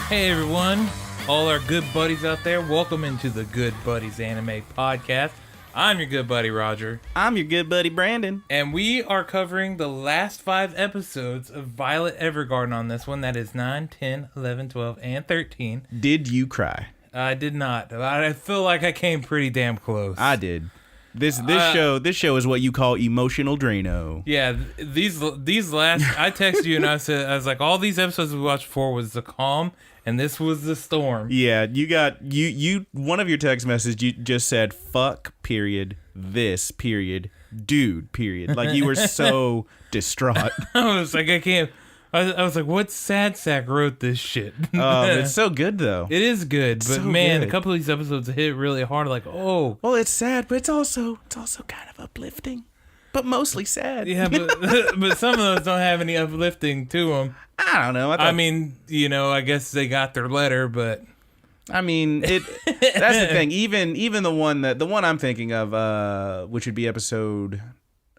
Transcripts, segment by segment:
Hey everyone, all our good buddies out there, welcome into the Good Buddies Anime Podcast. I'm your good buddy Roger. I'm your good buddy Brandon. And we are covering the last 5 episodes of Violet Evergarden on this one. That is 9, 10, 11, 12, and 13. Did you cry? I did not. I feel like I came pretty damn close. I did. This show is what you call emotional Drano. Yeah, these last I texted you and I was like, all these episodes we watched before was the calm and this was the storm. Yeah, you one of your text messages you just said fuck period this period dude period. Like you were so distraught. I was like, I can't. I was like, what sad sack wrote this shit? It's so good though. It is good, but so man, good. a couple of these episodes hit really hard. Like, oh, well, it's sad, but it's also kind of uplifting, but mostly sad. Yeah, but some of those don't have any uplifting to them. I don't know. I mean, I guess they got their letter, but I mean, that's the thing. Even the one I'm thinking of, which would be episode,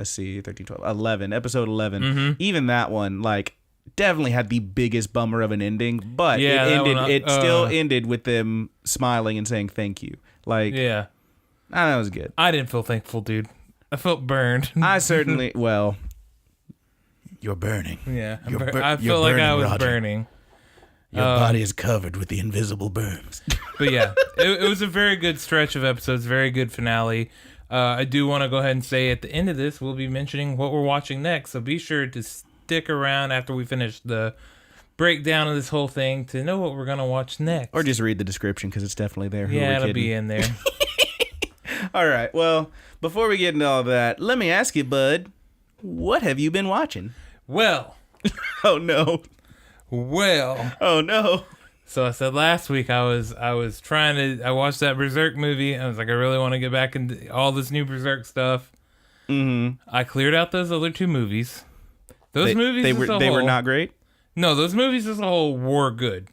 let's see, 13, 12, 11, episode 11. Mm-hmm. Even that one, like, definitely had the biggest bummer of an ending, but yeah, it still ended with them smiling and saying thank you. Like, yeah, that was good. I didn't feel thankful, dude. I felt burned. I certainly, well, you're burning. Yeah, I feel like I was Roger. burning. Your body is covered with the invisible burns. But yeah, it was a very good stretch of episodes, very good finale. I do want to go ahead and say at the end of this, we'll be mentioning what we're watching next, so be sure to stick around after we finish the breakdown of this whole thing to know what we're going to watch next. Or just read the description because it's definitely there. Yeah, it'll be in there. All right, well, before we get into all that, let me ask you, bud, what have you been watching? Well. Oh, no. Well. Oh, no. So I said last week I watched that Berserk movie. I was like, I really want to get back into all this new Berserk stuff. Mm-hmm. I cleared out those other 2 movies. They were not great? No, those movies as a whole were good.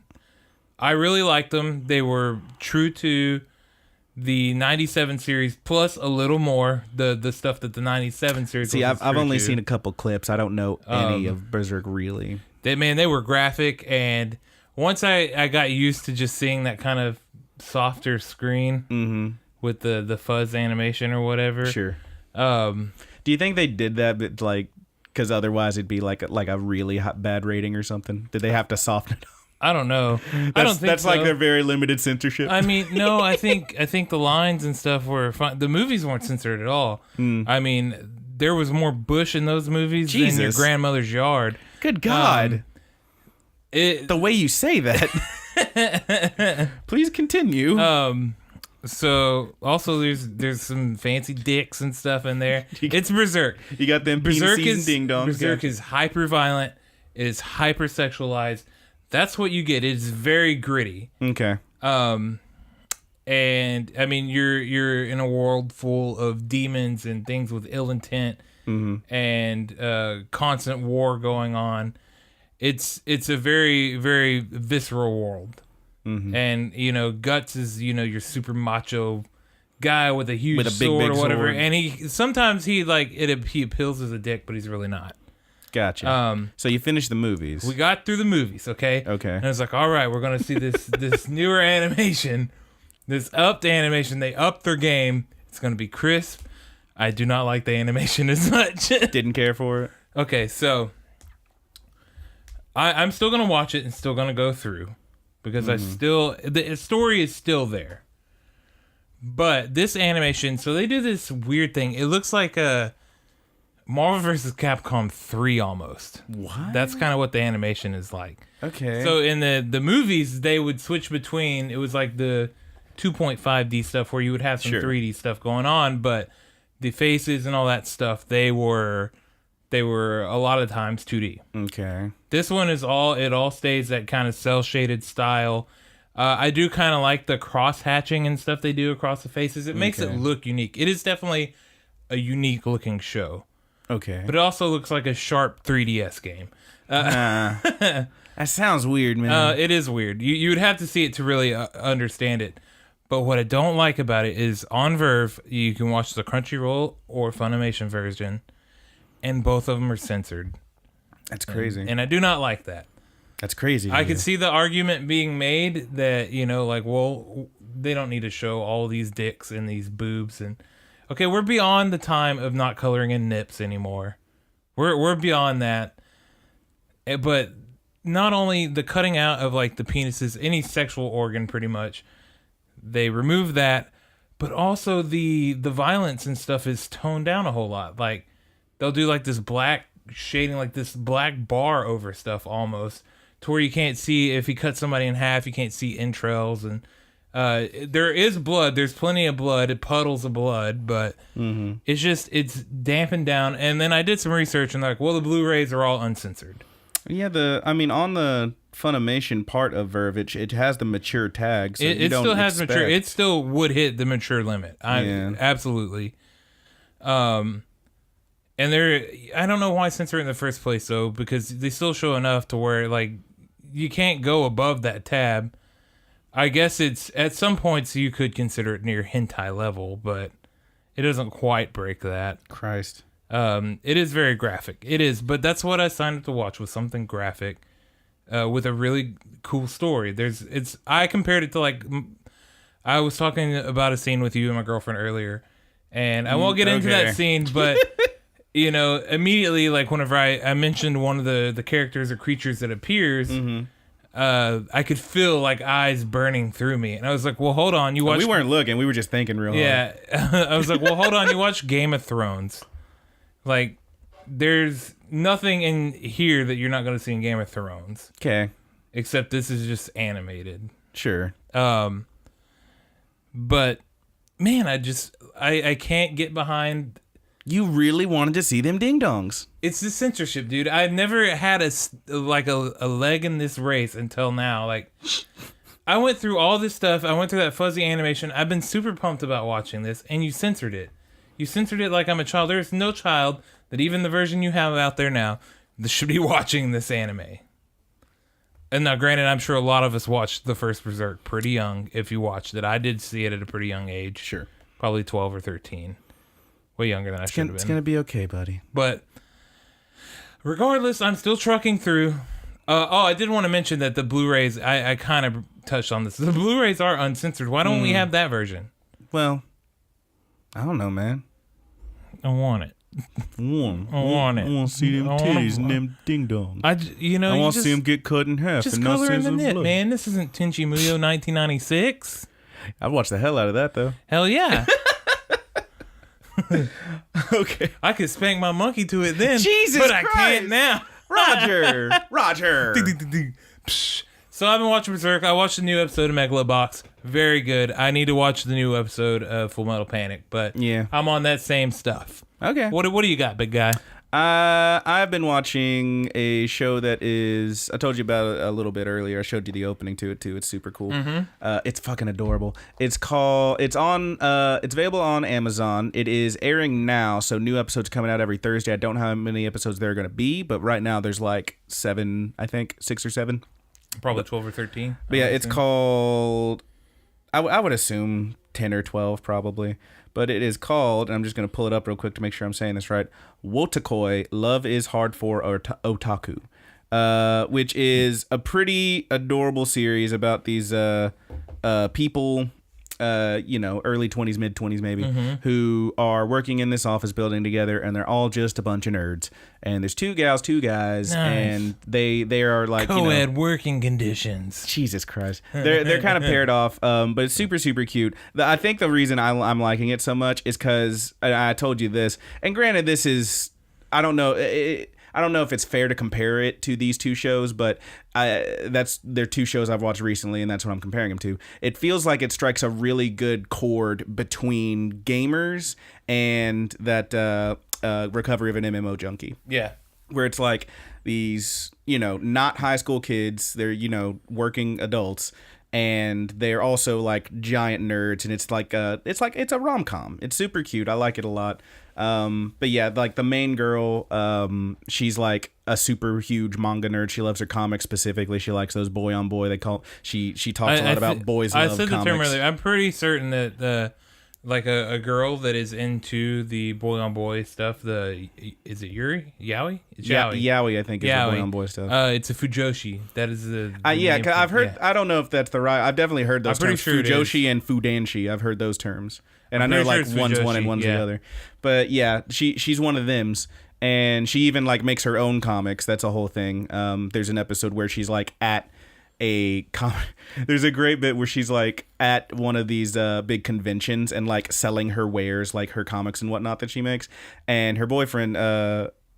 I really liked them. They were true to the 97 series plus a little more the stuff that the 97 series See, I've only seen a couple clips. I don't know any of Berserk really. They were graphic, and once I got used to just seeing that kind of softer screen with the fuzz animation or whatever. Sure. Do you think they did that but like because otherwise it'd be like a really bad rating or something? Did they have to soften it up? I don't know. I don't think that's so. like their very limited censorship. I mean, no, I think the lines and stuff were fine. The movies weren't censored at all. I mean, there was more bush in those movies than your grandmother's yard. Good God. The way you say that. Please continue. So also there's some fancy dicks and stuff in there. It's Berserk. You got them penises and ding dongs. Berserk is hyper violent. It is hyper sexualized. That's what you get. It's very gritty. Okay. And I mean you're in a world full of demons and things with ill intent and constant war going on. It's a very, very visceral world. And Guts is your super macho guy with a huge sword or whatever, sword. And he sometimes he appeals as a dick, but he's really not. Gotcha. So you finished the movies. We got through the movies, okay? Okay. And it's like, all right, we're gonna see this newer animation, this upped animation. They upped their game. It's gonna be crisp. I do not like the animation as much. Didn't care for it. Okay, so I'm still gonna watch it and still gonna go through. Because the story is still there. But this animation, so they do this weird thing. It looks like a Marvel vs. Capcom 3 almost. What? That's kind of what the animation is like. Okay. So in the movies, they would switch between, it was like the 2.5D stuff where you would have some 3D stuff going on, but the faces and all that stuff, they were they were a lot of times 2D. Okay. This one it all stays that kind of cell shaded style. I do kind of like the cross hatching and stuff they do across the faces. It makes it look unique. It is definitely a unique looking show. Okay. But it also looks like a sharp 3DS game. That sounds weird, man. It is weird. You would have to see it to really understand it. But what I don't like about it is on Verve, you can watch the Crunchyroll or Funimation version, and both of them are censored. That's crazy. And I do not like that. That's crazy. I could see the argument being made that, like, well, they don't need to show all these dicks and these boobs. And okay, we're beyond the time of not coloring in nips anymore. We're beyond that. But not only the cutting out of, like, the penises, any sexual organ pretty much, they remove that, but also the violence and stuff is toned down a whole lot. Like, they'll do, like, this black shading, like this black bar over stuff almost, to where you can't see, if he cuts somebody in half, you can't see entrails. And there is blood. There's plenty of blood, puddles of blood, but it's dampened down. And then I did some research, and they're like, well, the Blu-rays are all uncensored. Yeah, on the Funimation part of Verve, it has the mature tag. So it still has mature. It still would hit the mature limit. Absolutely. And I don't know why censor it in the first place, though, because they still show enough to where, like, you can't go above that tab. I guess it's, at some points, you could consider it near hentai level, but it doesn't quite break that. Christ. It is very graphic. It is, but that's what I signed up to watch, was something graphic, with a really cool story. I compared it to, like, I was talking about a scene with you and my girlfriend earlier, and I won't get into that scene, but immediately, like, whenever I mentioned one of the characters or creatures that appears, I could feel, like, eyes burning through me. And I was like, well, hold on. You watch... We weren't looking. We were just thinking real hard. Yeah. I was like, well, hold on. You watch Game of Thrones. Like, there's nothing in here that you're not going to see in Game of Thrones. Okay. Except this is just animated. Sure. But, man, I can't get behind... You really wanted to see them ding-dongs. It's the censorship, dude. I've never had a leg in this race until now. Like, I went through all this stuff. I went through that fuzzy animation. I've been super pumped about watching this, and you censored it. You censored it like I'm a child. There's no child that, even the version you have out there now, that should be watching this anime. And now, granted, I'm sure a lot of us watched the first Berserk pretty young, if you watched it. I did see it at a pretty young age. Sure. Probably 12 or 13. Way younger than I should have been. It's going to be okay, buddy. But regardless, I'm still trucking through. I did want to mention that the Blu-rays, I kind of touched on this. The Blu-rays are uncensored. Why don't we have that version? Well, I don't know, man. I want it. I want it. I want to see them titties and them ding-dongs. I want to see them get cut in half. Just color in the knit, man. This isn't Tenchi Muyo 1996. I'd watch the hell out of that, though. Hell yeah. Okay. I could spank my monkey to it then. Jesus but Christ. I can't now. Roger. So I've been watching Berserk. I watched the new episode of Megalobox. Very good. I need to watch the new episode of Full Metal Panic, but yeah, I'm on that same stuff. Okay. What do you got, big guy? I've been watching a show that is, I told you about it a little bit earlier. I showed you the opening to it too. It's super cool. It's fucking adorable. It's available on Amazon. It is airing now, so new episodes coming out every Thursday. I don't know how many episodes there are going to be, but right now there's like 7, I think, 6 or 7. Probably 12 or 13. But yeah, it's called, I would assume 10 or 12 probably. But it is called, and I'm just going to pull it up real quick to make sure I'm saying this right, Wotakoi, Love is Hard for Otaku, which is a pretty adorable series about these people, early 20s, mid-20s maybe, who are working in this office building together, and they're all just a bunch of nerds. And there's 2 gals, 2 guys, and they are like co-ed working conditions. Jesus Christ, they're kind of paired off, but it's super super cute. I think the reason I'm liking it so much is because I told you this, and granted, this is, I don't know if it's fair to compare it to these 2 shows, but they're 2 shows I've watched recently, and that's what I'm comparing them to. It feels like it strikes a really good chord between gamers and that Recovery of an MMO Junkie. Yeah. Where it's like these, not high school kids. They're, working adults. And they're also like giant nerds. And it's a rom-com. It's super cute. I like it a lot. But yeah, like the main girl, she's like a super huge manga nerd. She loves her comics specifically. She likes those boy on boy. She talks a lot about boys love comics. I said the term earlier. I'm pretty certain that like a girl that is into the boy on boy stuff. Is it Yaoi? It's Yaoi, I think, is the boy on boy stuff. It's a Fujoshi. That is the name I've heard. Yeah. I don't know if that's the right. I've definitely heard those terms. Sure Fujoshi and Fudanshi. I've heard those terms, and I know like one's one and one's the other. But yeah, she's one of them's, and she even like makes her own comics. That's a whole thing. There's an episode where she's like at there's a great bit where she's like at one of these big conventions and like selling her wares, like her comics and whatnot that she makes, and her boyfriend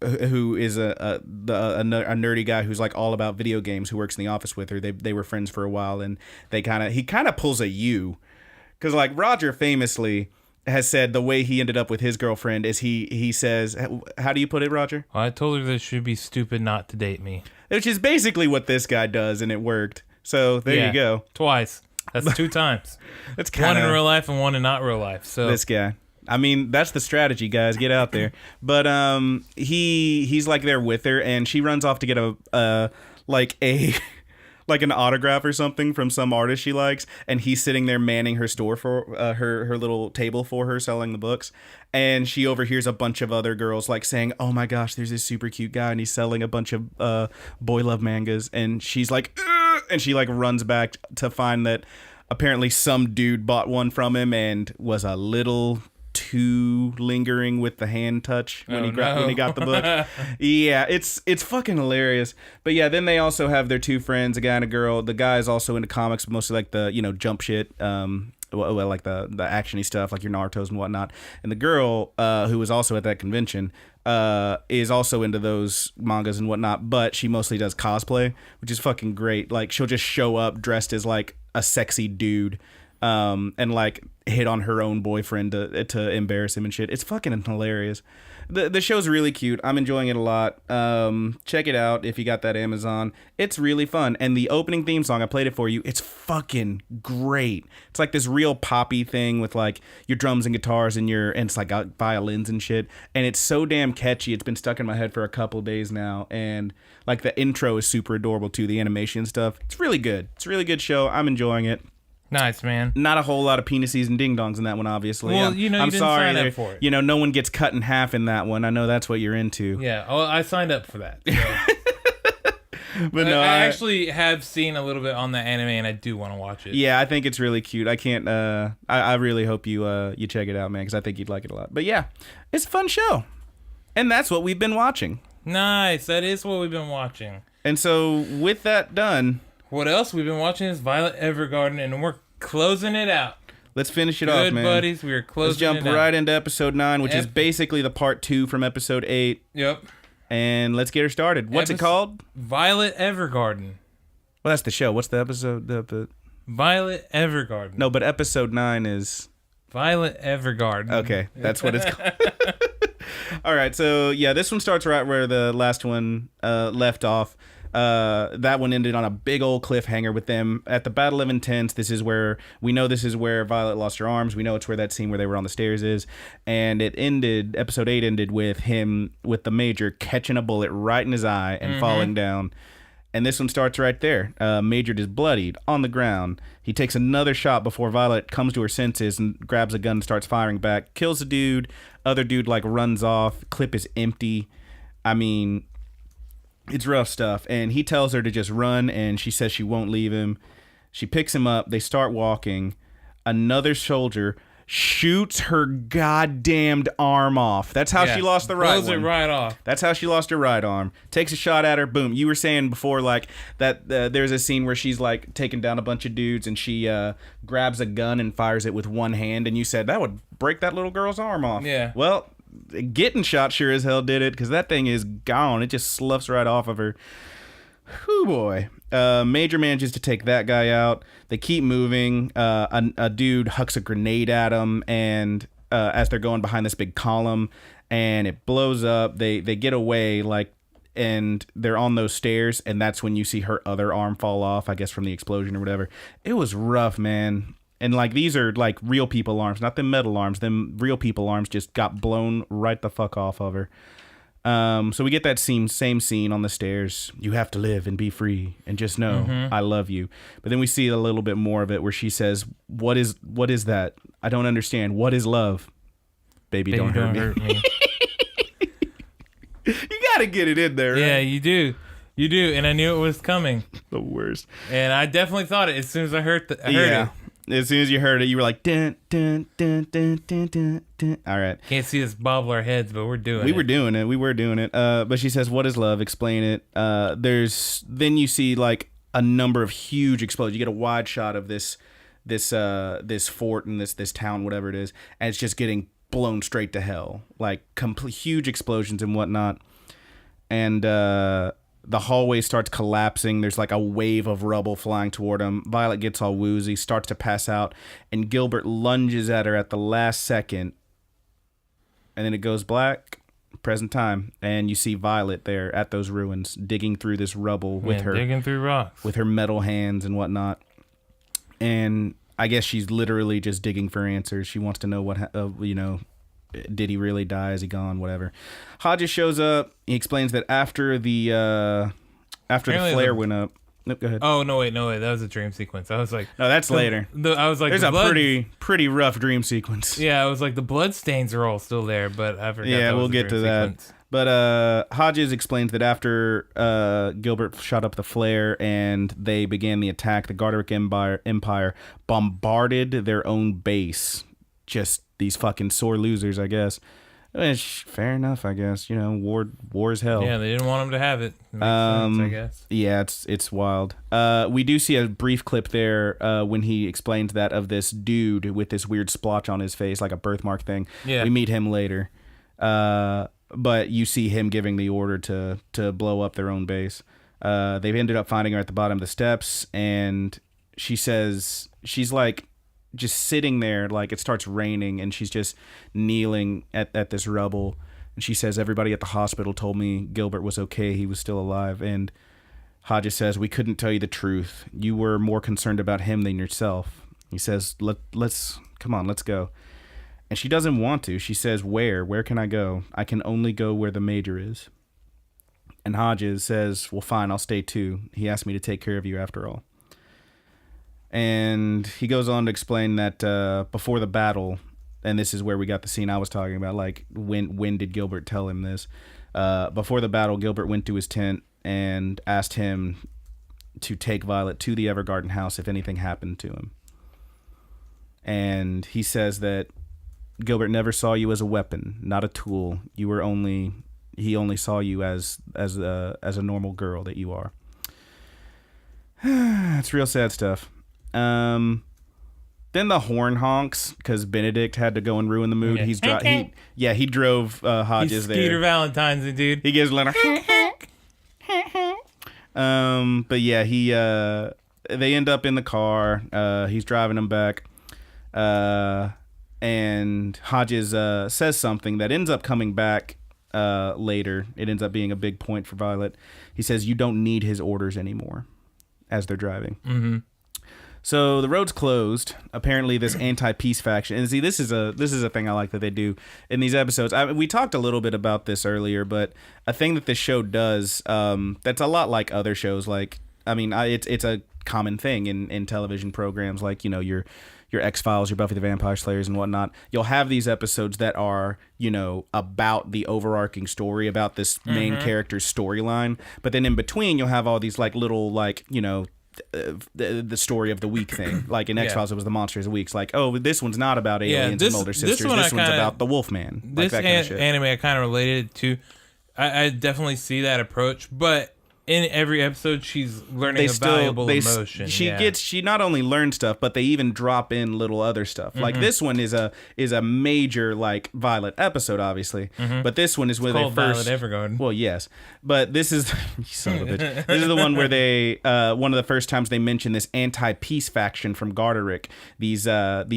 who is a nerdy guy who's like all about video games, who works in the office with her. They were friends for a while, and he kind of pulls a U, because like Roger famously has said the way he ended up with his girlfriend is he says, how do you put it, Roger? Well, I told her that she'd be stupid not to date me. Which is basically what this guy does, and it worked. So there you go. Twice. That's 2 times. That's one in real life and one in not real life. So this guy. I mean, that's the strategy, guys. Get out there. But he's like there with her, and she runs off to get like an autograph or something from some artist she likes, and he's sitting there manning her store for her little table for her, selling the books, and she overhears a bunch of other girls like saying, oh my gosh, there's this super cute guy and he's selling a bunch of boy love mangas, and she's like, ugh! And she like runs back to find that apparently some dude bought one from him and was a little too lingering with the hand touch when he got the book. Yeah, it's fucking hilarious. But yeah, then they also have their 2 friends, a guy and a girl. The guy is also into comics, mostly like the jump shit, like the actiony stuff, like your Naruto's and whatnot. And the girl, who was also at that convention, is also into those mangas and whatnot, but she mostly does cosplay, which is fucking great. Like she'll just show up dressed as like a sexy dude, and like hit on her own boyfriend to embarrass him and shit. It's fucking hilarious. The show's really cute. I'm enjoying it a lot. Check it out if you got that Amazon. It's really fun. And the opening theme song, I played it for you. It's fucking great. It's like this real poppy thing with like your drums and guitars and it's like got violins and shit. And it's so damn catchy. It's been stuck in my head for a couple days now. And like the intro is super adorable too. The animation stuff. It's really good. It's a really good show. I'm enjoying it. Nice, man. Not a whole lot of penises and ding-dongs in that one, obviously. Well, you didn't sign up for it. No one gets cut in half in that one. I know that's what you're into. Yeah, well, I signed up for that. So. But no, I actually have seen a little bit on the anime, and I do want to watch it. Yeah, I think it's really cute. I can't. I really hope you check it out, man, because I think you'd like it a lot. But yeah, it's a fun show, and that's what we've been watching. Nice. That is what we've been watching. And so with that done, what else we've been watching is Violet Evergarden, and we're closing it out. Let's finish it off, man. Good buddies, we are closing it out. Let's jump right into episode 9, which is basically the part 2 from episode 8. Yep. And let's get her started. What's it called? Violet Evergarden. Well, that's the show. What's the episode? Violet Evergarden. No, but episode 9 is Violet Evergarden. Okay, that's what it's called. All right, so yeah, this one starts right where the last one left off. That one ended on a big old cliffhanger with them at the Battle of Intense. This is where Violet lost her arms. We know it's where that scene where they were on the stairs is. And episode 8 ended with him, with the Major catching a bullet right in his eye and falling down. And this one starts right there. Major is bloodied on the ground. He takes another shot before Violet comes to her senses and grabs a gun and starts firing back. Kills the dude. Other dude like runs off. Clip is empty. I mean, it's rough stuff. And he tells her to just run, and she says she won't leave him. She picks him up. They start walking. Another soldier shoots her goddamned arm off. That's how she lost the right one. Blows it right off. That's how she lost her right arm. Takes a shot at her. Boom. You were saying before, like, that there's a scene where she's, like, taking down a bunch of dudes, and she grabs a gun and fires it with one hand, and you said that would break that little girl's arm off. Yeah. Well, getting shot sure as hell did it, because that thing is gone. It just sloughs right off of her. Whew, boy. Major manages to take that guy out. They keep moving. A dude hucks a grenade at him, and as they're going behind this big column, and it blows up. They get away, like, and they're on those stairs, and that's when you see her other arm fall off, I guess from the explosion or whatever. It was rough, man. And like, these are like real people arms, not them metal arms. Them real people arms just got blown right the fuck off of her. So we get that same scene on the stairs. You have to live and be free, and just know I love you. But then we see a little bit more of it where she says, what is that? I don't understand. What is love? Baby don't hurt me. You gotta get it in there, right? Yeah, you do. You do, and I knew it was coming. The worst. And I definitely thought it as soon as I heard it. As soon as you heard it, you were like, dun, dun, dun, dun, dun, dun, dun. All right. Can't see us bobble our heads, but we're doing it. We were doing it. But she says, what is love? Explain it. Then you see like a number of huge explosions. You get a wide shot of this fort and this town, whatever it is, and it's just getting blown straight to hell. Like complete huge explosions and whatnot. And the hallway starts collapsing. There's like a wave of rubble flying toward him. Violet gets all woozy, starts to pass out, and Gilbert lunges at her at the last second. And then it goes black, present time, and you see Violet there at those ruins, digging through this rubble digging through rocks with her metal hands and whatnot. And I guess she's literally just digging for answers. She wants to know what, did he really die? Is he gone? Whatever. Hodges shows up. He explains that after the flare went up. Nope, go ahead. Oh, no, wait. That was a dream sequence. I was like... No, that's later. I was like... There's a pretty rough dream sequence. Yeah, I was like, the blood stains are all still there, but I forgot. Yeah, we'll get to that. But Hodges explains that after Gilbert shot up the flare and they began the attack, the Garderick Empire bombarded their own base. Just these fucking sore losers, I guess. Fair enough, I guess. War is hell. Yeah, they didn't want him to have it. Makes sense, I guess. Yeah, it's wild. We do see a brief clip there when he explains that of this dude with this weird splotch on his face, like a birthmark thing. Yeah. We meet him later. But you see him giving the order to blow up their own base. They've ended up finding her at the bottom of the steps, and she says she's like just sitting there, like it starts raining, and she's just kneeling at this rubble. And she says, everybody at the hospital told me Gilbert was okay. He was still alive. And Hodges says, we couldn't tell you the truth. You were more concerned about him than yourself. He says, let's go. And she doesn't want to. She says, where can I go? I can only go where the major is. And Hodges says, well, fine, I'll stay too. He asked me to take care of you after all. And he goes on to explain that before the battle, and this is where we got the scene I was talking about, like when did Gilbert tell him this? Before the battle, Gilbert went to his tent and asked him to take Violet to the Evergarden house if anything happened to him. And he says that Gilbert never saw you as a weapon, not a tool. He only saw you as a normal girl that you are. It's real sad stuff. Then the horn honks because Benedict had to go and ruin the mood. Yeah. He drove Hodges there. Peter Valentine's, dude. He gives a little. But yeah, they end up in the car. He's driving them back. And Hodges says something that ends up coming back later. It ends up being a big point for Violet. He says, you don't need his orders anymore, as they're driving. Mm-hmm. So the road's closed. Apparently, this anti-peace faction, and see, this is a thing I like that they do in these episodes. We talked a little bit about this earlier, but a thing that this show does that's a lot like other shows. Like, it's a common thing in television programs, like your X-Files, your Buffy the Vampire Slayers, and whatnot. You'll have these episodes that are about the overarching story, about this main character's storyline, but then in between you'll have all these like little the story of the week thing. Like in X-Files, it was the Monsters of the Week. It's like, oh, this one's not about aliens and older sisters. This one's about the Wolfman. This like that kind of shit. Anime I kind of related to. I definitely see that approach, but in every episode she's learning valuable emotion. She not only learns stuff, but they even drop in little other stuff. Like this one is a major like Violet episode, obviously. But this one is where they first Violet Evergarden. Well, yes, but this is you son of a bitch. This is the one where they one of the first times they mention this anti-peace faction from Garderik. These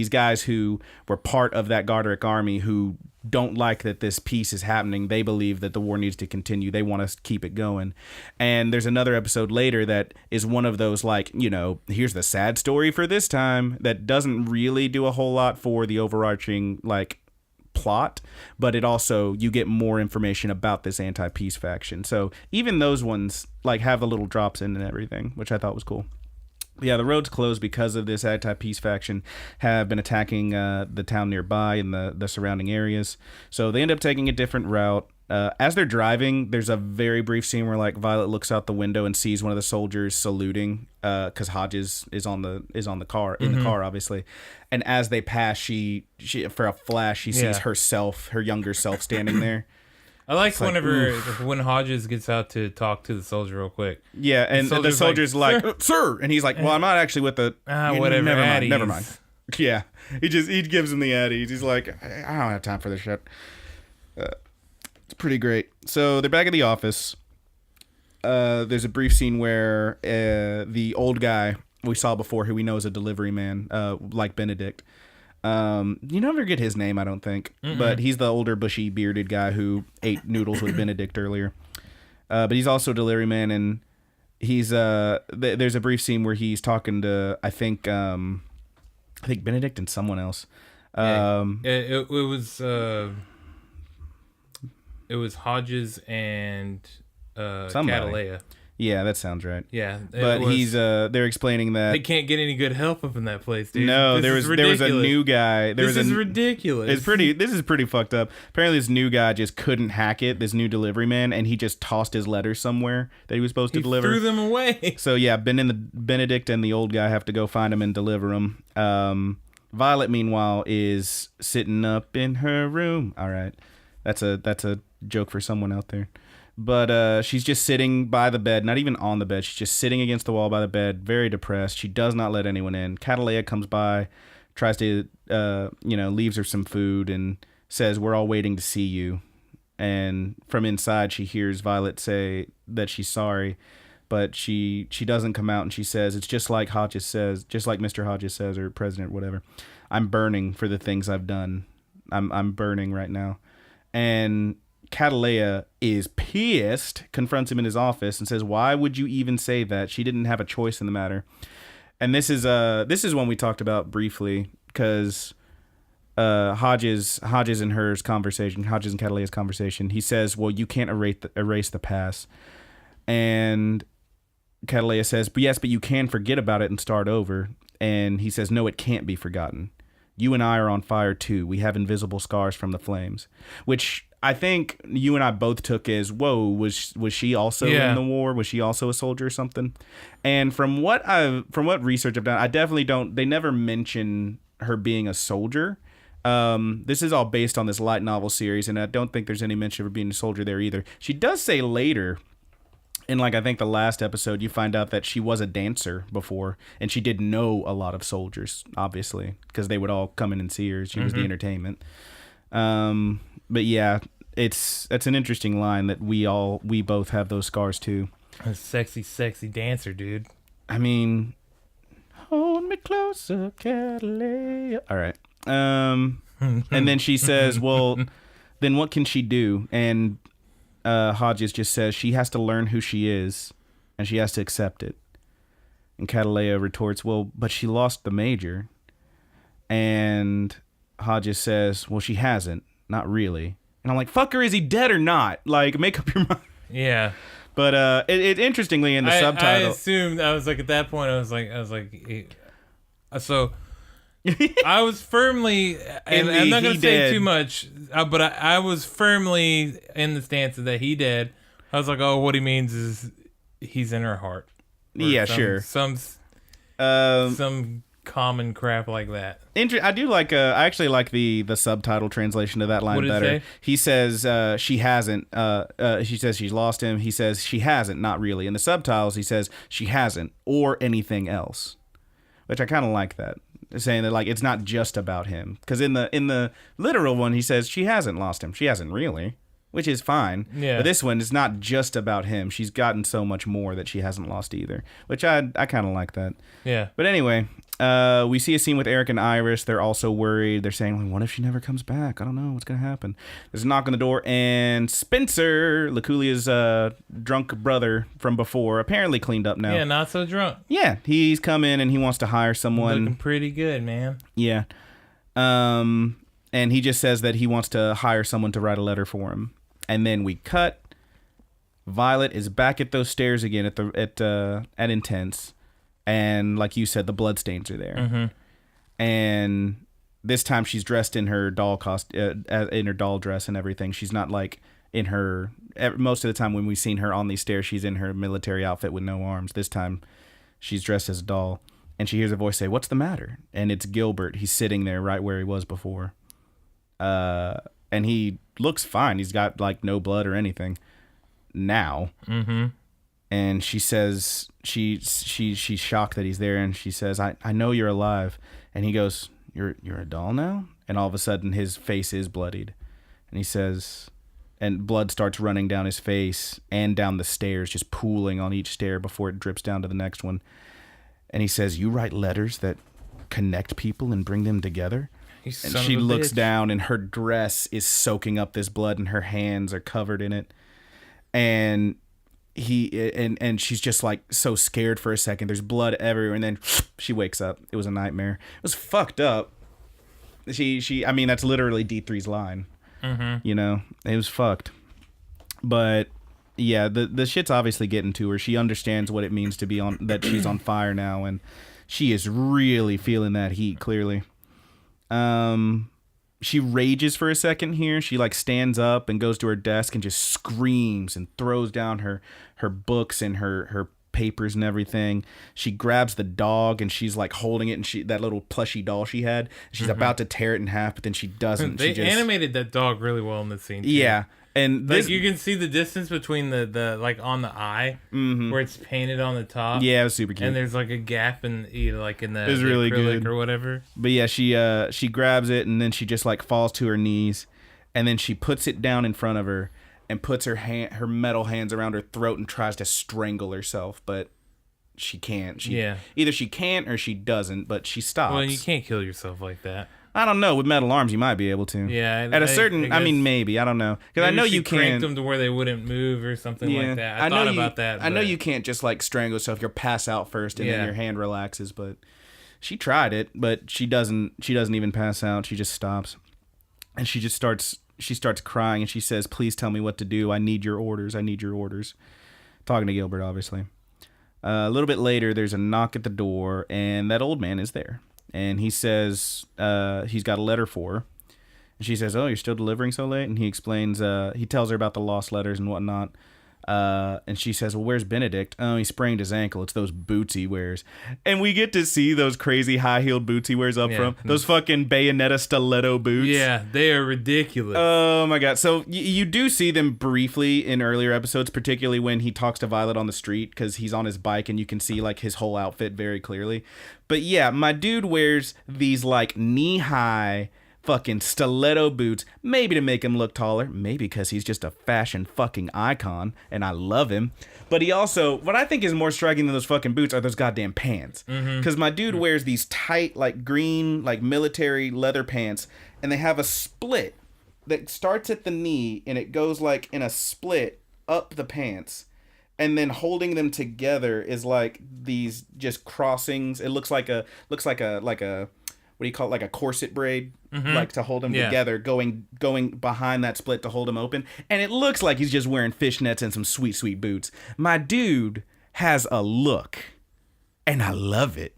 guys who were part of that Garderik army who don't like that this peace is happening. They believe that the war needs to continue. They want to keep it going. And there's another episode later that is one of those, like, you know, here's the sad story for this time, that doesn't really do a whole lot for the overarching, like, plot, but it also, you get more information about this anti-peace faction. So even those ones, like, have the little drops in and everything, which I thought was cool. Yeah, the roads closed because of this anti-peace faction have been attacking the town nearby and the surrounding areas. So they end up taking a different route. As they're driving, there's a very brief scene where like Violet looks out the window and sees one of the soldiers saluting because Hodges is on the car in the car, obviously. And as they pass, she for a flash she sees herself, her younger self, standing there. I like when Hodges gets out to talk to the soldier real quick. Yeah, and the soldier's like, sir, and he's like, well, I'm not actually with the whatever. Never mind. Yeah, he gives him the addies. He's like, I don't have time for this shit. It's pretty great. So they're back at the office. There's a brief scene where the old guy we saw before, who we know is a delivery man, like Benedict. You never get his name, I don't think. But he's the older, bushy, bearded guy who ate noodles with Benedict earlier. But he's also a delivery man, and he's there's a brief scene where he's talking to I think Benedict and someone else. It was Hodges and Catalea. Yeah, that sounds right. Yeah, but they're explaining that they can't get any good help up in that place, dude. No, there was a new guy. This is ridiculous. This is pretty fucked up. Apparently, this new guy just couldn't hack it. This new delivery man, and he just tossed his letters somewhere that he was supposed to deliver. Threw them away. So yeah, Benedict and the old guy have to go find him and deliver them. Violet, meanwhile, is sitting up in her room. All right, that's a joke for someone out there. But she's just sitting by the bed, not even on the bed. She's just sitting against the wall by the bed, very depressed. She does not let anyone in. Catalea comes by, tries to, leaves her some food and says, we're all waiting to see you. And from inside, she hears Violet say that she's sorry, but she doesn't come out, and she says, it's just like Hodges says, just like Mr. Hodges says, or President, whatever. I'm burning for the things I've done. I'm burning right now. And Catalea is pissed, confronts him in his office and says, why would you even say that? She didn't have a choice in the matter. And this is one we talked about briefly, because Hodges and Catalea's conversation, he says, well, you can't erase the past. And Catalea says, but yes, but you can forget about it and start over. And he says, no, it can't be forgotten. You and I are on fire too. We have invisible scars from the flames, which I think you and I both took as, whoa, was she also in the war? Was she also a soldier or something? And from what research I've done, I definitely don't. They never mention her being a soldier. This is all based on this light novel series, and I don't think there's any mention of her being a soldier there either. She does say later, in I think the last episode, you find out that she was a dancer before, and she did know a lot of soldiers, obviously, because they would all come in and see her. She was the entertainment. But yeah, it's an interesting line that we both have those scars too. A sexy, sexy dancer, dude. I mean, hold me closer, Catalea. All right. And then she says, well, then what can she do? And Hodges just says she has to learn who she is, and she has to accept it. And Catalea retorts, well, but she lost the major. And Hodges says, well, she hasn't. Not really. And I'm like, fucker, is he dead or not? Like, make up your mind. Yeah. But it interestingly in the subtitle, I assumed, I was like, at that point, I was like, so I was firmly, and I'm not going to say too much, but I was firmly in the stance that he dead. I was like, oh, what he means is he's in her heart. Yeah, sure. Some common crap like that. I do like. I actually like the subtitle translation of that line better. He says she hasn't. She says she's lost him. He says she hasn't. Not really. In the subtitles, he says she hasn't or anything else, which I kind of like that. Saying that like it's not just about him, because in the literal one he says she hasn't lost him. She hasn't really. Which is fine. Yeah. But this one is not just about him. She's gotten so much more that she hasn't lost either. Which I kind of like that. Yeah. But anyway, we see a scene with Eric and Iris. They're also worried. They're saying, like, what if she never comes back? I don't know what's going to happen. There's a knock on the door, and Spencer, Laculia's drunk brother from before, apparently cleaned up now. Yeah, not so drunk. Yeah, he's come in and he wants to hire someone. Looking pretty good, man. Yeah. And he just says that he wants to hire someone to write a letter for him. And then we cut. Violet is back at those stairs again at Intense, and like you said, the bloodstains are there. Mm-hmm. And this time she's dressed in her doll in her doll dress and everything. She's not like in her. Most of the time when we've seen her on these stairs, she's in her military outfit with no arms. This time, she's dressed as a doll, and she hears a voice say, "What's the matter?" And it's Gilbert. He's sitting there right where he was before. And he looks fine. He's got like no blood or anything now. Mm-hmm. And she says she's shocked that he's there, and she says, I know you're alive. And he goes, You're a doll now? And all of a sudden his face is bloodied. And he says, and blood starts running down his face and down the stairs, just pooling on each stair before it drips down to the next one. And he says, you write letters that connect people and bring them together? And she looks down, and her dress is soaking up this blood, and her hands are covered in it. And she's just like so scared for a second. There's blood everywhere, and then she wakes up. It was a nightmare. It was fucked up. I mean, that's literally D3's line. Mm-hmm. You know, it was fucked. But yeah, the shit's obviously getting to her. She understands what it means to be that she's on fire now, and she is really feeling that heat, clearly. She rages for a second here. She like stands up and goes to her desk and just screams and throws down her books and her papers and everything. She grabs the dog and she's like holding it, and that little plushy doll she had, she's about to tear it in half, but then she doesn't. They animated that dog really well in this scene too. Yeah. And like you can see the distance between the like on the eye where it's painted on the top. Yeah, it was super cute. And there's like a gap in like in the, it was really acrylic good or whatever. But yeah, she grabs it, and then she just like falls to her knees, and then she puts it down in front of her and puts her metal hands around her throat and tries to strangle herself, but she can't. Either she can't or she doesn't, but she stops. Well, you can't kill yourself like that. I don't know. With metal arms, you might be able to. Yeah. At a certain, I mean, maybe. I don't know. Because I know you can't. Cranked them to where they wouldn't move or something like that. I thought about that. I know you can't just like strangle yourself. You'll pass out first, and then your hand relaxes. But she tried it, but she doesn't even pass out. She just stops, and she starts crying, and she says, "Please tell me what to do. I need your orders. I need your orders." Talking to Gilbert, obviously. A little bit later, there's a knock at the door, and that old man is there. And he says he's got a letter for her. And she says, "Oh, you're still delivering so late?" And he explains, he tells her about the lost letters and whatnot. And she says, "Well, where's Benedict?" "Oh, he sprained his ankle. It's those boots he wears." And we get to see those crazy high-heeled boots he wears up from. Those fucking Bayonetta stiletto boots. Yeah, they are ridiculous. Oh, my God. So you do see them briefly in earlier episodes, particularly when he talks to Violet on the street, because he's on his bike and you can see like his whole outfit very clearly. But yeah, my dude wears these like knee-high fucking stiletto boots, maybe to make him look taller, maybe because he's just a fashion fucking icon and I love him. But he also, what I think is more striking than those fucking boots are those goddamn pants. Because my dude wears these tight, like green, like military leather pants, and they have a split that starts at the knee and it goes like in a split up the pants. And then holding them together is like these just crossings. It looks like a what do you call it? Like a corset braid, like to hold them together, going behind that split to hold them open. And it looks like he's just wearing fishnets and some sweet, sweet boots. My dude has a look, and I love it.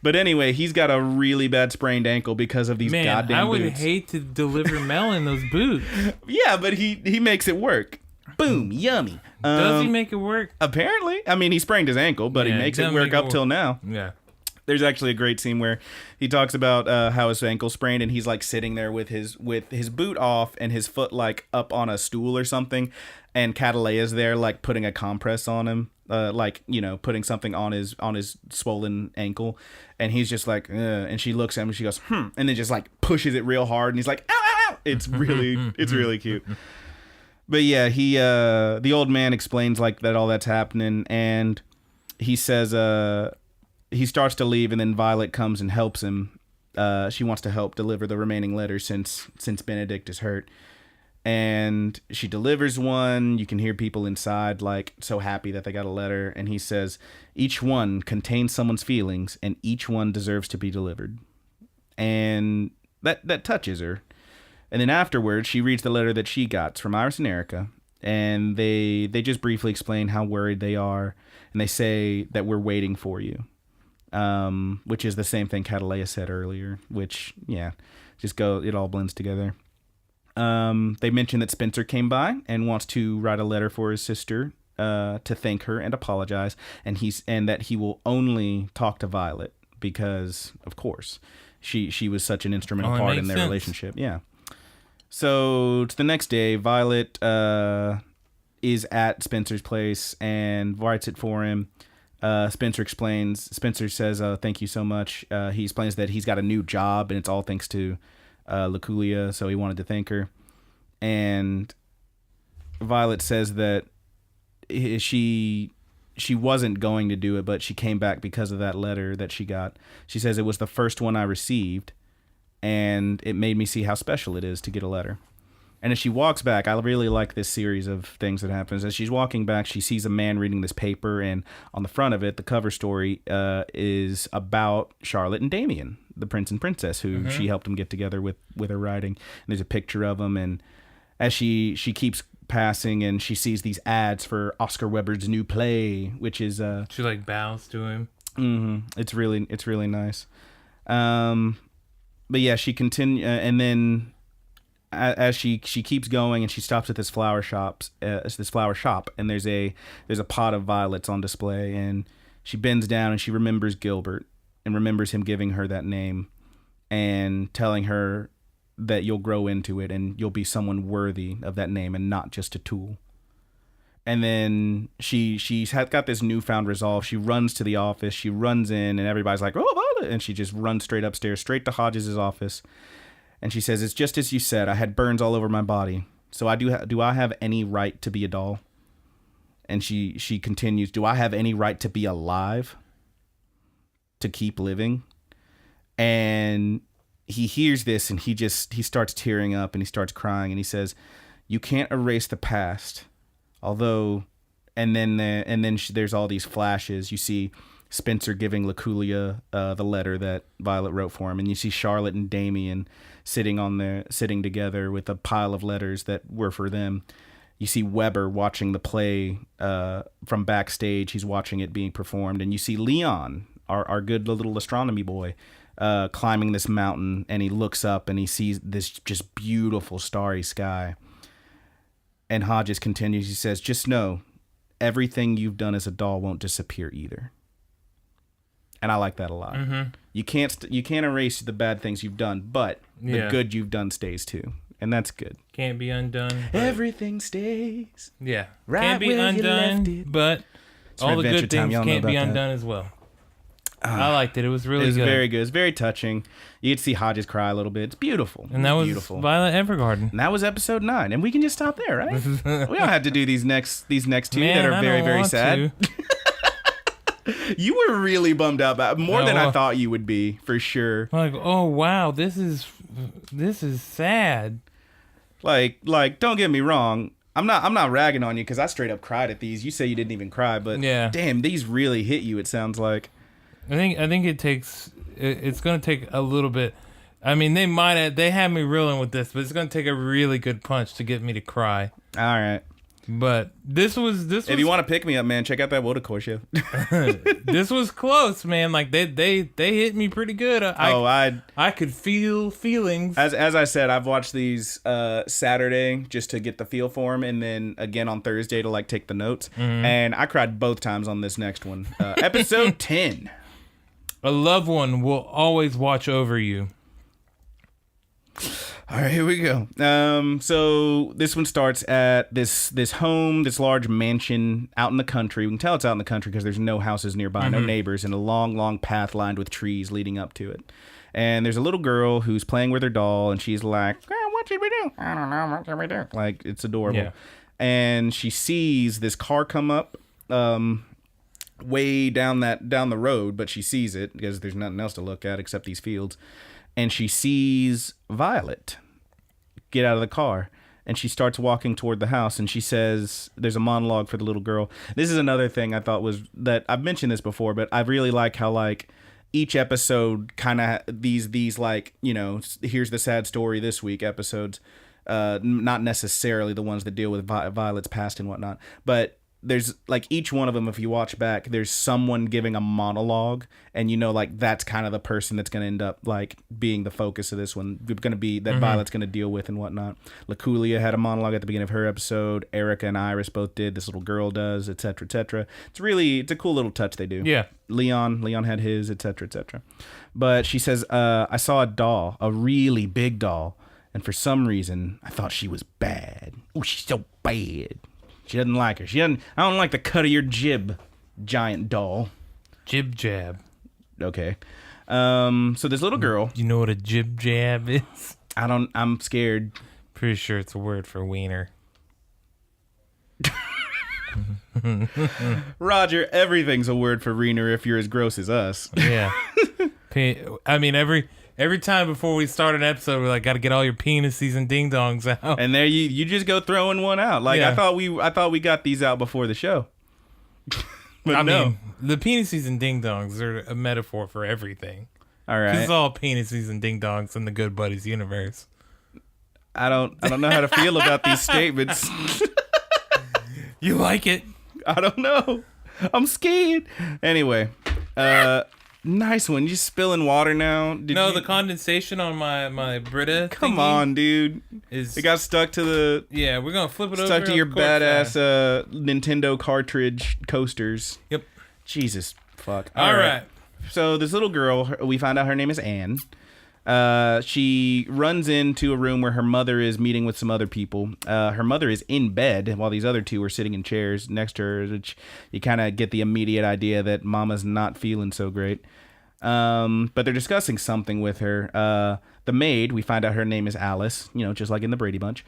But anyway, he's got a really bad sprained ankle because of these goddamn boots. I would hate to deliver Mel in those boots. Yeah, but he makes it work. Boom, yummy. Does he make it work? Apparently. I mean, he sprained his ankle, but he makes it work up till now. Yeah. There's actually a great scene where he talks about how his ankle sprained, and he's like sitting there with his boot off and his foot like up on a stool or something, and Cataleya's there like putting a compress on him, like, you know, putting something on his swollen ankle, and he's just like, and she looks at him and she goes, and then just like pushes it real hard, and he's like, ow, ow, ow. It's really cute. But yeah, the old man explains like that all that's happening, and he says he starts to leave, and then Violet comes and helps him. She wants to help deliver the remaining letters since Benedict is hurt. And she delivers one. You can hear people inside like so happy that they got a letter. And he says, each one contains someone's feelings, and each one deserves to be delivered. And that touches her. And then afterwards, she reads the letter that she got from Iris and Erica. And they just briefly explain how worried they are. And they say that we're waiting for you. Which is the same thing Cataleya said earlier, which, yeah, it all blends together. They mention that Spencer came by and wants to write a letter for his sister, to thank her and apologize. And that he will only talk to Violet because, of course, she was such an instrumental part in their relationship. Yeah. So it's the next day. Violet, is at Spencer's place and writes it for him. Spencer says, thank you so much. He explains that he's got a new job, and it's all thanks to Luculia, so he wanted to thank her. And Violet says that she wasn't going to do it, but she came back because of that letter that she got. She says, it was the first one I received, and it made me see how special it is to get a letter. And as she walks back, I really like this series of things that happens. As she's walking back, she sees a man reading this paper, and on the front of it, the cover story is about Charlotte and Damien, the prince and princess, who she helped him get together with her writing. And there's a picture of them, and as she keeps passing, and she sees these ads for Oscar Weber's new play, which is she like bows to him. It's really nice. But yeah, she continue, and then as she keeps going, and she stops at this flower shop, and there's a pot of violets on display, and she bends down and she remembers Gilbert and remembers him giving her that name and telling her that you'll grow into it and you'll be someone worthy of that name and not just a tool. And then she's got this newfound resolve. She runs to the office. She runs in, and everybody's like, "Oh, Violet!" And she just runs straight upstairs, straight to Hodges' office. And she says, "It's just as you said. I had burns all over my body. So do I have any right to be a doll?" And she continues, "Do I have any right to be alive? To keep living?" And he hears this, and he starts tearing up, and he starts crying, and he says, "You can't erase the past." Although, and then there's all these flashes. You see Spencer giving Luculia the letter that Violet wrote for him, and you see Charlotte and Damien sitting together with a pile of letters that were for them. You see Weber watching the play from backstage. He's watching it being performed, and you see Leon, our good little astronomy boy, climbing this mountain, and he looks up and he sees this just beautiful starry sky. And Hodges continues, he says, "Just know, everything you've done as a doll won't disappear either." And I like that a lot. Mm-hmm. You can't erase the bad things you've done, but the good you've done stays too. And that's good. Can't be undone. Everything stays. Yeah. Right can't be undone, but all the good things can't be undone as well. I liked it. It was really good. It was very good. It was very touching. You could see Hodges cry a little bit. It's beautiful. And that was beautiful. Violet Evergarden. And that was episode 9. And we can just stop there, right? We don't have to do these next two that are very, very sad. You were really bummed out about it, more than I thought you would be, for sure. Like, oh wow, this is sad. Like, don't get me wrong. I'm not ragging on you because I straight up cried at these. You say you didn't even cry, but damn, these really hit you. It sounds like. I think it's going to take a little bit. I mean, they had me reeling with this, but it's going to take a really good punch to get me to cry. All right. But this was. If you want to pick me up, man, check out that Wotakoi show. This was close, man. Like they hit me pretty good. I could feel feelings. As I said, I've watched these Saturday just to get the feel for them, and then again on Thursday to like take the notes. Mm-hmm. And I cried both times on this next one, episode 10. A loved one will always watch over you. All right, here we go. So this one starts at this home, this large mansion out in the country. We can tell it's out in the country because there's no houses nearby, no neighbors, and a long, long path lined with trees leading up to it. And there's a little girl who's playing with her doll, and she's like, what should we do? I don't know, what should we do? Like, it's adorable. Yeah. And she sees this car come up way down the road, but she sees it because there's nothing else to look at except these fields. And she sees Violet get out of the car, and she starts walking toward the house, and she says, there's a monologue for the little girl. This is another thing I thought was that I've mentioned this before, but I really like how like each episode kind of these like, you know, here's the sad story this week episodes, not necessarily the ones that deal with Violet's past and whatnot, but there's like each one of them, if you watch back, there's someone giving a monologue, and you know, like that's kind of the person that's going to end up like being the focus of this one, going to be that Violet's going to deal with and whatnot. Laculia had a monologue at the beginning of her episode. Erica and Iris both did. This little girl does, etc., etc. It's a cool little touch they do. Yeah. Leon had his, etc., etc. But she says, I saw a doll, a really big doll, and for some reason I thought she was bad. Oh, she's so bad. She doesn't like her. I don't like the cut of your jib, giant doll. Jib jab. Okay. So this little girl. You know what a jib jab is? I'm scared. Pretty sure it's a word for wiener. Roger, everything's a word for wiener if you're as gross as us. Yeah. I mean, every time before we start an episode, we're like, got to get all your penises and ding dongs out. And there you just go throwing one out. Like, yeah. I thought we got these out before the show. But I mean, the penises and ding dongs are a metaphor for everything. All right. It's all penises and ding dongs in the Good Buddies universe. I don't know how to feel about these statements. You like it? I don't know. I'm scared. Anyway, nice one. You spilling water now? The condensation on my Brita. Come on, dude. It got stuck to the. Yeah, we're gonna flip it over. Stuck to your badass Nintendo cartridge coasters. Yep. Jesus fuck. All right. So this little girl, we find out her name is Anne. She runs into a room where her mother is meeting with some other people. Her mother is in bed while these other two are sitting in chairs next to her, which you kind of get the immediate idea that mama's not feeling so great. But they're discussing something with her. The maid, we find out her name is Alice, just like in the Brady Bunch.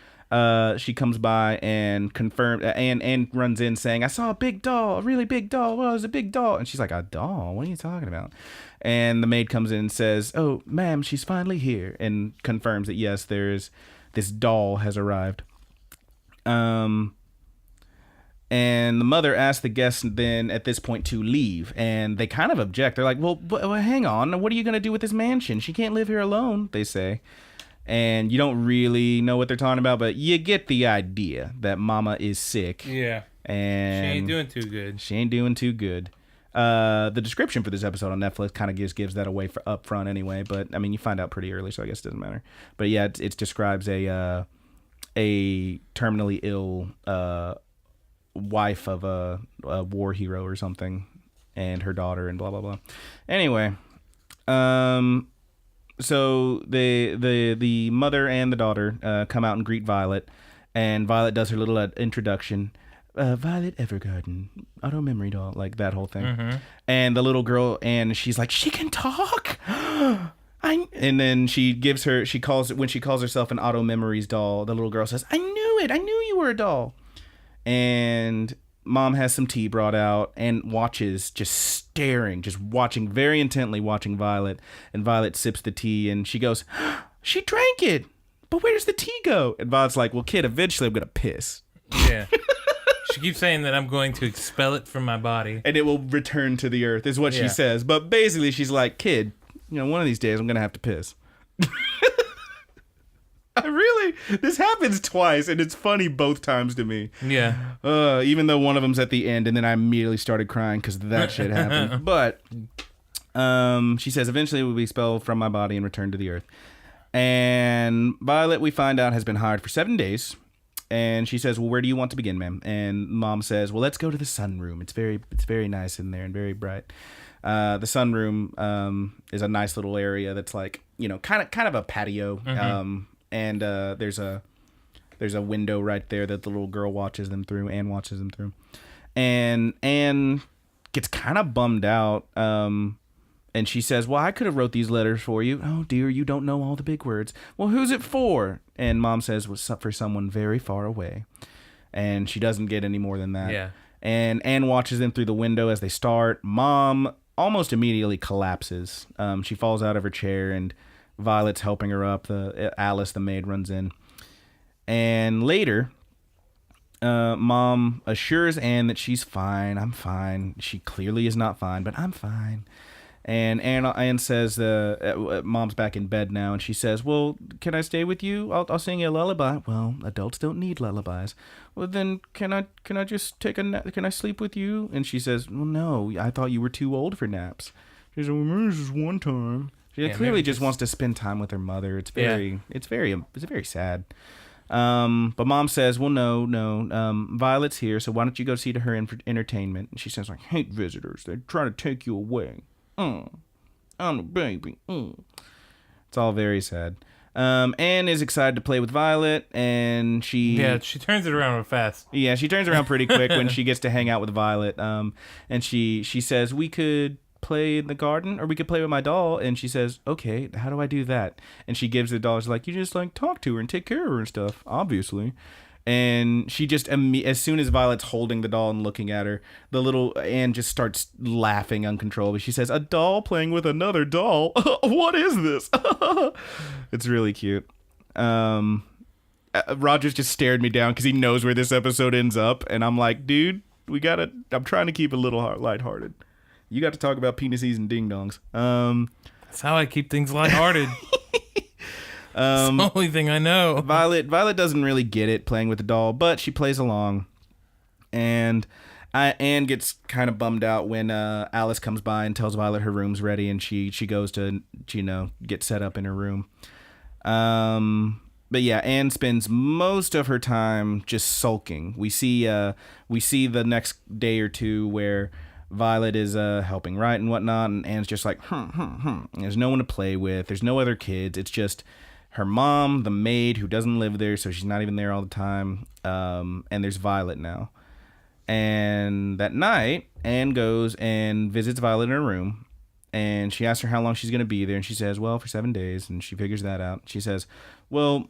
She comes by and and runs in saying, I saw a big doll, a really big doll. Well, it was a big doll. And she's like, a doll? What are you talking about? And the maid comes in and says, oh, ma'am, she's finally here, and confirms that, yes, this doll has arrived. And the mother asks the guests then at this point to leave, and they kind of object. They're like, well, hang on. What are you going to do with this mansion? She can't live here alone, they say. And you don't really know what they're talking about, but you get the idea that mama is sick. Yeah. And she ain't doing too good. The description for this episode on Netflix kind of gives that away for up front anyway, but I mean, you find out pretty early, so I guess it doesn't matter. But yeah, it describes a terminally ill wife of a war hero or something, and her daughter, and blah blah blah. Anyway, so the mother and the daughter come out and greet Violet, and Violet does her little introduction. Violet Evergarden, auto memory doll, like that whole thing. Mm-hmm. And the little girl, and she's like, she can talk. And then when she calls herself an auto memories doll, the little girl says, I knew it. I knew you were a doll. And mom has some tea brought out and watches, just watching very intently, watching Violet. And Violet sips the tea and she goes, she drank it. But where does the tea go? And Violet's like, well, kid, eventually I'm going to piss. Yeah. She keeps saying that I'm going to expel it from my body. And it will return to the earth, is what she says. But basically, she's like, kid, one of these days I'm going to have to piss. This happens twice, and it's funny both times to me. Yeah. Even though one of them's at the end, and then I immediately started crying because that shit happened. But she says, eventually it will be expelled from my body and returned to the earth. And Violet, we find out, has been hired for 7 days. And she says, well, where do you want to begin, ma'am? And mom says, well, let's go to the sunroom. It's very nice in there and very bright. The sunroom is a nice little area that's like, kind of a patio. And there's a window right there that the little girl watches them through. Anne watches them through. And Anne gets kind of bummed out. And she says, well, I could have wrote these letters for you. Oh, dear, you don't know all the big words. Well, who's it for? And Mom says, well, for someone very far away. And she doesn't get any more than that. Yeah. And Anne watches them through the window as they start. Mom almost immediately collapses. She falls out of her chair, and Violet's helping her up. Alice, the maid, runs in. And later, Mom assures Anne that she's fine. I'm fine. She clearly is not fine, but I'm fine. And Anne says, Mom's back in bed now, and she says, well, can I stay with you? I'll sing you a lullaby. Well, adults don't need lullabies. Well, then can I just take a nap? Can I sleep with you? And she says, well, no, I thought you were too old for naps. She says, well, this is one time. She clearly just wants to spend time with her mother. It's very sad. But Mom says, well, no, Violet's here, so why don't you go see to her entertainment? And she says, I hate visitors. They're trying to take you away. I'm a baby. It's all very sad. Anne is excited to play with Violet, and she turns it around real fast. Yeah, she turns around pretty quick when she gets to hang out with Violet. And she says, we could play in the garden, or we could play with my doll. And she says, okay, how do I do that? And she gives the doll. She's like, you just like talk to her and take care of her and stuff, obviously. And she just, as soon as Violet's holding the doll and looking at her, the little Anne just starts laughing uncontrollably. She says, a doll playing with another doll? What is this? It's really cute. Rogers just stared me down because he knows where this episode ends up. And I'm like, dude, I'm trying to keep it a little lighthearted. You got to talk about penises and ding-dongs. That's how I keep things lighthearted. It's the only thing I know. Violet doesn't really get it playing with the doll, but she plays along. And Anne gets kind of bummed out when Alice comes by and tells Violet her room's ready, and she goes to get set up in her room. But yeah, Anne spends most of her time just sulking. We see the next day or two where Violet is helping write and whatnot, and Anne's just like, There's no one to play with. There's no other kids. It's just her mom, the maid, who doesn't live there, so she's not even there all the time. And there's Violet now. And that night, Anne goes and visits Violet in her room, and she asks her how long she's going to be there, and she says, well, for 7 days, and she figures that out. She says, well,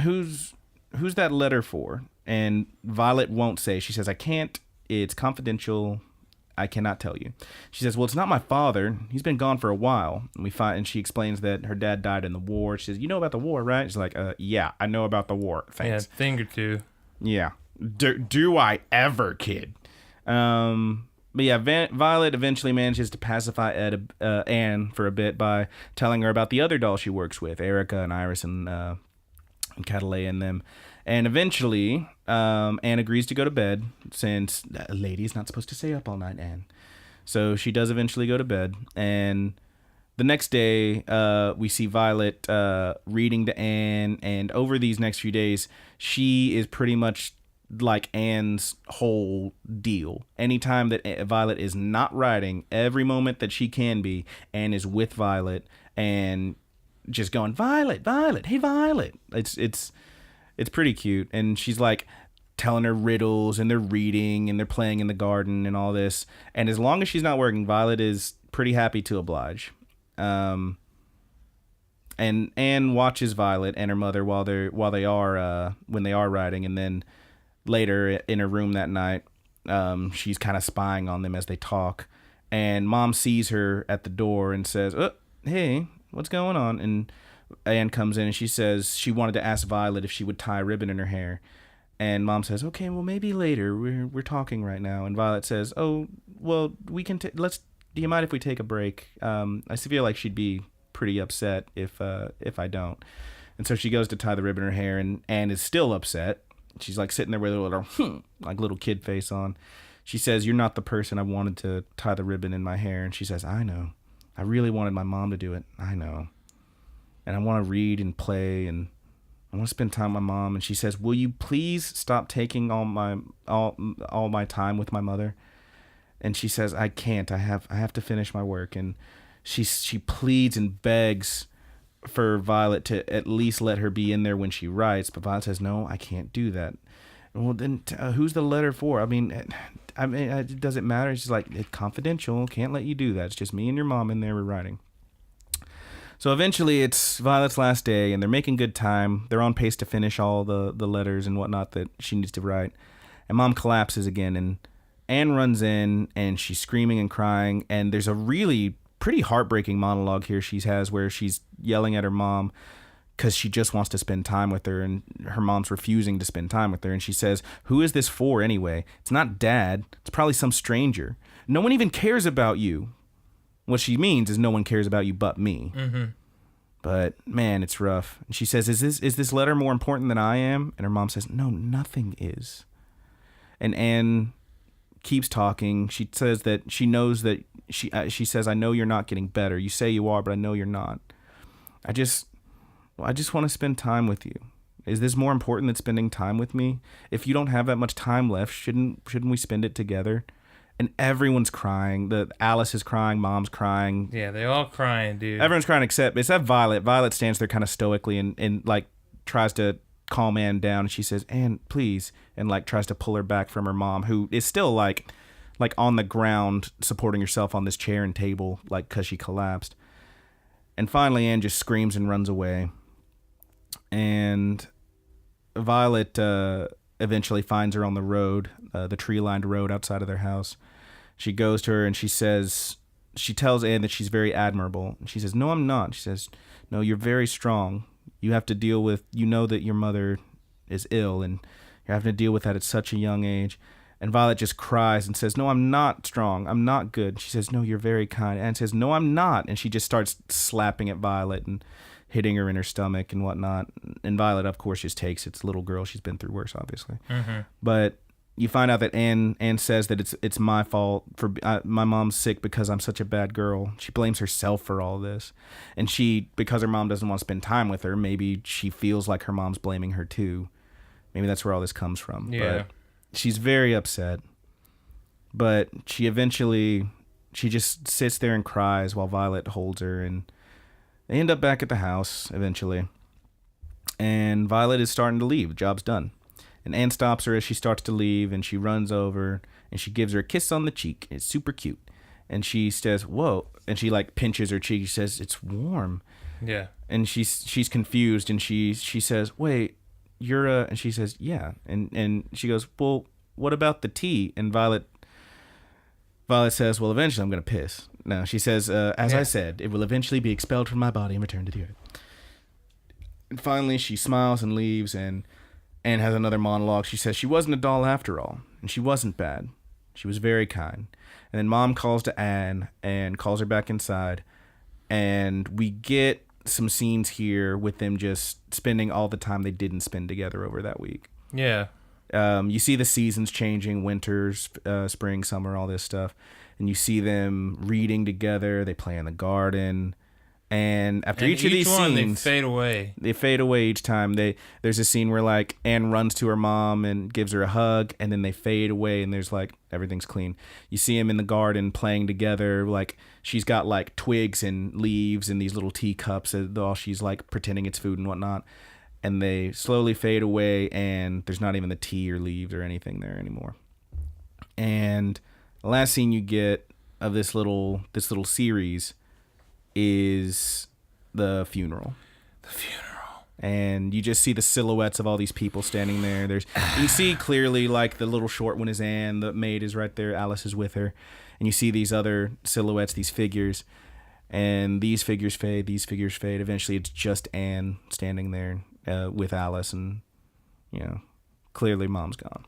who's that letter for? And Violet won't say. She says, I can't. It's confidential. I cannot tell you. She says, well, it's not my father. He's been gone for a while. And she explains that her dad died in the war. She says, you know about the war, right? She's like, yeah, I know about the war. Thanks. Yeah, thing or two. Yeah. Do I ever, kid? But yeah, Violet eventually manages to pacify Anne for a bit by telling her about the other doll she works with, Erica and Iris and Catalea and them. And eventually, Anne agrees to go to bed, since a lady is not supposed to stay up all night, Anne. So she does eventually go to bed. And the next day, we see Violet reading to Anne. And over these next few days, she is pretty much like Anne's whole deal. Anytime that Violet is not writing, every moment that she can be, Anne is with Violet and just going, Violet, Violet, hey, Violet. It's pretty cute. And she's like telling her riddles, and they're reading, and they're playing in the garden and all this. And as long as she's not working, Violet is pretty happy to oblige. And Anne watches Violet and her mother when they are writing, and then later in her room that night, she's kind of spying on them as they talk. And Mom sees her at the door and says, oh, hey, what's going on? And Anne comes in and she says she wanted to ask Violet if she would tie a ribbon in her hair. And Mom says, okay, well, maybe later. We're talking right now. And Violet says, oh, well, we can do you mind if we take a break? I feel like she'd be pretty upset if I don't. And so she goes to tie the ribbon in her hair, and Anne is still upset. She's like sitting there with a little kid face on. She says, you're not the person I wanted to tie the ribbon in my hair. And she says, I know. I really wanted my mom to do it. I know. And I want to read and play, and I want to spend time with my mom. And she says, will you please stop taking all my time with my mother? And she says, I can't. I have to finish my work. And she pleads and begs for Violet to at least let her be in there when she writes. But Violet says, no, I can't do that. Well, then who's the letter for? I mean, it doesn't matter. She's like, it's confidential. Can't let you do that. It's just me and your mom in there. We're writing. So eventually it's Violet's last day, and they're making good time. They're on pace to finish all the letters and whatnot that she needs to write. And Mom collapses again, and Anne runs in, and she's screaming and crying. And there's a really pretty heartbreaking monologue here she has where she's yelling at her mom because she just wants to spend time with her, and her mom's refusing to spend time with her. And she says, who is this for anyway? It's not Dad. It's probably some stranger. No one even cares about you. What she means is no one cares about you but me. Mm-hmm. But, man, it's rough. And she says, is this letter more important than I am? And her mom says, no, nothing is. And Anne keeps talking. She says that she knows that she says, I know you're not getting better. You say you are, but I know you're not. I just want to spend time with you. Is this more important than spending time with me? If you don't have that much time left, shouldn't we spend it together? And everyone's crying. Alice is crying. Mom's crying. Yeah, they all crying, dude. Everyone's crying except Violet. Violet stands there kind of stoically and like tries to calm Anne down. And she says, Anne, please. And like tries to pull her back from her mom, who is still like on the ground supporting herself on this chair and table, like because she collapsed. And finally, Anne just screams and runs away. And Violet eventually finds her on the road, the tree-lined road outside of their house. She goes to her and she tells Anne that she's very admirable. And she says, no, I'm not. She says, no, you're very strong. You have to deal with, you know that your mother is ill and you're having to deal with that at such a young age. And Violet just cries and says, no, I'm not strong. I'm not good. She says, no, you're very kind. Anne says, no, I'm not. And she just starts slapping at Violet and hitting her in her stomach and whatnot. And Violet, of course, just takes it. It's a little girl. She's been through worse, obviously. Mm-hmm. But you find out that Anne says that it's my fault for my mom's sick because I'm such a bad girl. She blames herself for all this. And because her mom doesn't want to spend time with her, maybe she feels like her mom's blaming her too. Maybe that's where all this comes from. Yeah. But she's very upset. But she just sits there and cries while Violet holds her, and they end up back at the house eventually. And Violet is starting to leave. The job's done. And Anne stops her as she starts to leave, and she runs over, and she gives her a kiss on the cheek. It's super cute. And she says, whoa. And she, like, pinches her cheek. She says, it's warm. Yeah. And she's confused, and she says, wait, you're a... And she says, yeah. And she goes, well, what about the tea? And Violet says, well, eventually I'm going to piss. No, she says, as I said, it will eventually be expelled from my body and returned to the earth. And finally, she smiles and leaves, and Anne has another monologue. She says she wasn't a doll after all, and she wasn't bad. She was very kind. And then Mom calls to Anne and calls her back inside, and we get some scenes here with them just spending all the time they didn't spend together over that week. Yeah. You see the seasons changing, winter, spring, summer, all this stuff. And you see them reading together. They play in the garden. And after each of these scenes, they fade away. They fade away each time. There's a scene where like Anne runs to her mom and gives her a hug, and then they fade away, and there's like everything's clean. You see them in the garden playing together. Like she's got like twigs and leaves and these little teacups while she's like pretending it's food and whatnot. And they slowly fade away, and there's not even the tea or leaves or anything there anymore. And the last scene you get of this little series is the funeral. The funeral. And you just see the silhouettes of all these people standing there. You can see clearly like the little short one is Anne, the maid is right there, Alice is with her. And you see these other silhouettes, these figures. And these figures fade, these figures fade. Eventually it's just Anne standing there with Alice, and clearly Mom's gone.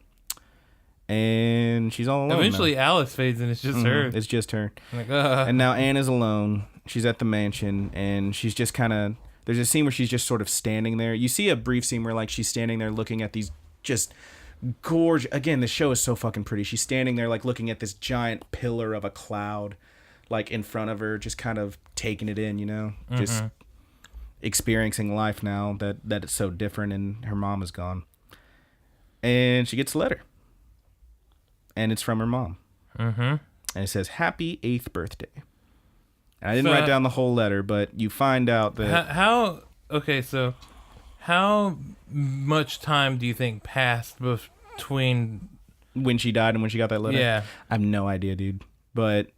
And she's all alone. Eventually now. Alice fades and it's just her. It's just her. Like, And now Anne is alone. She's at the mansion, and she's just kind of... There's a scene where she's just sort of standing there. You see a brief scene where like she's standing there looking at these just gorgeous... Again, the show is so fucking pretty. She's standing there like looking at this giant pillar of a cloud like in front of her, just kind of taking it in, just experiencing life now that it's so different, and her mom is gone. And she gets a letter. And it's from her mom. Mm-hmm. And it says, "Happy 8th birthday." And I didn't write down the whole letter, but you find out that... So how much time do you think passed between... when she died and when she got that letter? Yeah. I have no idea, dude. But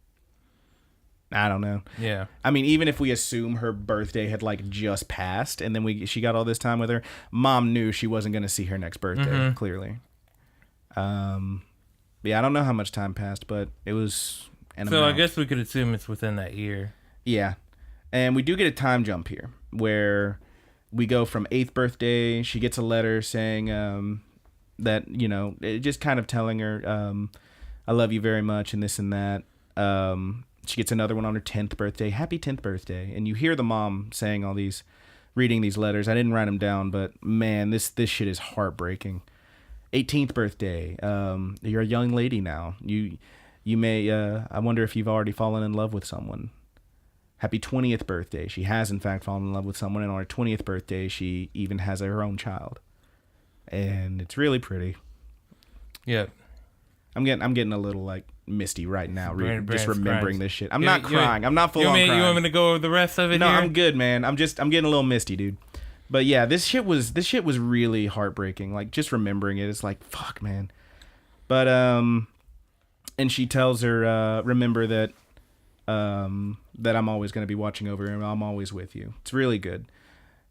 I don't know. Yeah. I mean, even if we assume her birthday had like just passed and then she got all this time with her, Mom knew she wasn't going to see her next birthday, clearly. Yeah, I don't know how much time passed, but it was an amount. I guess we could assume it's within that year. Yeah. And we do get a time jump here where we go from 8th birthday. She gets a letter saying that, you know, just kind of telling her, I love you very much and this and that. She gets another one on her 10th birthday. Happy 10th birthday. And you hear the mom saying all these, reading these letters. I didn't write them down, but man, this shit is heartbreaking. 18th birthday. You're a young lady now. You may, I wonder if you've already fallen in love with someone. Happy 20th birthday. She has, in fact, fallen in love with someone. And on her 20th birthday, she even has her own child. And it's really pretty. Yeah. I'm getting a little, like, misty right now, just remembering this shit. I'm You- not you- crying. I'm not full You on want crying. me to go over the rest of it No, here? I'm good, man. I'm getting a little misty, dude. But yeah, this shit was really heartbreaking. Like, just remembering it, it's like, fuck, man. But and she tells her, remember that that I'm always going to be watching over her and I'm always with you. It's really good.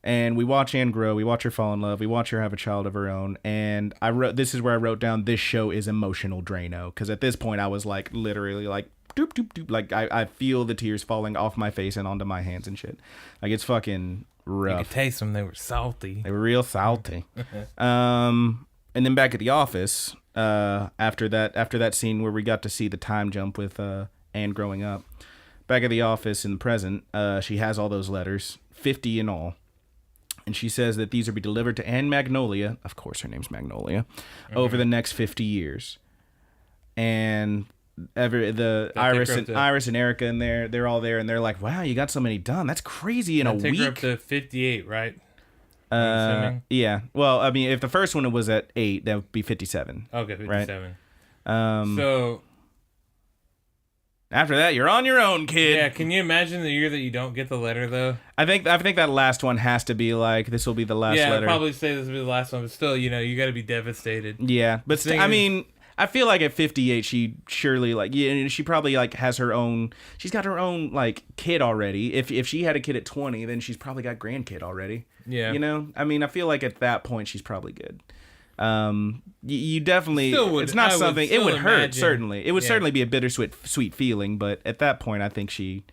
And we watch Anne grow. We watch her fall in love. We watch her have a child of her own. And this is where I wrote down, this show is emotional Drano. Because at this point, I was like, literally like, doop, doop, doop. Like, I feel the tears falling off my face and onto my hands and shit. Like, it's fucking rough. You could taste them. They were salty. They were real salty. And then back at the office, after that scene where we got to see the time jump with Anne growing up, back at the office in the present, she has all those letters, 50 in all. And she says that these are to be delivered to Anne Magnolia, of course her name's Magnolia, over the next 50 years. And Iris and Erica in there, they're all there, and they're like, wow, you got so many done. That's crazy in a week. Take her up to 58, right? Yeah. Well, I mean, if the first one was at 8, that would be 57. Okay, 57. Right? So after that, you're on your own, kid. yeah, can you imagine the year that you don't get the letter though? I think that last one has to be like, this will be the last letter. Yeah, I'd probably say this will be the last one, but still, you know, you got to be devastated. Yeah, but I mean, I feel like at 58, she surely like, yeah, she probably like has her own. She's got her own like kid already. If she had a kid at 20, then she's probably got grandkid already. Yeah, you know, I mean, I feel like at that point she's probably good. You definitely, it's not something, it would hurt, certainly. It would certainly be a bittersweet feeling, but at that point, I think she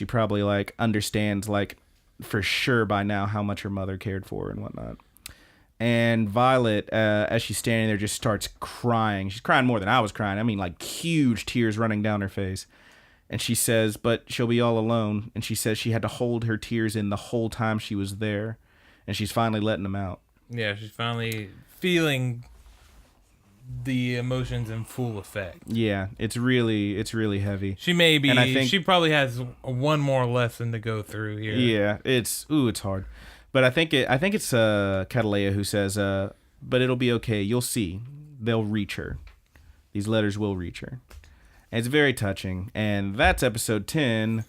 probably, like, understands, like, for sure by now how much her mother cared for her and whatnot. And Violet, as she's standing there, just starts crying. She's crying more than I was crying. I mean, like, huge tears running down her face. And she says, but she'll be all alone. And she says she had to hold her tears in the whole time she was there. And she's finally letting them out. Yeah, she's finally feeling the emotions in full effect. Yeah, it's really heavy. She may be, and I think she probably has one more lesson to go through here. Yeah, it's hard. But I think it's Catalea who says, but it'll be okay. You'll see. They'll reach her. These letters will reach her. And it's very touching. And that's episode 10.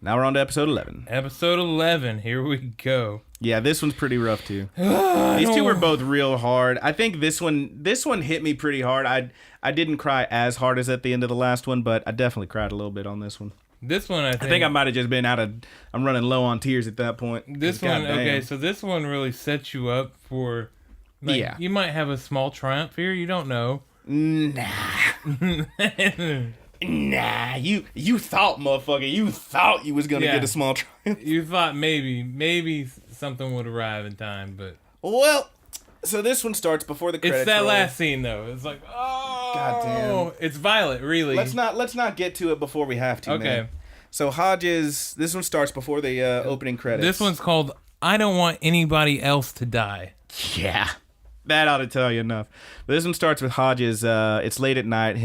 Now we're on to episode 11. Episode 11. Here we go. Yeah, this one's pretty rough too. These two were both real hard. I think this one hit me pretty hard. I didn't cry as hard as at the end of the last one, but I definitely cried a little bit on this one. This one, I think I might have just been I'm running low on tears at that point. This one, okay, so this one really sets you up for, like, yeah. You might have a small triumph here. You don't know. Nah. Nah, you thought, motherfucker, you thought you was gonna get a small triumph. You thought maybe something would arrive in time, but well, so this one starts before the credits. It's that roll. last scene though. It's like, oh, goddamn, it's Violet, really. Let's not get to it before we have to. Okay. Man. So Hodges, this one starts before the opening credits. This one's called "I Don't Want Anybody Else to Die." Yeah, that ought to tell you enough. But this one starts with Hodges. It's late at night.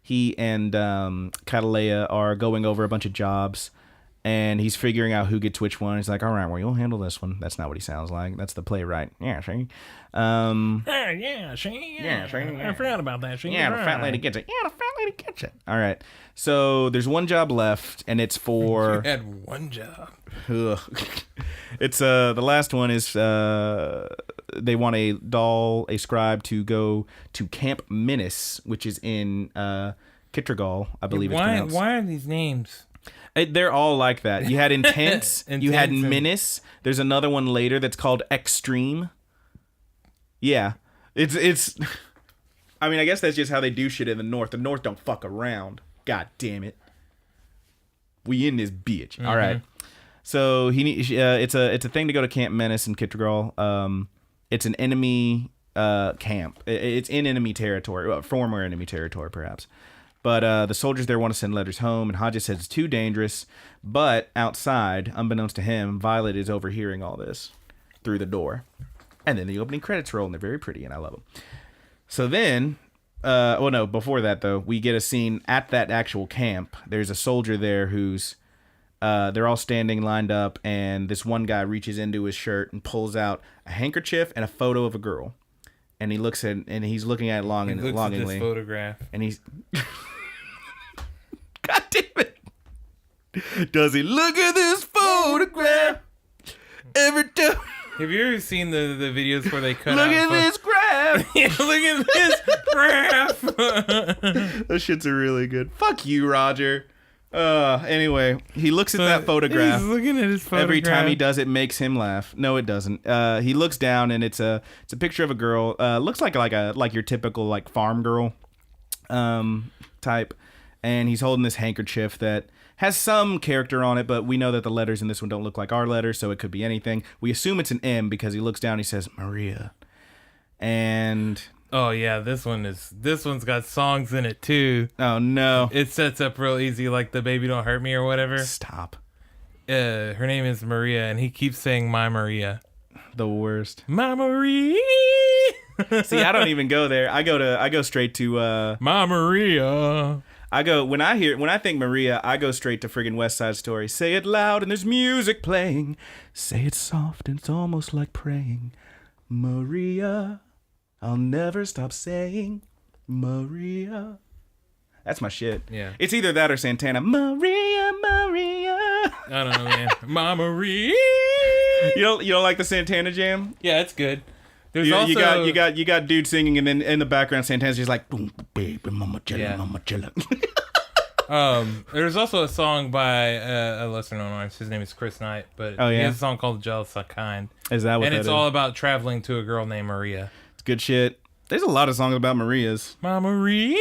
He and Catalea are going over a bunch of jobs, And he's figuring out who gets which one. He's like, all right, well, you'll handle this one. That's not what he sounds like. That's the playwright. Yeah, see? Yeah, see? I forgot about that. Yeah, the fat lady gets it. Yeah, the fat lady gets it. All right. So there's one job left, and it's for... You had one job. It's the last one is they want a doll, a scribe to go to Camp Menace, which is in Kittergall, I believe it's pronounced. Why are these names? They're all like that. You had Intense, you had Menace. There's another one later that's called Extreme. Yeah. It's I mean, I guess that's just how they do shit in the North. The North don't fuck around. God damn it. We in this bitch. Mm-hmm. All right. So it's a thing to go to Camp Menace in Kittergall. It's an enemy camp. It's in enemy territory, former enemy territory perhaps. But the soldiers there want to send letters home, and Hodges says it's too dangerous. But outside, unbeknownst to him, Violet is overhearing all this through the door. And then the opening credits roll, and they're very pretty, and I love them. So then, before that, though, we get a scene at that actual camp. There's a soldier there who's, they're all standing lined up, and this one guy reaches into his shirt and pulls out a handkerchief and a photo of a girl. And he looks at, and he's looking at it longingly. At this photograph. And he's... God damn it. Does he look at this photograph every time? Have you ever seen the videos where they cut look out... At this graph. Yeah, look at this graph. Those shits are really good. Fuck you, Roger. Anyway, he looks at that photograph. He's looking at his photograph. Every time he does, it makes him laugh. No, it doesn't. He looks down, and it's a picture of a girl. Looks like your typical like farm girl, type. And he's holding this handkerchief that has some character on it, but we know that the letters in this one don't look like our letters, so it could be anything. We assume it's an M because he looks down and he says Maria. And oh yeah, this one's got songs in it too. Oh no. It sets up real easy, like the Baby Don't Hurt Me or whatever. Stop. Her name is Maria, and he keeps saying My Maria. The worst. My Maria. See, I don't even go there. I go straight to My Maria. When I think Maria, I go straight to friggin' West Side Story. Say it loud and there's music playing. Say it soft and it's almost like praying. Maria, I'll never stop saying Maria. That's my shit. Yeah. It's either that or Santana. Maria, Maria. I don't know, man. Ma Maria. You don't like the Santana jam? Yeah, it's good. There's also you got dude singing, and then in the background Santana's just like boom baby mama chilla, yeah. Mama chilla. There's also a song by a lesser known artist. His name is Chris Knight, but he has a song called Jealous Kind. Is that what and that it's is? all about traveling to a girl named Maria. It's good shit. There's a lot of songs about Marias. Ma Maria.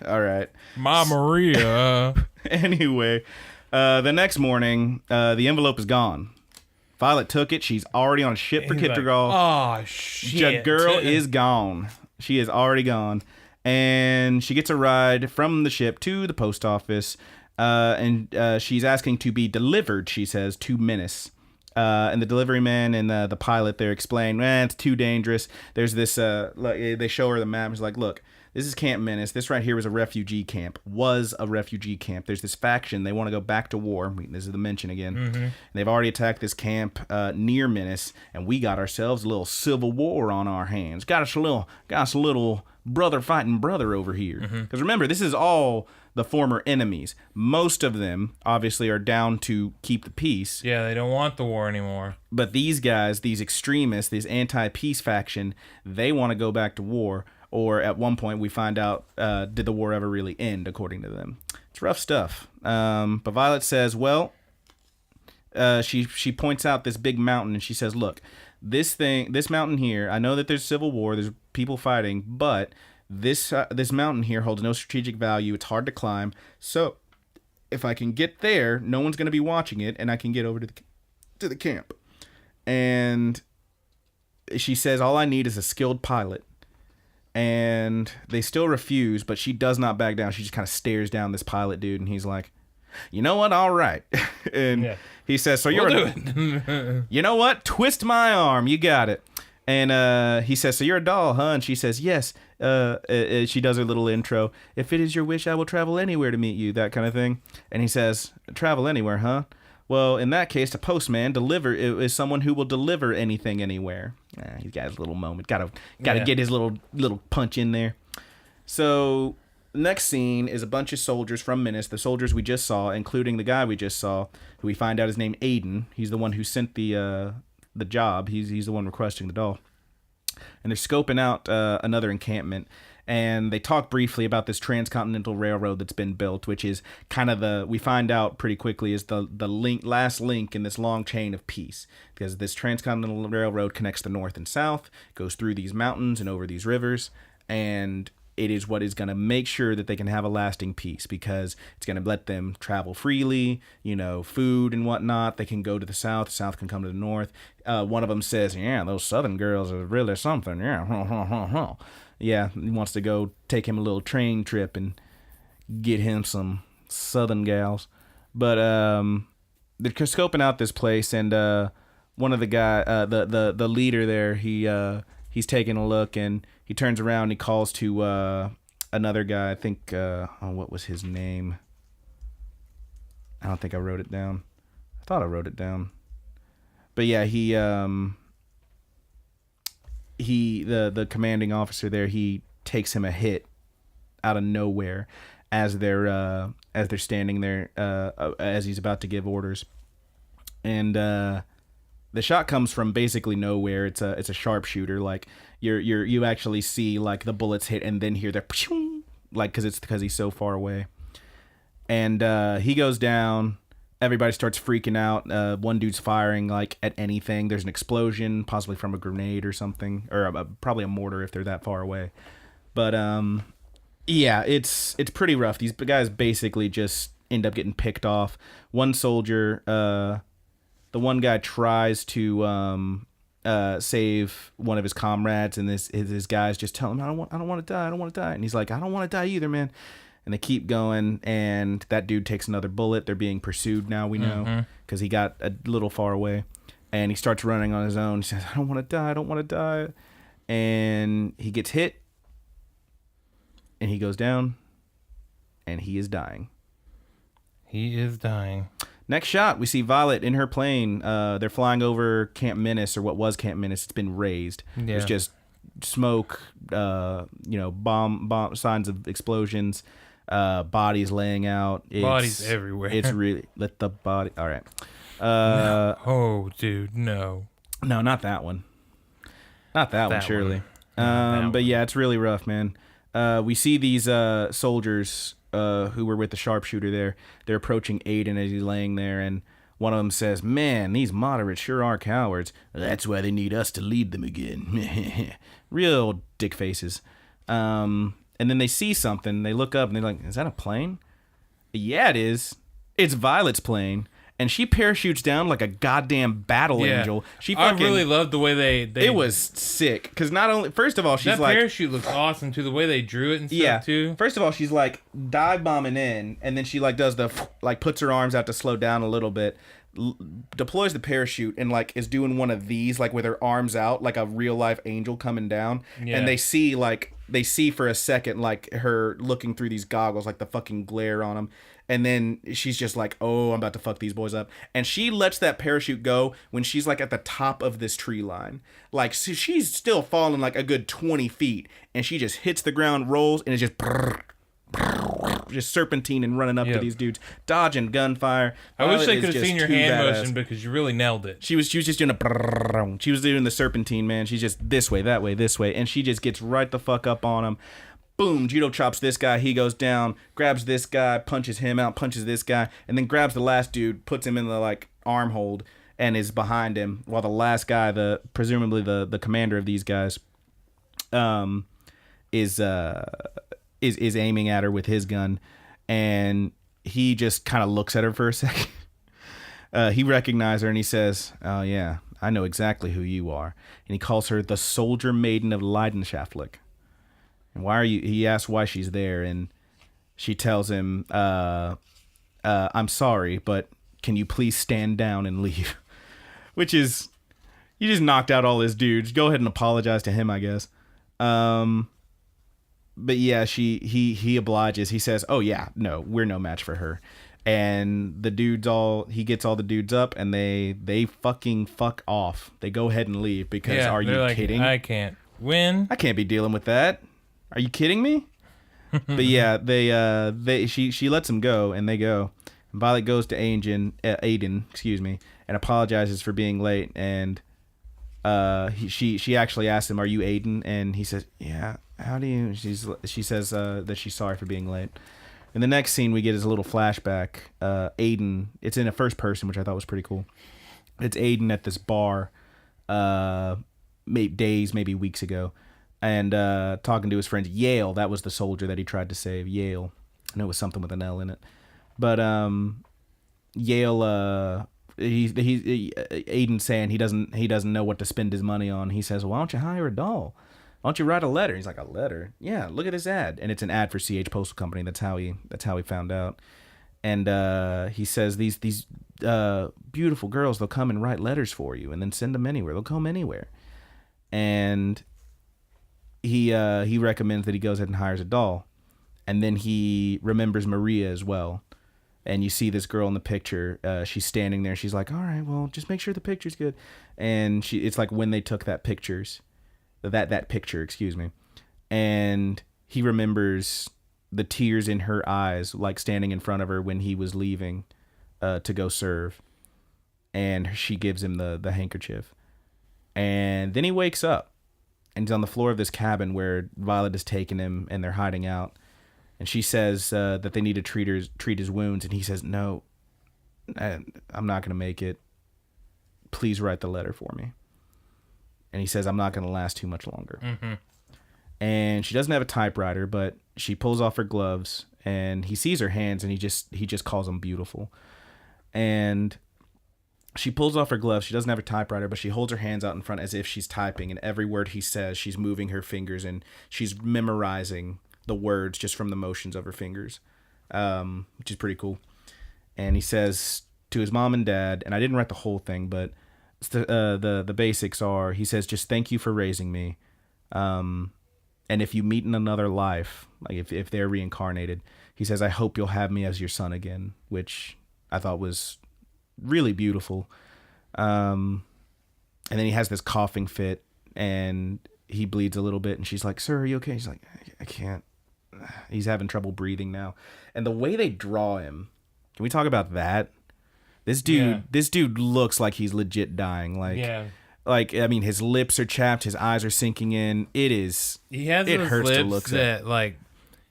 All right. Ma Maria. Anyway, the next morning, the envelope is gone. Violet took it. She's already on a ship for Kittergall. Like, oh, shit. The girl is gone. She is already gone. And she gets a ride from the ship to the post office. And she's asking to be delivered, she says, to Menace. And the delivery man and the pilot there explain, it's too dangerous. There's this, they show her the map. It's like, look, this is Camp Menace. This right here was a refugee camp. There's this faction. They want to go back to war. This is the mention again. Mm-hmm. And they've already attacked this camp near Menace, and we got ourselves a little civil war on our hands. Got us a little brother fighting brother over here. Because remember, this is all the former enemies. Most of them, obviously, are down to keep the peace. Yeah, they don't want the war anymore. But these guys, these extremists, this anti-peace faction, they want to go back to war. Or at one point we find out, did the war ever really end, according to them? It's rough stuff. But Violet says, she points out this big mountain and she says, look, this mountain here, I know that there's civil war, there's people fighting, but this mountain here holds no strategic value. It's hard to climb. So if I can get there, no one's going to be watching it, and I can get over to the camp. And she says, all I need is a skilled pilot. And they still refuse, but she does not back down. She just kind of stares down this pilot dude, and he's like, you know what? All right. And he says, so you're... We'll do it. You know what? Twist my arm. You got it. And he says, so you're a doll, huh? And she says, yes. She does her little intro. If it is your wish, I will travel anywhere to meet you, that kind of thing. And he says, travel anywhere, huh? Well, in that case, a postman is someone who will deliver anything anywhere. He's got his little moment. Gotta get his little punch in there. So next scene is a bunch of soldiers from Menace, the soldiers we just saw, including the guy we just saw, who we find out is named Aiden. He's the one who sent the job. He's the one requesting the doll. And they're scoping out another encampment. And they talk briefly about this transcontinental railroad that's been built, which is kind of we find out pretty quickly is the last link in this long chain of peace. Because this transcontinental railroad connects the north and south, goes through these mountains and over these rivers, and it is what is going to make sure that they can have a lasting peace, because it's going to let them travel freely, food and whatnot. They can go to the south can come to the north. One of them says, yeah, those southern girls are really something. Yeah, yeah, he wants to go take him a little train trip and get him some southern gals. But they're scoping out this place, and one of the guy, the leader there, he's taking a look, and he turns around and he calls to another guy. I think, what was his name? I don't think I wrote it down. I thought I wrote it down. But yeah, the commanding officer there, he takes him a hit out of nowhere as they're standing there, as he's about to give orders. And the shot comes from basically nowhere. It's a sharpshooter. Like you actually see like the bullets hit and then hear the like, because he's so far away. And he goes down. Everybody starts freaking out. One dude's firing like at anything. There's an explosion, possibly from a grenade or something, or probably a mortar if they're that far away. But yeah, it's pretty rough. These guys basically just end up getting picked off. One soldier, the one guy tries to save one of his comrades, and his guys just tell him, I don't want to die, and he's like, I don't want to die either, man. And they keep going, and that dude takes another bullet. They're being pursued now, we know, because he got a little far away. And he starts running on his own. He says, I don't want to die. And he gets hit, and he goes down, and he is dying. Next shot, we see Violet in her plane. They're flying over Camp Menace, or what was Camp Menace. It's been razed. Yeah. It's just smoke, bomb signs of explosions. Bodies laying out. Bodies everywhere. It's really let the body. All right. No. Oh, dude, no. No, not that one. Not that one, surely. But yeah, it's really rough, man. We see these soldiers who were with the sharpshooter there. They're approaching Aiden as he's laying there, and one of them says, "Man, these moderates sure are cowards. That's why they need us to lead them again." Real dick faces. And then they see something. They look up and they're like, "Is that a plane?" Yeah, it is. It's Violet's plane. And she parachutes down like a goddamn battle angel. I really loved the way they it was sick. Because not only, first of all, she's that parachute looks awesome too. The way they drew it and stuff too. First of all, she's like dive bombing in, and then she like does puts her arms out to slow down a little bit, deploys the parachute, and like is doing one of these like with her arms out like a real life angel coming down. Yeah. And they see for a second like her looking through these goggles, like the fucking glare on them. And then she's just like, oh, I'm about to fuck these boys up. And she lets that parachute go when she's like at the top of this tree line. Like, so she's still falling like a good 20 feet. And she just hits the ground, rolls, and it's just serpentine and running up to these dudes, dodging gunfire. I wish they could have seen your hand motion because you really nailed it. She was just doing she was doing the serpentine, man. She's just this way, that way, this way. And she just gets right the fuck up on him. Boom, judo chops this guy, he goes down, grabs this guy, punches him out, punches this guy, and then grabs the last dude, puts him in the like arm hold, and is behind him, while the last guy, presumably the commander of these guys, is aiming at her with his gun, and he just kind of looks at her for a second. He recognizes her and he says, "Oh yeah, I know exactly who you are," and he calls her the Soldier Maiden of Leidenschaftlich. And he asks why she's there, and she tells him, I'm sorry, but can you please stand down and leave? Which is, You just knocked out all his dudes. Go ahead and apologize to him, I guess. But yeah, he obliges. He says, "Oh yeah, no, we're no match for her." And he gets all the dudes up, and they fucking fuck off. They go ahead and leave because are you kidding? I can't win. I can't be dealing with that. Are you kidding me? But yeah, she lets him go, and they go. And Violet goes to Aiden, excuse me, and apologizes for being late. And she actually asks him, "Are you Aiden?" And he says, "Yeah." How do you? She says that she's sorry for being late. And the next scene we get is a little flashback. Aiden, it's in a first person, which I thought was pretty cool. It's Aiden at this bar, maybe weeks ago, and talking to his friend Yale. That was the soldier that he tried to save. Yale. I know it was something with an L in it, but Yale. Aiden's saying he doesn't know what to spend his money on. He says, "Why don't you hire a doll? Why don't you write a letter?" He's like, "A letter? Yeah, look at this ad." And it's an ad for CH Postal Company. That's how he found out. And he says these beautiful girls, they'll come and write letters for you and then send them anywhere. They'll come anywhere. And he recommends that he goes ahead and hires a doll. And then he remembers Maria as well. And you see this girl in the picture. She's standing there. She's like, "All right, well, just make sure the picture's good." And it's like when they took that picture, excuse me. And he remembers the tears in her eyes, like standing in front of her when he was leaving to go serve. And she gives him the handkerchief. And then he wakes up and he's on the floor of this cabin where Violet has taken him and they're hiding out. And she says that they need to treat his wounds. And he says, "No, I'm not going to make it. Please write the letter for me." And he says, "I'm not going to last too much longer." Mm-hmm. And she doesn't have a typewriter, but she pulls off her gloves and he sees her hands and he just calls them beautiful. And she pulls off her gloves. She doesn't have a typewriter, but she holds her hands out in front as if she's typing. And every word he says, she's moving her fingers and she's memorizing the words just from the motions of her fingers, which is pretty cool. And he says to his mom and dad, and I didn't write the whole thing, but the basics are, he says, "Just thank you for raising me. And if you meet in another life, like if they're reincarnated," he says, "I hope you'll have me as your son again," which I thought was really beautiful. And then he has this coughing fit and he bleeds a little bit. And she's like, "Sir, are you okay?" He's like, I can't. He's having trouble breathing now. And the way they draw him, can we talk about that? This dude looks like he's legit dying. Like, I mean, his lips are chapped, his eyes are sinking in. It hurts to look at. Like,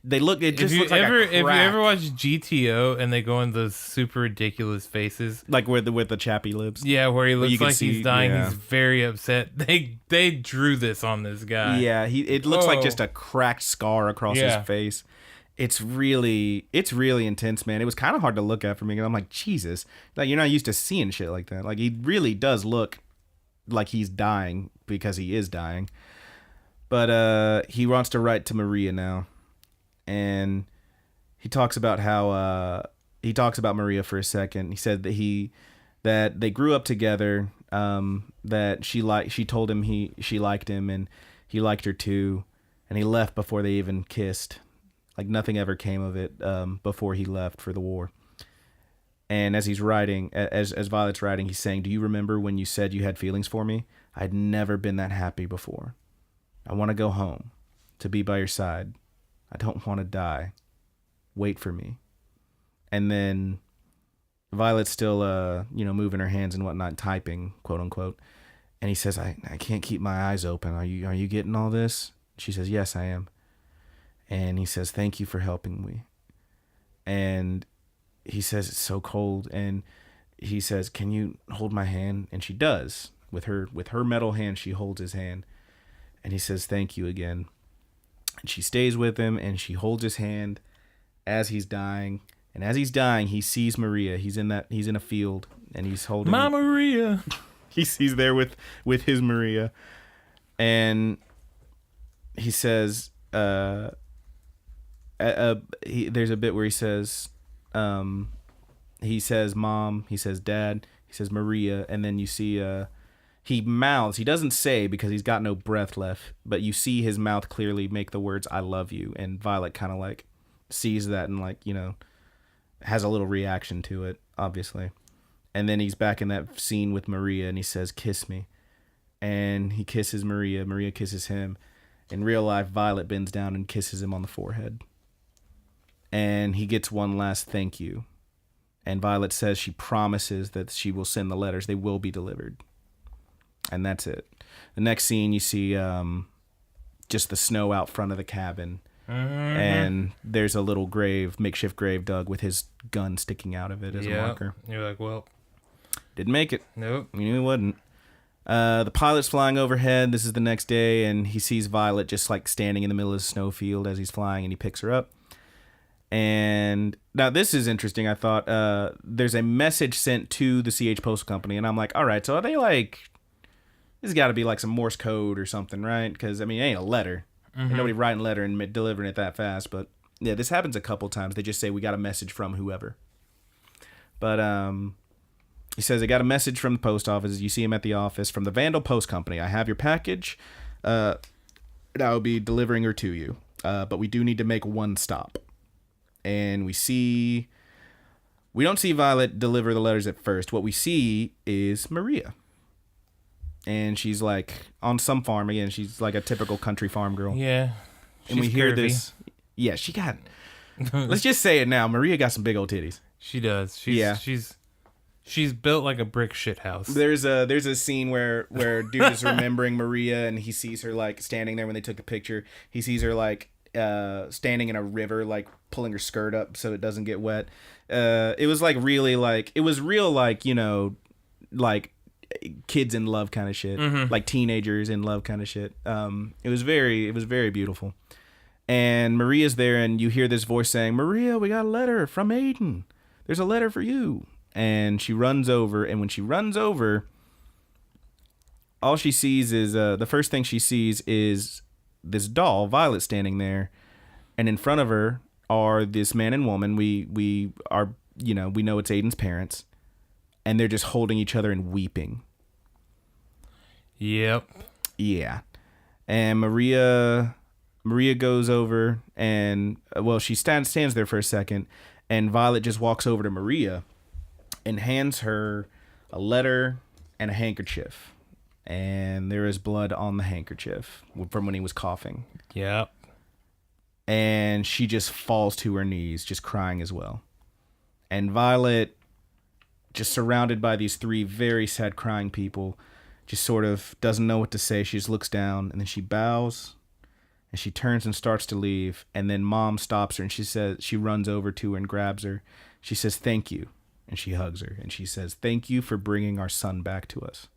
they look. It just looks if you ever watch GTO and they go in those super ridiculous faces, like with the chappy lips. Yeah, where he looks like he's dying. Yeah. He's very upset. They drew this on this guy. Yeah, it looks like just a cracked scar across his face. It's really intense, man. It was kind of hard to look at for me. And I'm like, Jesus, like, you're not used to seeing shit like that. Like, he really does look like he's dying because he is dying. But he wants to write to Maria now. And he talks about how Maria for a second. He said that they grew up together, that she told him she liked him and he liked her too, and he left before they even kissed. Like, nothing ever came of it before he left for the war. And as he's writing, as Violet's writing, he's saying, "Do you remember when you said you had feelings for me? I'd never been that happy before. I want to go home, to be by your side. I don't want to die. Wait for me." And then Violet's still, moving her hands and whatnot, typing, quote unquote. And he says, I can't keep my eyes open. Are you getting all this?" She says, "Yes, I am." And he says, "Thank you for helping me." And he says, "It's so cold." And he says, "Can you hold my hand?" And she does. With her metal hand, she holds his hand. And he says, "Thank you again." And she stays with him and she holds his hand as he's dying. And as he's dying, he sees Maria. He's in a field and he's holding my Maria. He's there with his Maria. And he says, there's a bit where he says, "Mom," he says, "Dad," he says, "Maria," and then you see he mouths. He doesn't say because he's got no breath left, but you see his mouth clearly make the words "I love you," and Violet kind of like sees that and like has a little reaction to it, obviously. And then he's back in that scene with Maria, and he says, "Kiss me," and he kisses Maria. Maria kisses him. In real life, Violet bends down and kisses him on the forehead, and he gets one last thank you. And Violet says she promises that she will send the letters. They will be delivered. And that's it. The next scene, you see just the snow out front of the cabin. Mm-hmm. And there's a little makeshift grave dug with his gun sticking out of it as a marker. You're like, well. Didn't make it. Nope. You knew he wouldn't. The pilot's flying overhead. This is the next day. And he sees Violet just like standing in the middle of the snowfield as he's flying. And he picks her up. And now this is interesting. I thought there's a message sent to the CH Postal Company, and I'm like, all right, so are they like, this has got to be like some Morse code or something, right? Because I mean, it ain't a letter. Mm-hmm. Nobody writing a letter and delivering it that fast. But yeah, this happens a couple times. They just say we got a message from whoever. But he says I got a message from the post office. You see him at the office from the Vandal Post Company. I have your package. I will be delivering her to you. But we do need to make one stop. And we don't see Violet deliver the letters at first. What we see is Maria. And she's like on some farm again. She's like a typical country farm girl. Yeah. And we hear this. Yeah, she got, let's just say it now. Maria got some big old titties. She does. She's built like a brick shit house. There's a scene where dude is remembering Maria, and he sees her like standing there when they took the picture. He sees her like standing in a river, like pulling her skirt up so it doesn't get wet. It was like really like, it was real like, like kids in love kind of shit, mm-hmm. like teenagers in love kind of shit. It was very beautiful. And Maria's there, and you hear this voice saying, "Maria, we got a letter from Aiden. There's a letter for you." And she runs over, and when she runs over, all she sees is the first thing she sees is this doll, Violet, standing there, and in front of her are this man and woman. We know it's Aiden's parents, and they're just holding each other and weeping. Yep. Yeah. And Maria goes over, and she stands there for a second, and Violet just walks over to Maria and hands her a letter and a handkerchief. And there is blood on the handkerchief from when he was coughing. Yep. And she just falls to her knees, just crying as well. And Violet, just surrounded by these three very sad crying people, just sort of doesn't know what to say. She just looks down, and then she bows, and she turns and starts to leave. And then Mom stops her, and she runs over to her and grabs her. She says, "Thank you." And she hugs her, and she says, "Thank you for bringing our son back to us."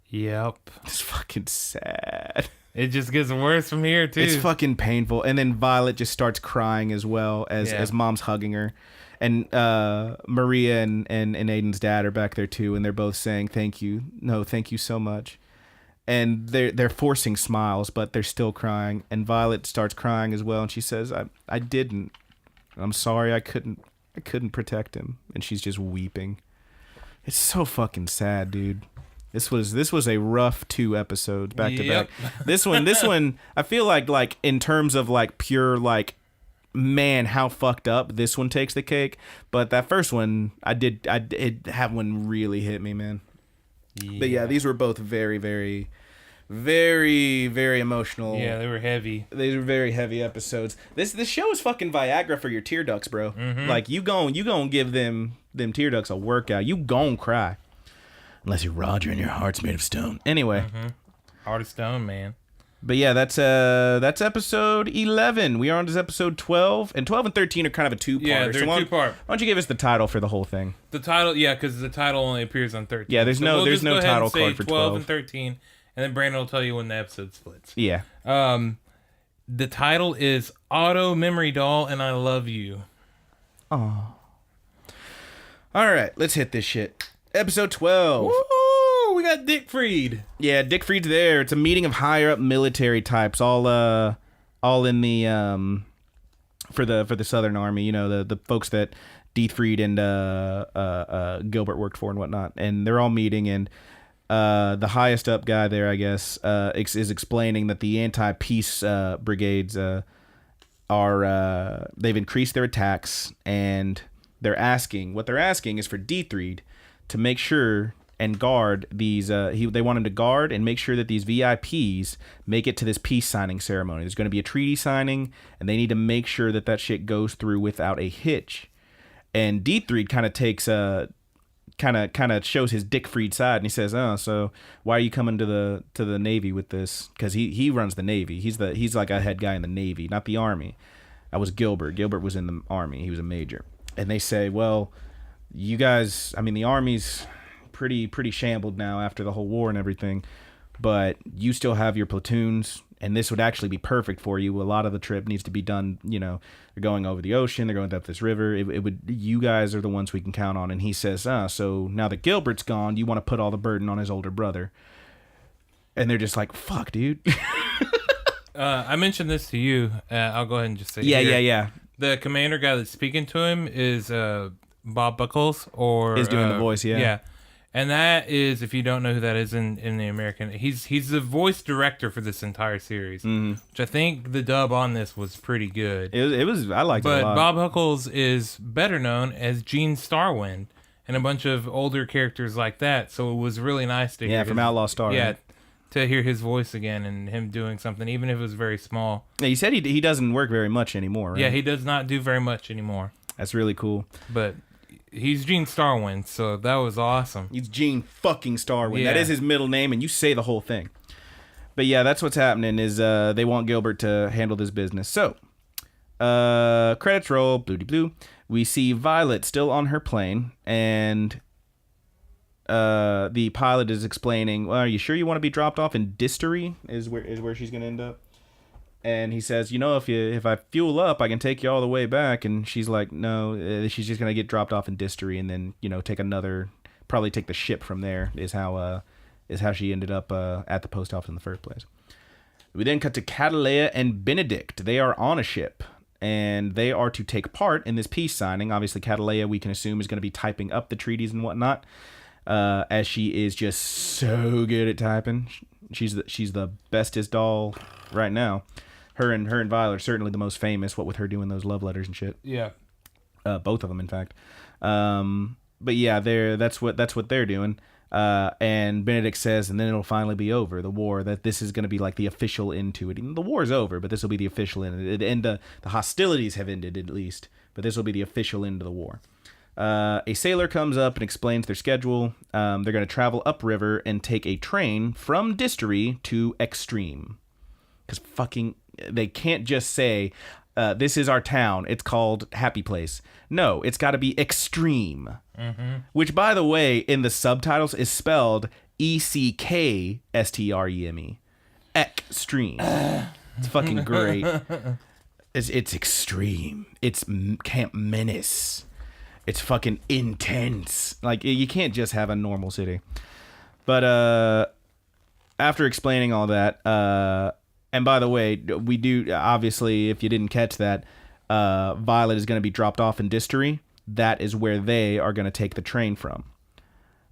Yep. It's fucking sad. It just gets worse from here, too. It's fucking painful. And then Violet just starts crying as well as Mom's hugging her. And Maria and Aiden's dad are back there, too, and they're both saying, "Thank you. No, thank you so much." And they're forcing smiles, but they're still crying. And Violet starts crying as well, and she says, I didn't. I'm sorry, I couldn't protect him." And she's just weeping. It's so fucking sad, dude. This was a rough 2 episodes back to back. This one, I feel like in terms of like pure like, man, how fucked up, this one takes the cake. But that first one, that one really hit me, man. Yeah. But yeah, these were both very, very, very, very emotional. Yeah, they were heavy. These were very heavy episodes. This show is fucking Viagra for your tear ducts, bro. Mm-hmm. Like you gon' give them tear ducts a workout. You gon' cry. Unless you're Roger and your heart's made of stone. Anyway. Mm-hmm. Heart of stone, man. But yeah, that's episode 11. We are on to episode 12. And 12 and 13 are kind of a two-parter. Yeah, they're a two-part. Why don't you give us the title for the whole thing? The title, yeah, because the title only appears on 13. Yeah, there's no title card for 12. And 13, and then Brandon will tell you when the episode splits. Yeah. The title is Auto Memory Doll and I Love You. Oh. All right, let's hit this shit. Episode 12. Woo! We got Dick Freed. Yeah, Dick Freed's there. It's a meeting of higher up military types, all in the for the Southern Army. You know, the folks that D. Freed and Gilbert worked for and whatnot. And they're all meeting, and the highest up guy there, I guess, is explaining that the anti-peace brigades they've increased their attacks, and what they're asking is for D3 to make sure and guard these. They want him to guard and make sure that these VIPs make it to this peace signing ceremony. There's going to be a treaty signing, and they need to make sure that shit goes through without a hitch. And D3 kind of takes kind of shows his Dick Freed side, and he says, "Oh, so why are you coming to the Navy with this?" Because he runs the Navy. He's like a head guy in the Navy, not the Army. That was Gilbert. Gilbert was in the Army. He was a major. And they say, "Well, you guys, I mean, the Army's pretty shambled now after the whole war and everything, but you still have your platoons, and this would actually be perfect for you. A lot of the trip needs to be done, they're going over the ocean, they're going up this river. You guys are the ones we can count on." And he says, so now that Gilbert's gone, you want to put all the burden on his older brother. And they're just like, fuck, dude. I mentioned this to you. I'll go ahead and just say Yeah. The commander guy that's speaking to him is Bob Buckles, or is doing the voice, yeah. Yeah. And that is, if you don't know who that is in the American, he's the voice director for this entire series, which I think the dub on this was pretty good. It was, I liked it a lot. But Bob Huckles is better known as Gene Starwind and a bunch of older characters like that. So it was really nice to hear from Outlaw Star. Yeah, right? to hear his voice again and him doing something, even if it was very small. Yeah, he said he doesn't work very much anymore, right? Yeah, he does not do very much anymore. That's really cool. But he's Gene Starwind, so that was awesome. He's Gene fucking Starwind. Yeah. That is his middle name, and you say the whole thing. But yeah, that's what's happening is they want Gilbert to handle this business. So, credits roll, blue. We see Violet still on her plane, and the pilot is explaining, well, are you sure you want to be dropped off in Distery is where she's going to end up? And he says, if I fuel up, I can take you all the way back. And she's like, no, she's just going to get dropped off in Distery and then, probably take the ship from there is how she ended up at the post office in the first place. We then cut to Catalea and Benedict. They are on a ship, and they are to take part in this peace signing. Obviously, Catalea, we can assume, is going to be typing up the treaties and whatnot, as she is just so good at typing. She's the bestest doll right now. Her and Violet are certainly the most famous, what with her doing those love letters and shit. Yeah. Both of them, in fact. But yeah, that's what they're doing. And Benedict says, and then it'll finally be over, the war, that this is going to be like the official end to it. The war's over, but this will be the official end. The hostilities have ended, at least, but this will be the official end of the war. A sailor comes up and explains their schedule. They're going to travel upriver and take a train from Distery to Extreme. Because they can't just say, this is our town, it's called Happy Place. No, it's got to be Extreme. Mm-hmm. Which, by the way, in the subtitles is spelled Eckstreme. Extreme. It's fucking great. It's extreme. It's Camp Menace. It's fucking intense. Like, you can't just have a normal city. But after explaining all that, and by the way, we do, obviously, if you didn't catch that, Violet is going to be dropped off in Distery. That is where they are going to take the train from.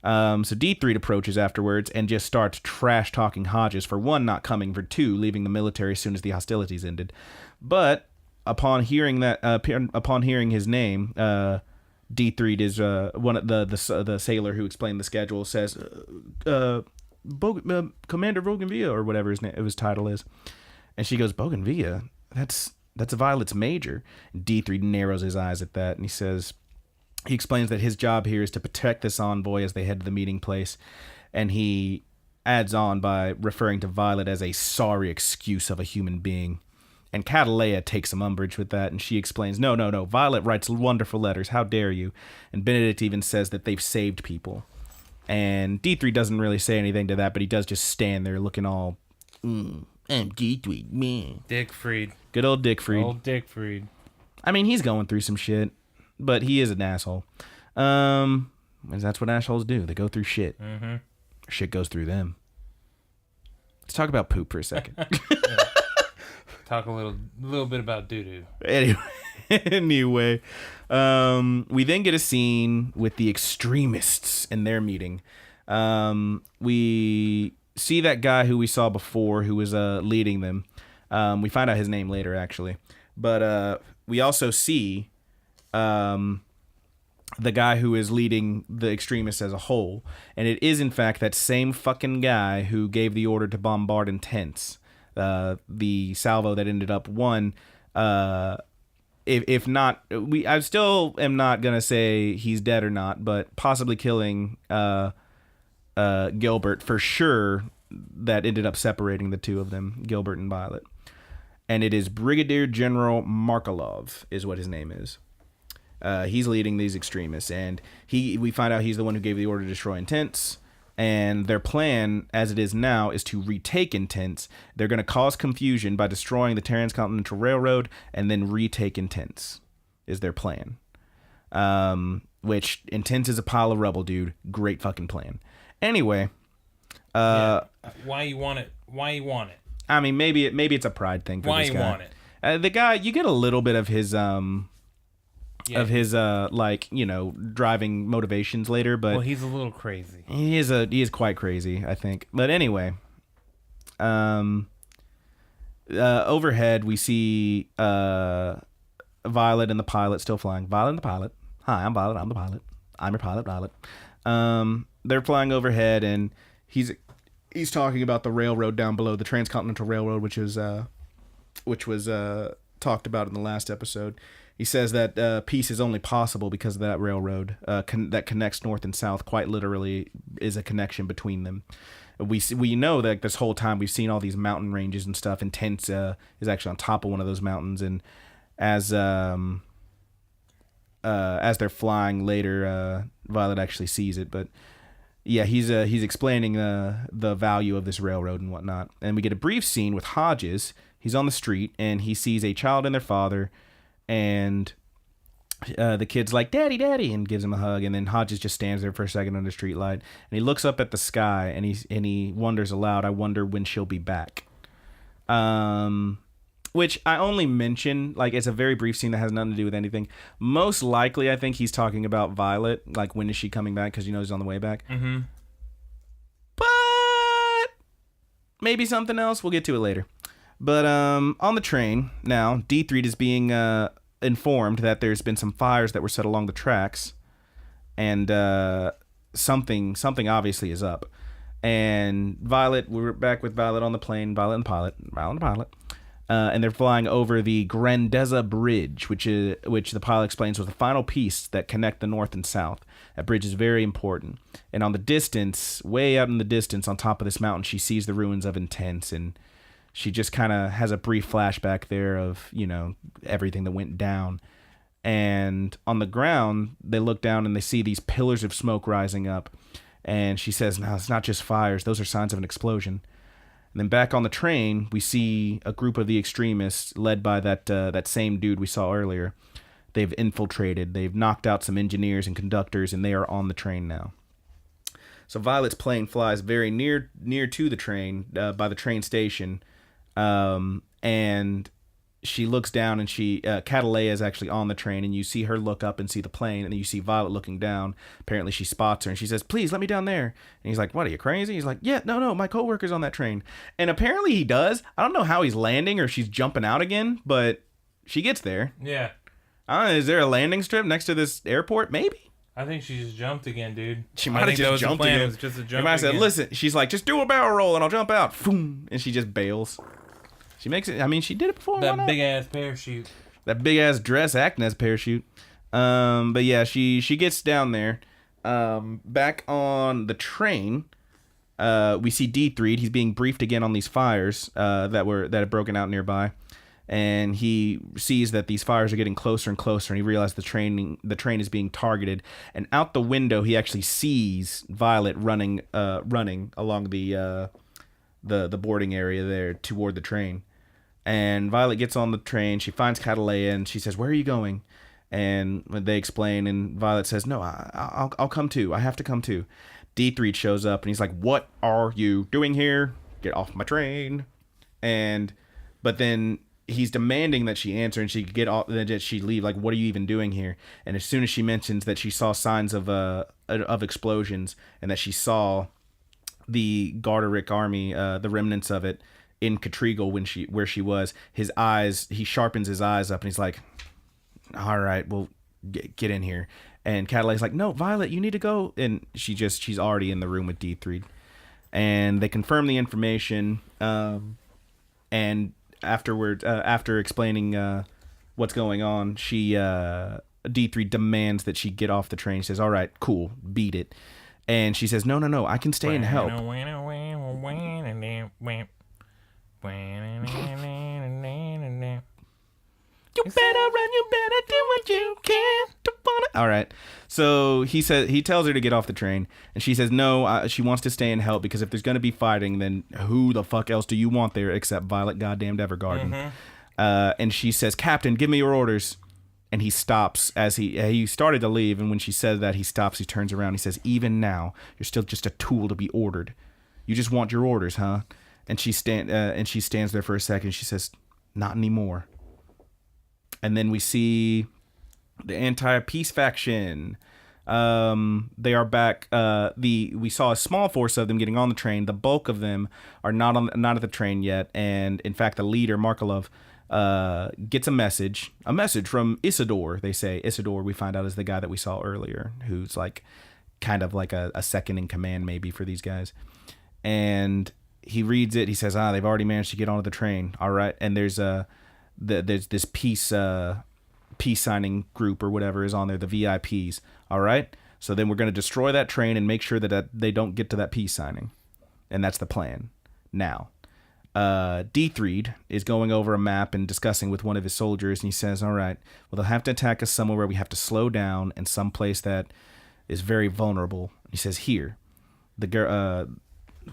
So D3 approaches afterwards and just starts trash-talking Hodges, for one, not coming, for two, leaving the military as soon as the hostilities ended. But upon hearing his name, D3 is one of the sailor who explained the schedule, says, Commander Bougainville, or whatever his title is. And she goes, Bougainville? That's Violet's major. And D3 narrows his eyes at that, and he explains that his job here is to protect this envoy as they head to the meeting place. And he adds on by referring to Violet as a sorry excuse of a human being. And Catalea takes some umbrage with that, and she explains, no, Violet writes wonderful letters, how dare you? And Benedict even says that they've saved people. And D3 doesn't really say anything to that, but he does just stand there looking all, I'm D3, man. Dick Freed. Good old Dick Freed. Old Dick Freed. I mean, he's going through some shit, but he is an asshole. That's what assholes do. They go through shit. Mm-hmm. Shit goes through them. Let's talk about poop for a second. Yeah. Talk a little bit about doo-doo. Anyway, we then get a scene with the extremists in their meeting. We see that guy who we saw before, who was leading them. We find out his name later, actually. But we also see the guy who is leading the extremists as a whole. And it is, in fact, that same fucking guy who gave the order to bombard in tents. The salvo that ended up if not, I still am not going to say he's dead or not, but possibly killing Gilbert for sure. That ended up separating the two of them, Gilbert and Violet. And it is Brigadier General Markelov is what his name is. He's leading these extremists, and we find out he's the one who gave the order to destroy Intense. And their plan, as it is now, is to retake Intense. They're going to cause confusion by destroying the Transcontinental Railroad and then retake Intense, is their plan. Which, Intense is a pile of rubble, dude. Great fucking plan. Anyway. Why you want it? Why you want it? I mean, maybe it's a pride thing for why this guy. Why you want it? The guy, you get a little bit of his... driving motivations later, but he's a little crazy. He is quite crazy, I think. But anyway, overhead we see Violet and the pilot still flying. Violet and the pilot. Hi, I'm Violet. I'm the pilot. I'm your pilot, Violet. They're flying overhead, and he's talking about the railroad down below, the Transcontinental Railroad, which was talked about in the last episode. He says that peace is only possible because of that railroad that connects north and south. Quite literally, is a connection between them. We know that this whole time we've seen all these mountain ranges and stuff. And Tense is actually on top of one of those mountains. And as they're flying later, Violet actually sees it. But yeah, he's explaining the value of this railroad and whatnot. And we get a brief scene with Hodges. He's on the street and he sees a child and their father. And the kid's like, "Daddy, Daddy," and gives him a hug. And then Hodges just stands there for a second under the street light, and he looks up at the sky, and he wonders aloud, "I wonder when she'll be back." Which I only mention, like, it's a very brief scene that has nothing to do with anything. Most likely, I think he's talking about Violet, like, when is she coming back? Because he's on the way back. Mm-hmm. But maybe something else. We'll get to it later. But on the train now, D3 is being informed that there's been some fires that were set along the tracks, and something obviously is up. And Violet, we're back with Violet on the plane, Violet and the pilot, and they're flying over the Grandeza Bridge, which the pilot explains was the final piece that connect the north and south. That bridge is very important. And on the distance, way out in the distance, on top of this mountain, she sees the ruins of Intense, and she just kind of has a brief flashback there of, everything that went down. And on the ground, they look down and they see these pillars of smoke rising up. And she says, "No, it's not just fires. Those are signs of an explosion." And then back on the train, we see a group of the extremists led by that same dude we saw earlier. They've infiltrated. They've knocked out some engineers and conductors, and they are on the train now. So Violet's plane flies very near to the train, by the train station. And she looks down, and Catalea is actually on the train, and you see her look up and see the plane, and then you see Violet looking down. Apparently she spots her, and she says, "Please let me down there." And he's like, "What, are you crazy?" He's like, "Yeah, no, my coworker's on that train." And apparently he does. I don't know how he's landing or she's jumping out again, but she gets there. Yeah. I don't know, is there a landing strip next to this airport? Maybe. I think she just jumped again, dude. She might have just jumped again. It was just a jump. She might have said, "Listen," she's like, "just do a barrel roll and I'll jump out." Boom, and she just bails. She makes it. I mean, she did it before. That big ass parachute. That big ass dress acting as a parachute. But yeah, she gets down there. Back on the train, we see D3. He's being briefed again on these fires that had broken out nearby, and he sees that these fires are getting closer and closer, and he realizes the train is being targeted. And out the window, he actually sees Violet running along the boarding area there toward the train. And Violet gets on the train. She finds Catalea, and she says, "Where are you going?" And they explain, and Violet says, "No, I'll come too. I have to come too." D3 shows up, and he's like, "What are you doing here? Get off my train." But then he's demanding that she answer and she get off, that she leave. Like, what are you even doing here? And as soon as she mentions that she saw signs of explosions and that she saw the Garteric army, the remnants of it in Catrigal where she was, he sharpens his eyes up and he's like, all right, well, get in here. And Catalay's like, no, Violet, you need to go. And she's already in the room with D3. And they confirm the information. And afterward, after explaining what's going on, D3 demands that she get off the train. She says, all right, cool, beat it. And she says, no, I can stay and help. You better run, you better do what you can. All right. So he tells her to get off the train, and she says no. She wants to stay and help because if there's going to be fighting, then who the fuck else do you want there except Violet goddamned Evergarden? Mm-hmm. And she says, Captain, give me your orders. And he stops as he started to leave, and when she said that, he stops. He turns around. He says, even now, you're still just a tool to be ordered. You just want your orders, huh? And she stands there for a second. She says, not anymore. And then we see the anti-peace faction. They are back. We saw a small force of them getting on the train. The bulk of them are not at the train yet. And in fact, the leader, Markelov, gets a message from Isidore. They say Isidore, we find out, is the guy that we saw earlier, who's like kind of like a second in command maybe for these guys. And he reads it. He says, they've already managed to get onto the train. All right. And there's this peace signing group or whatever is on there, the VIPs. All right. So then we're going to destroy that train and make sure that they don't get to that peace signing. And that's the plan. Now, D3 is going over a map and discussing with one of his soldiers, and he says, all right, well, they'll have to attack us somewhere where we have to slow down and someplace that is very vulnerable. He says, here, the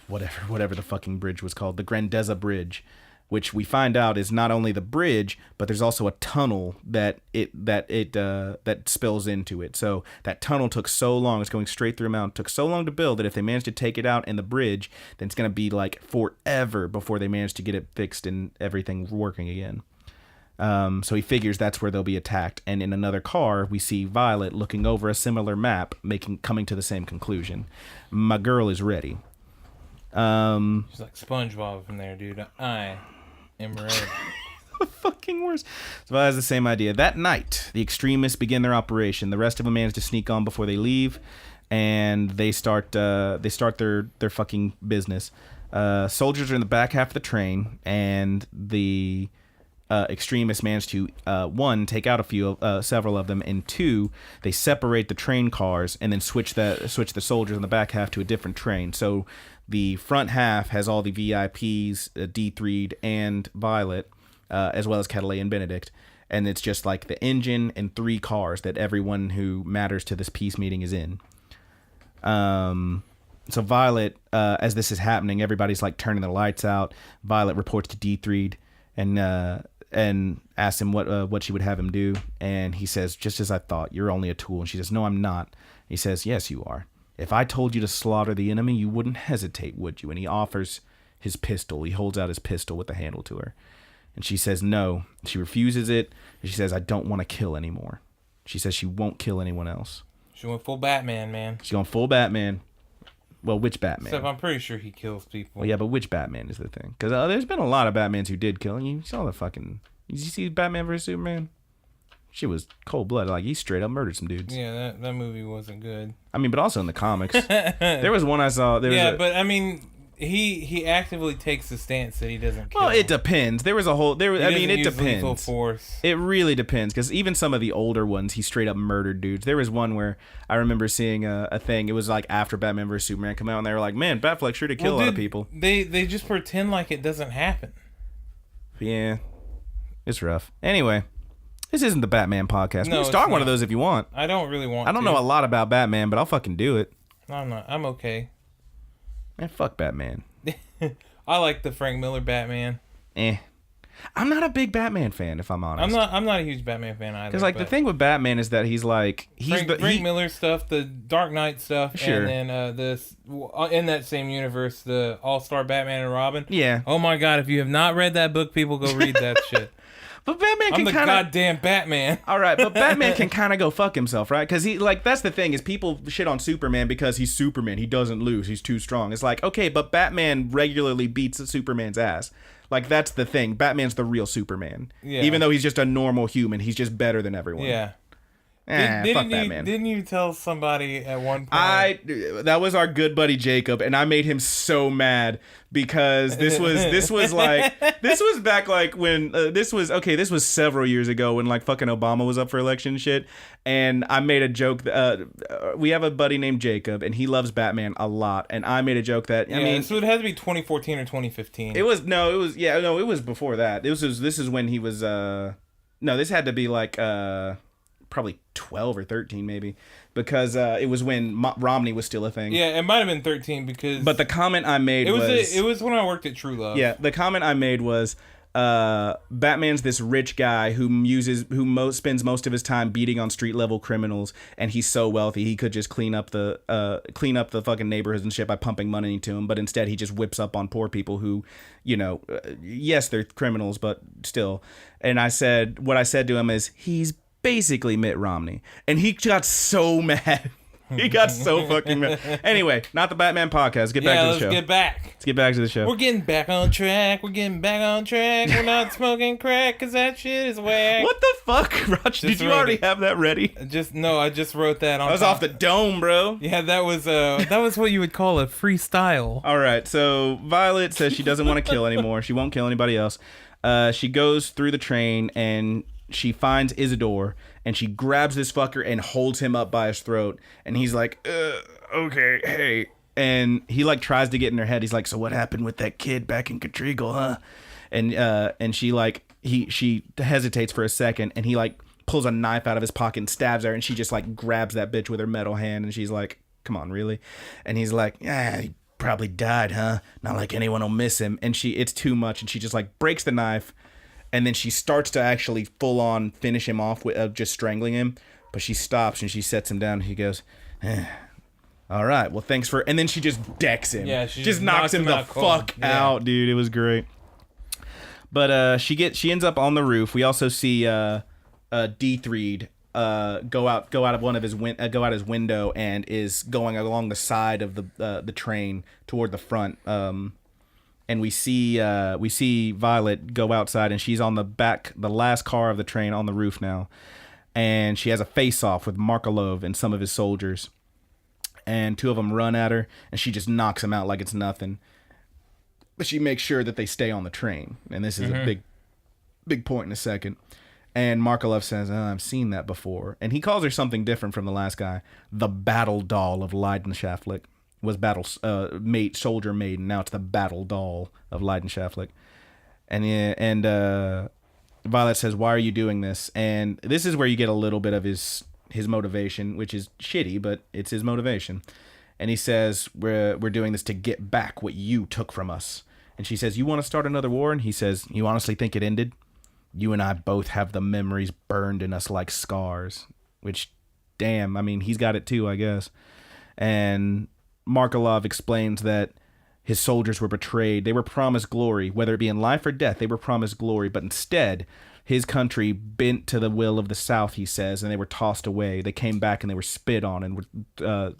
whatever the fucking bridge was called, the Grandeza Bridge, which we find out is not only the bridge, but there's also a tunnel that spills into it. So that tunnel took so long, it's going straight through a mountain, took so long to build that if they manage to take it out in the bridge, then it's going to be like forever before they manage to get it fixed and everything working again. So he figures that's where they'll be attacked. And in another car, we see Violet looking over a similar map, coming to the same conclusion. My girl is ready. She's like SpongeBob from there, dude. I am ready. The fucking worst. So it has the same idea. That night, the extremists begin their operation. The rest of them manage to sneak on before they leave, and they start their fucking business. Soldiers are in the back half of the train, and the extremists manage to one, take out several of them, and two, they separate the train cars and then switch the soldiers in the back half to a different train. So the front half has all the VIPs, D3 and Violet, as well as Catalay and Benedict, and it's just like the engine and three cars that everyone who matters to this peace meeting is in. So Violet, as this is happening, everybody's like turning the lights out. Violet reports to D3 and asks him what she would have him do, and he says, just as I thought, you're only a tool. And she says, no, I'm not. He says, yes, you are. If I told you to slaughter the enemy, you wouldn't hesitate, would you? And he offers his pistol. He holds out his pistol with the handle to her. And she says no. She refuses it. And she says, I don't want to kill anymore. She says she won't kill anyone else. She went full Batman, man. She's going full Batman. Well, which Batman? Except I'm pretty sure he kills people. Well, yeah, but which Batman is the thing? Because there's been a lot of Batmans who did kill. You saw the fucking... Did you see Batman vs. Superman? She was cold blooded. Like, he straight up murdered some dudes. Yeah, that movie wasn't good. I mean, but also in the comics. There was one I saw. But I mean, he actively takes the stance that he doesn't kill. Well, it depends. There was a whole... it depends. Lethal force. It really depends. Because even some of the older ones, he straight up murdered dudes. There was one where I remember seeing a thing. It was like after Batman vs. Superman come out, and they were like, man, Batfleck sure to kill a lot of people. They just pretend like it doesn't happen. Yeah. It's rough. Anyway... This isn't the Batman podcast. No, we can start one of those if you want. I don't really want to. I don't know a lot about Batman, but I'll fucking do it. I'm not. I'm okay. Man, fuck Batman. I like the Frank Miller Batman. I'm not a big Batman fan, if I'm honest. I'm not a huge Batman fan either. Because the thing with Batman is that he's Frank Miller stuff, the Dark Knight stuff, sure. And then in that same universe, the All-Star Batman and Robin. Yeah. Oh my God! If you have not read that book, people go read that shit. But Batman I'm can the kind of goddamn Batman. all right, but Batman can kind of go fuck himself, right? Because he like that's the thing is people shit on Superman because he's Superman. He doesn't lose. He's too strong. It's like okay, but Batman regularly beats Superman's ass. Like that's the thing. Batman's the real Superman. Yeah. Even though he's just a normal human, he's just better than everyone. Yeah. Fuck Batman. Didn't you tell somebody at one point? That was our good buddy Jacob, and I made him so mad because this was back like when this was several years ago when like fucking Obama was up for election and shit, and I made a joke. We have a buddy named Jacob, and he loves Batman a lot, and I made a joke that I mean, so it had to be 2014 or 2015. it was before that. This is when he was this had to be like probably 12 or 13 maybe because it was when Romney was still a thing. Yeah, it might have been 13 because but the comment I made it was when I worked at True Love. Yeah, the comment I made was Batman's this rich guy who spends most of his time beating on street level criminals, and he's so wealthy he could just clean up the fucking neighborhoods and shit by pumping money into him, but instead he just whips up on poor people who, yes, they're criminals, but still. And what I said to him is he's basically Mitt Romney, and he got so mad. He got so fucking mad. Anyway, not the Batman podcast. Let's get back to the show. Let's get back to the show. We're getting back on track. We're not smoking crack because that shit is whack. What the fuck, Roger? Did you already have that ready? I just wrote that on. I was off the dome, bro. Yeah, that was what you would call a freestyle. All right, so Violet says she doesn't want to kill anymore. She won't kill anybody else. She goes through the train and she finds Isidore, and she grabs this fucker and holds him up by his throat, and he's like, okay, hey. And he like tries to get in her head. He's like, so what happened with that kid back in Catrigal, huh? And she like she hesitates for a second, and he like pulls a knife out of his pocket and stabs her, and she just like grabs that bitch with her metal hand, and she's like, come on, really? And he's like, he probably died, huh? Not like anyone will miss him. And it's too much, and she just like breaks the knife. And then she starts to actually full on finish him off with just strangling him. But she stops and she sets him down. And she goes, all right, well, thanks for... And then she just decks him. Yeah, she just knocks him the fuck out, dude. It was great. But she ends up on the roof. We also see D3'd go out his window and is going along the side of the train toward the front. And we see Violet go outside, and she's on the last car of the train on the roof now. And she has a face-off with Markolov and some of his soldiers. And two of them run at her, and she just knocks them out like it's nothing. But she makes sure that they stay on the train. And this is a big point in a second. And Markolov says, I've seen that before. And he calls her something different from the last guy. The battle doll of Leidenschaftlich. Was soldier maiden. Now it's the battle doll of Leidenschaftlich. And Violet says, why are you doing this? And this is where you get a little bit of his motivation, which is shitty, but it's his motivation. And he says, we're doing this to get back what you took from us. And she says, you want to start another war? And he says, you honestly think it ended? You and I both have the memories burned in us like scars. Which, damn, I mean, he's got it too, I guess. And Markolov explains that his soldiers were betrayed. They were promised glory, whether it be in life or death. They were promised glory, but instead, his country bent to the will of the South, he says, and they were tossed away. They came back and they were spit on, and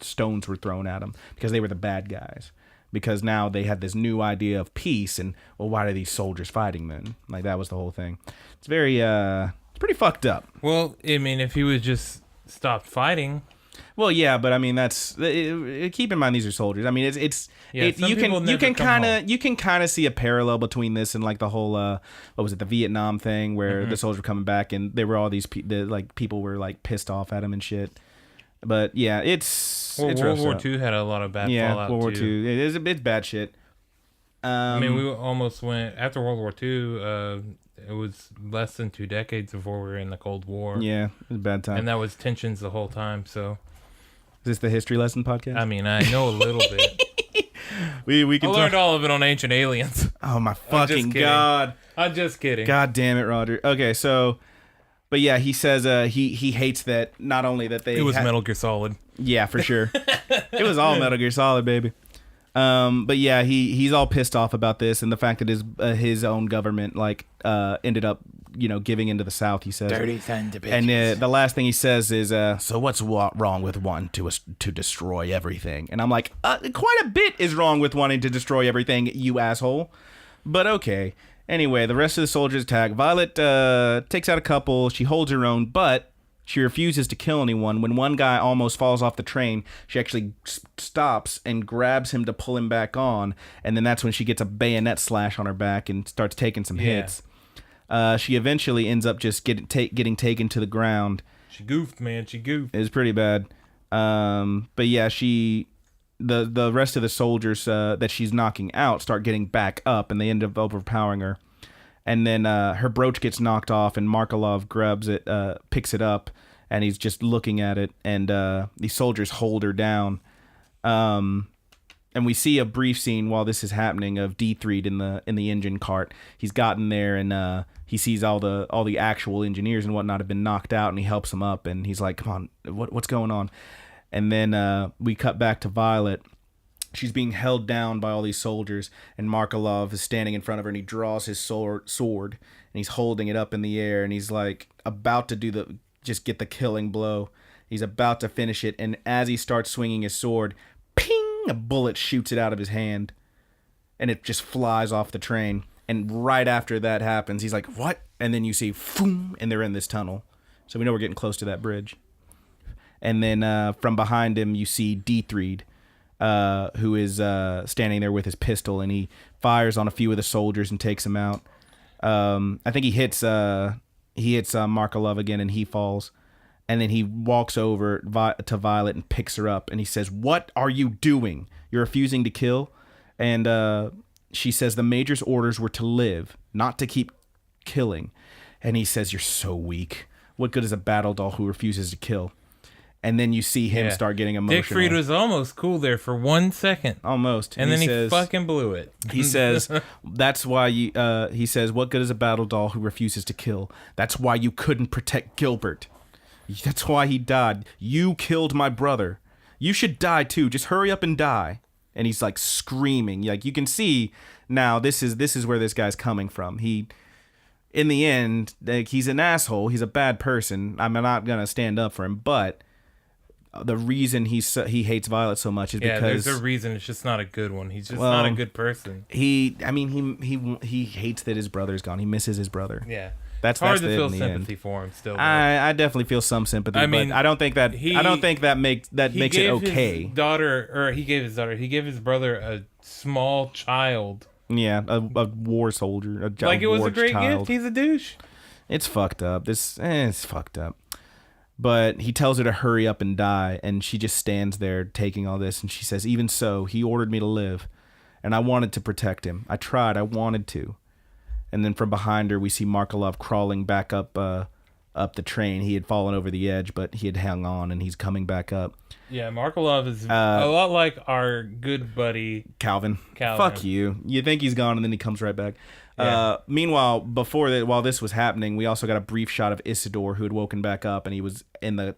stones were thrown at them because they were the bad guys. Because now they had this new idea of peace, and, well, why are these soldiers fighting then? Like, that was the whole thing. It's it's pretty fucked up. Well, I mean, if he was just stopped fighting... Well, yeah, but I mean keep in mind these are soldiers. I mean you can kind of see a parallel between this and like the whole what was it, the Vietnam thing where the soldiers were coming back and there were all these people were like pissed off at him and shit. But yeah, World War II had a lot of bad fallout World War too. II. It's bad shit. I mean, we almost went after World War II. It was less than 2 decades before we were in the Cold War. Yeah, it was a bad time, and that was tensions the whole time. So. Is this the history lesson podcast? I mean, I know a little bit. we I learned all of it on Ancient Aliens. Oh my fucking god! I'm just kidding. God damn it, Roger. Okay, so, but yeah, he says he hates that not only that they it was Metal Gear Solid. Yeah, for sure. It was all Metal Gear Solid, baby. But yeah, he's all pissed off about this and the fact that his own government like ended up giving into the South, he says. Dirty sons of bitches. And the last thing he says is, so what's wrong with wanting to destroy everything? And I'm like, quite a bit is wrong with wanting to destroy everything, you asshole. But okay. Anyway, the rest of the soldiers attack. Violet takes out a couple. She holds her own, but she refuses to kill anyone. When one guy almost falls off the train, she actually stops and grabs him to pull him back on. And then that's when she gets a bayonet slash on her back and starts taking some hits. She eventually ends up just getting taken to the ground. She goofed, man. She goofed. It was pretty bad. But yeah, the rest of the soldiers that she's knocking out start getting back up, and they end up overpowering her. And then her brooch gets knocked off, and Markelov grabs it, picks it up, and he's just looking at it. And these soldiers hold her down. And we see a brief scene while this is happening of D3 in the engine cart. He's gotten there, and he sees all the actual engineers and whatnot have been knocked out, and he helps them up. And he's like, "Come on, what's going on?" And then we cut back to Violet. She's being held down by all these soldiers, and Markelov is standing in front of her, and he draws his sword, and he's holding it up in the air, and he's like about to just get the killing blow. He's about to finish it, and as he starts swinging his sword, ping, a bullet shoots it out of his hand, and it just flies off the train. And right after that happens, he's like, "What?" And then you see, boom, and they're in this tunnel. So we know we're getting close to that bridge. And then from behind him, you see D3, who is standing there with his pistol, and he fires on a few of the soldiers and takes them out. I think he hits Markelov again, and he falls. And then he walks over to Violet and picks her up, and he says, "What are you doing? You're refusing to kill?" And she says the major's orders were to live, not to keep killing. And he says, "You're so weak. What good is a battle doll who refuses to kill?" And then you see him start getting emotional. Siegfried was almost cool there for 1 second. Almost. And then he fucking blew it. He says, "That's why you," he says, "what good is a battle doll who refuses to kill? That's why you couldn't protect Gilbert. That's why he died. You killed my brother. You should die too. Just hurry up and die." And he's like screaming. Like, you can see now this is where this guy's coming from. In the end, like, he's an asshole. He's a bad person. I'm not going to stand up for him, but the reason he hates Violet so much is because there's a reason. It's just not a good one. He's just not a good person. He hates that his brother's gone. He misses his brother. Yeah, that's hard to feel in the sympathy end. for him. Still, I definitely feel some sympathy. I mean, but I don't think that makes it okay. He gave his brother a small child. Yeah, a war soldier. Like, it was a great gift. He's a douche. It's fucked up. It's fucked up. But he tells her to hurry up and die, and she just stands there taking all this, and she says, "Even so, he ordered me to live, and I wanted to protect him. I tried. I wanted to." And then from behind her, we see Markelov crawling back up the train. He had fallen over the edge, but he had hung on, and he's coming back up. Yeah, Markelov is a lot like our good buddy Calvin. Fuck you. You think he's gone, and then he comes right back. Yeah. Meanwhile, while this was happening, we also got a brief shot of Isidore, who had woken back up, and he was in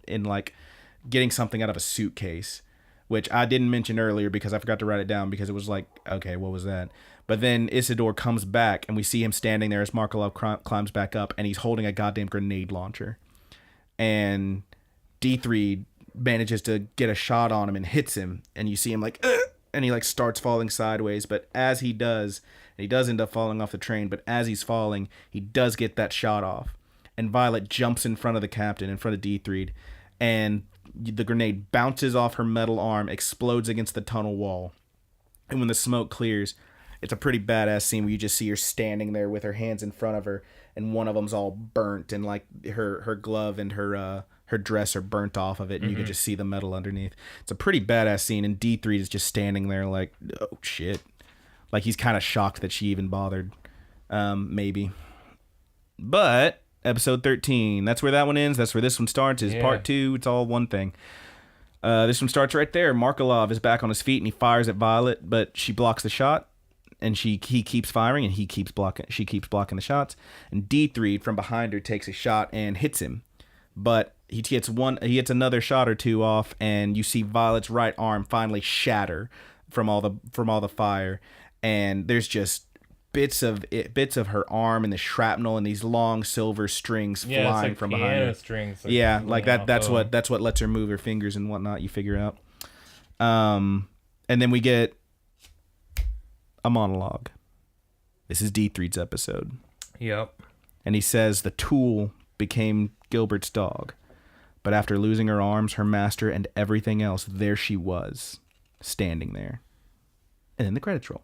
getting something out of a suitcase, which I didn't mention earlier because I forgot to write it down, because it was like, okay, what was that? But then Isidore comes back, and we see him standing there as Markelov climbs back up, and he's holding a goddamn grenade launcher. And D3 manages to get a shot on him and hits him, and you see him like, ugh! And he like starts falling sideways. But as he does, and he does end up falling off the train, but as he's falling, he does get that shot off. And Violet jumps in front of the captain, in front of D3, and the grenade bounces off her metal arm, explodes against the tunnel wall. And when the smoke clears, it's a pretty badass scene where you just see her standing there with her hands in front of her, and one of them's all burnt, and like her glove and her dress are burnt off of it, and you can just see the metal underneath. It's a pretty badass scene, and D3 is just standing there like, oh shit. Like, he's kind of shocked that she even bothered. Maybe. But episode 13, that's where that one ends. That's where this one starts, is part 2. It's all one thing. This one starts right there. Markelov is back on his feet, and he fires at Violet, but she blocks the shot. And he keeps firing, and she keeps blocking the shots. And D3 from behind her takes a shot and hits him. But he gets another shot or two off, and you see Violet's right arm finally shatter from all the fire. And there's just bits of her arm and the shrapnel and these long silver strings flying from behind her. Strings. Like that. That's what lets her move her fingers and whatnot. You figure out. And then we get a monologue. This is D3's episode. Yep. And he says the tool became Gilbert's dog, but after losing her arms, her master, and everything else, there she was, standing there. And then the credits roll.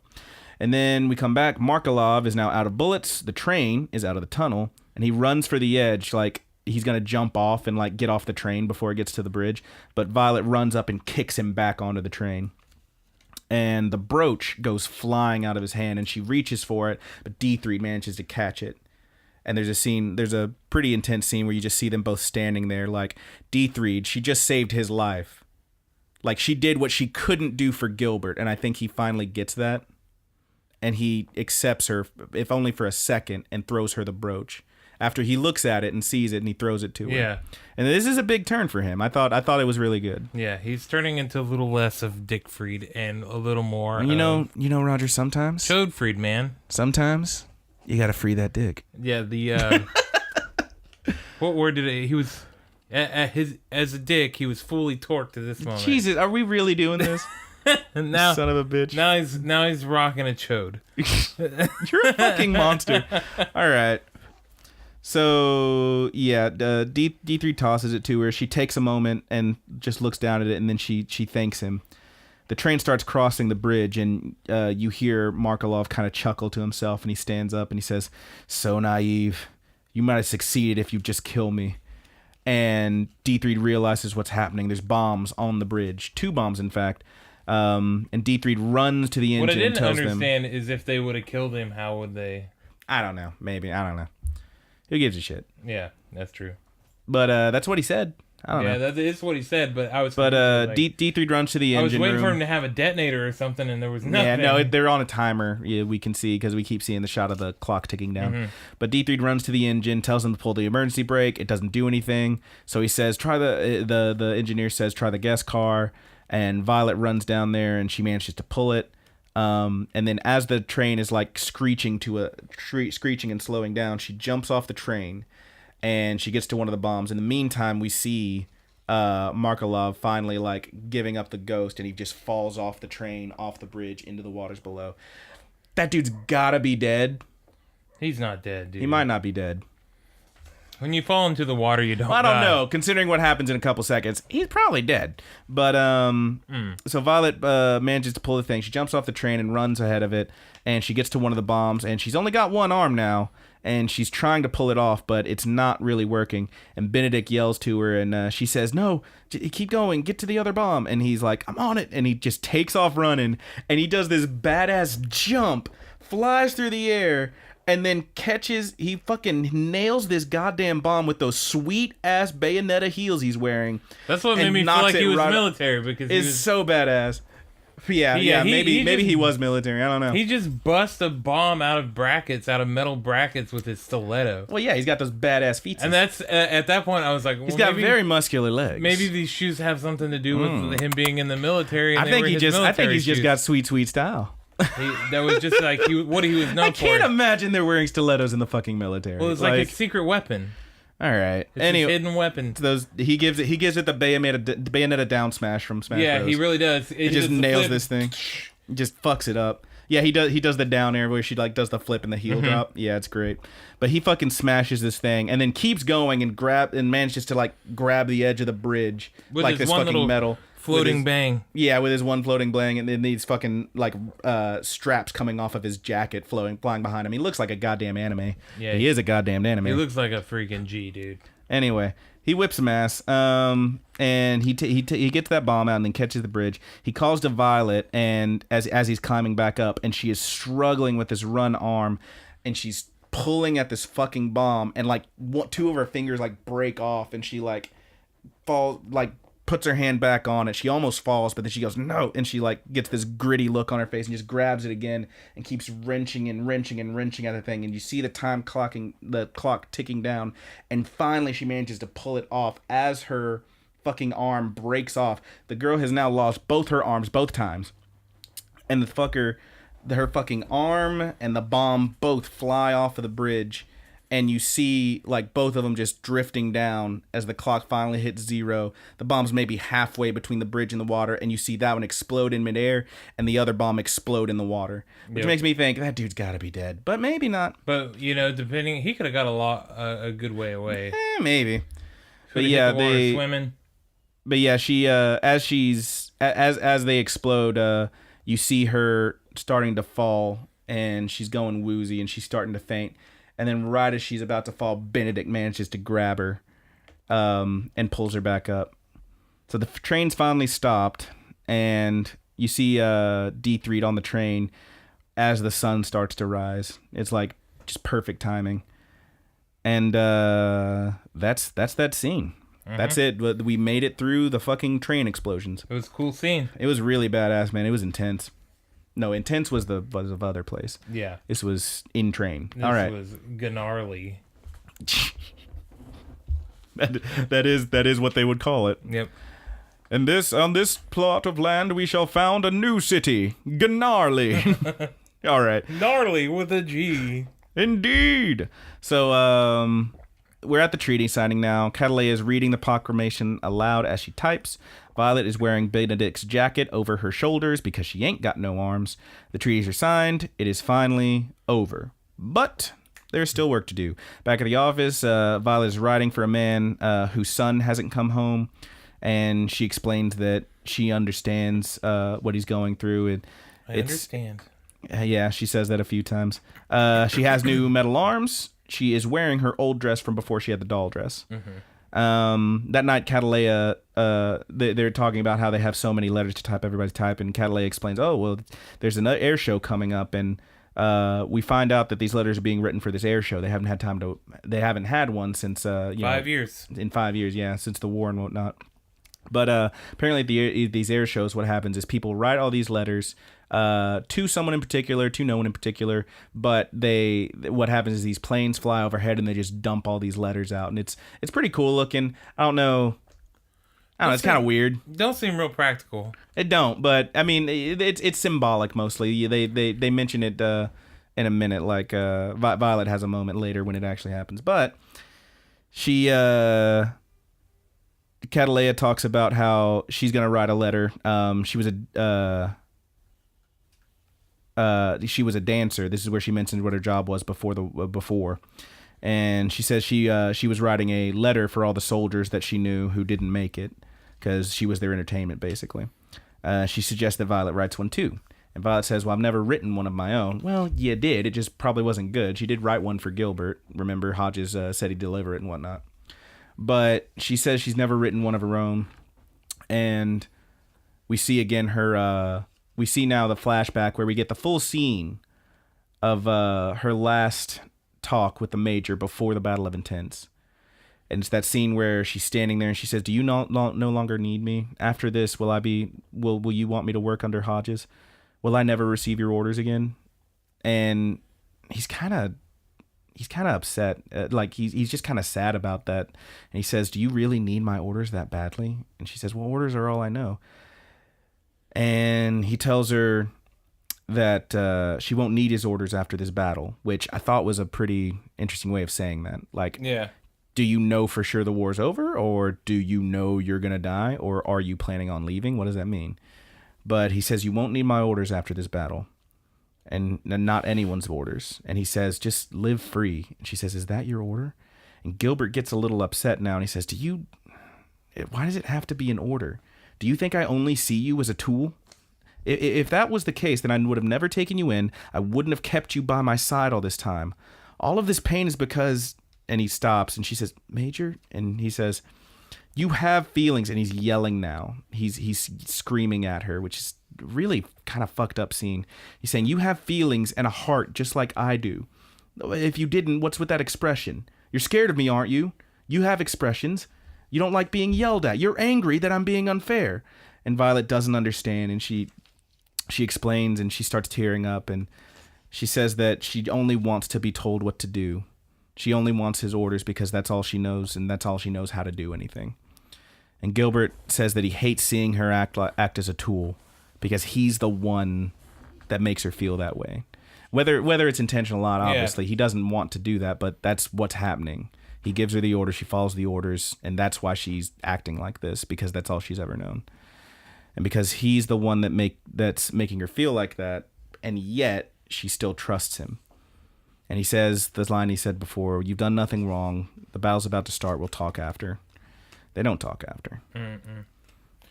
And then we come back. Markelov is now out of bullets. The train is out of the tunnel, and he runs for the edge like he's going to jump off and like get off the train before it gets to the bridge. But Violet runs up and kicks him back onto the train. And the brooch goes flying out of his hand, and she reaches for it, but D3 manages to catch it. And there's a pretty intense scene where you just see them both standing there like, D3, she just saved his life. Like, she did what she couldn't do for Gilbert, and I think he finally gets that. And he accepts her, if only for a second, and throws her the brooch. After he looks at it and sees it, and he throws it to her. Yeah. And this is a big turn for him. I thought it was really good. Yeah, he's turning into a little less of Dick Fried and a little more. You know, Roger. Sometimes Chode Fried, man. Sometimes you gotta free that dick. Yeah. The what word did it? He was as a dick. He was fully torqued to this moment. Jesus, are we really doing this? And now, son of a bitch. Now he's rocking a chode. You're a fucking monster. All right. So, yeah, D3 tosses it to her. She takes a moment and just looks down at it, and then she thanks him. The train starts crossing the bridge, and you hear Markelov kind of chuckle to himself, and he stands up and he says, "So naive. You might have succeeded if you'd just kill me." And D3 realizes what's happening. There's bombs on the bridge. 2 bombs, in fact. And D3 runs to the engine and tells them... What I didn't understand is if they would have killed him, how would they... I don't know. Maybe. I don't know. Who gives a shit? Yeah, that's true. But that's what he said. I don't know. Yeah, that is what he said, but I was... But D3 runs to the engine room. I was waiting for him to have a detonator or something, and there was nothing. Yeah, no, they're on a timer. Yeah, we can see, because we keep seeing the shot of the clock ticking down. Mm-hmm. But D3 runs to the engine, tells him to pull the emergency brake. It doesn't do anything. So he says, the engineer says, try the gas car. And Violet runs down there, and she manages to pull it. And then as the train is like screeching and slowing down, she jumps off the train and she gets to one of the bombs. In the meantime, we see Markelov finally like giving up the ghost, and he just falls off the train, off the bridge, into the waters below. That dude's gotta be dead. He's not dead, dude. He might not be dead. When you fall into the water, you don't die. I don't know. Considering what happens in a couple seconds, he's probably dead. But so Violet manages to pull the thing. She jumps off the train and runs ahead of it, and she gets to one of the bombs, and she's only got one arm now, and she's trying to pull it off, but it's not really working. And Benedict yells to her, and she says, "No, keep going. Get to the other bomb." And he's like, "I'm on it." And he just takes off running, and he does this badass jump, flies through the air, and then he fucking nails this goddamn bomb with those sweet ass Bayonetta heels he's wearing. That's what made me feel like he was military, because it's so badass. Yeah, maybe he was military. I don't know. He just busts a bomb out of metal brackets with his stiletto. Well, yeah, he's got those badass feet. And that's at that point I was like, well, he's got very muscular legs. Maybe these shoes have something to do with him being in the military. And I think he's just got sweet style. That was just like what he was known for. I can't imagine they're wearing stilettos in the fucking military. Well, it's like a secret weapon. All right. It's anyway, hidden weapon. He gives it the Bayonetta down smash from Smash Bros. Bros. He really does. He just nails this thing. He just fucks it up. Yeah, he does the down air where she like does the flip and the heel drop. Yeah, it's great. But he fucking smashes this thing and then keeps going and manages to like grab the edge of the bridge with like this fucking metal. Floating bang. Yeah, with his one floating bang, and then these fucking like straps coming off of his jacket flying behind him. He looks like a goddamn anime. Yeah, he is a goddamn anime. He looks like a freaking G, dude. Anyway, he whips some ass, and he gets that bomb out and then catches the bridge. He calls to Violet, and as he's climbing back up, and she is struggling with this run arm, and she's pulling at this fucking bomb, and like 2 of her fingers like break off, and she like falls like. Puts her hand back on it. She almost falls, but then she goes, "No." And she like gets this gritty look on her face and just grabs it again and keeps wrenching at the thing. And you see the clock ticking down. And finally she manages to pull it off as her fucking arm breaks off. The girl has now lost both her arms both times. And the fucker her fucking arm and the bomb both fly off of the bridge, and you see like both of them just drifting down as the clock finally hits 0. The bomb's maybe halfway between the bridge and the water, and you see that one explode in midair and the other bomb explode in the water, which makes me think that dude's got to be dead, but maybe not. But depending, he could have got a good way away. Maybe. But yeah, they swimming. But yeah, she as they explode, you see her starting to fall, and she's going woozy, and she's starting to faint. And then right as she's about to fall, Benedict manages to grab her and pulls her back up. So the train's finally stopped, and you see D3 on the train as the sun starts to rise. It's like just perfect timing. And that's that scene. Mm-hmm. That's it. We made it through the fucking train explosions. It was a cool scene. It was really badass, man. It was intense. No, intense was the other place. Yeah. This was in train. This all right. was gnarly. that is what they would call it. Yep. And on this plot of land we shall found a new city, Gnarly. All right. Gnarly with a G. Indeed. So we're at the treaty signing now. Catalea is reading the proclamation aloud as she types. Violet is wearing Benedict's jacket over her shoulders because she ain't got no arms. The treaties are signed. It is finally over. But there's still work to do. Back at the office, Violet is writing for a man whose son hasn't come home. And she explains that she understands what he's going through. I understand. Yeah, she says that a few times. She has new metal arms. She is wearing her old dress from before she had the doll dress. Mm-hmm. That night, Catalea, they're talking about how they have so many letters to type, everybody's type, and Catalea explains, oh, well, there's an air show coming up, and we find out that these letters are being written for this air show. They haven't had one since 5 years. In 5 years, yeah, since the war and whatnot. But apparently at these air shows, what happens is people write all these letters to someone in particular, to no one in particular, but what happens is these planes fly overhead and they just dump all these letters out, and it's pretty cool looking. I don't know, it's kind of weird. Don't seem real practical. It don't, but I mean it's symbolic mostly. They mention it in a minute, like Violet has a moment later when it actually happens, but she Catalea talks about how she's gonna write a letter. She was a dancer. This is where she mentioned what her job was before, and she says she was writing a letter for all the soldiers that she knew who didn't make it because she was their entertainment basically. She suggests that Violet writes one too, and Violet says, "Well, I've never written one of my own." Well, you did. It just probably wasn't good. She did write one for Gilbert. Remember, Hodges said he'd deliver it and whatnot. But she says she's never written one of her own, and we see again her. We see now the flashback where we get the full scene of her last talk with the Major before the Battle of Intense. And it's that scene where she's standing there and she says, "Do you no longer need me? After this, will you want me to work under Hodges? Will I never receive your orders again?" And he's kind of upset. Like he's just kind of sad about that. And he says, "Do you really need my orders that badly?" And she says, "Well, orders are all I know." And he tells her that she won't need his orders after this battle, which I thought was a pretty interesting way of saying that. Like, yeah. Do you know for sure the war's over, or do you know you're going to die, or are you planning on leaving? What does that mean? But he says, "You won't need my orders after this battle, and not anyone's orders." And he says, "Just live free." And she says, "Is that your order?" And Gilbert gets a little upset now, and he says, "Why does it have to be an order? Do you think I only see you as a tool? If that was the case, then I would have never taken you in. I wouldn't have kept you by my side all this time. All of this pain is because..." And he stops, and she says, "Major?" And he says, "You have feelings." And he's yelling now. He's screaming at her, which is really kind of fucked up scene. He's saying, "You have feelings and a heart just like I do. If you didn't, what's with that expression? You're scared of me, aren't you? You have expressions. You don't like being yelled at. You're angry that I'm being unfair." And Violet doesn't understand, and she explains, and she starts tearing up, and she says that she only wants to be told what to do. She only wants his orders because that's all she knows, and that's all she knows how to do anything. And Gilbert says that he hates seeing her act as a tool because he's the one that makes her feel that way. Whether it's intentional or not, obviously, he doesn't want to do that, but that's what's happening. He gives her the orders, she follows the orders, and that's why she's acting like this, because that's all she's ever known. And because he's the one that's making her feel like that, and yet she still trusts him. And he says this line he said before, "You've done nothing wrong. The battle's about to start. We'll talk after." They don't talk after. Mm-mm.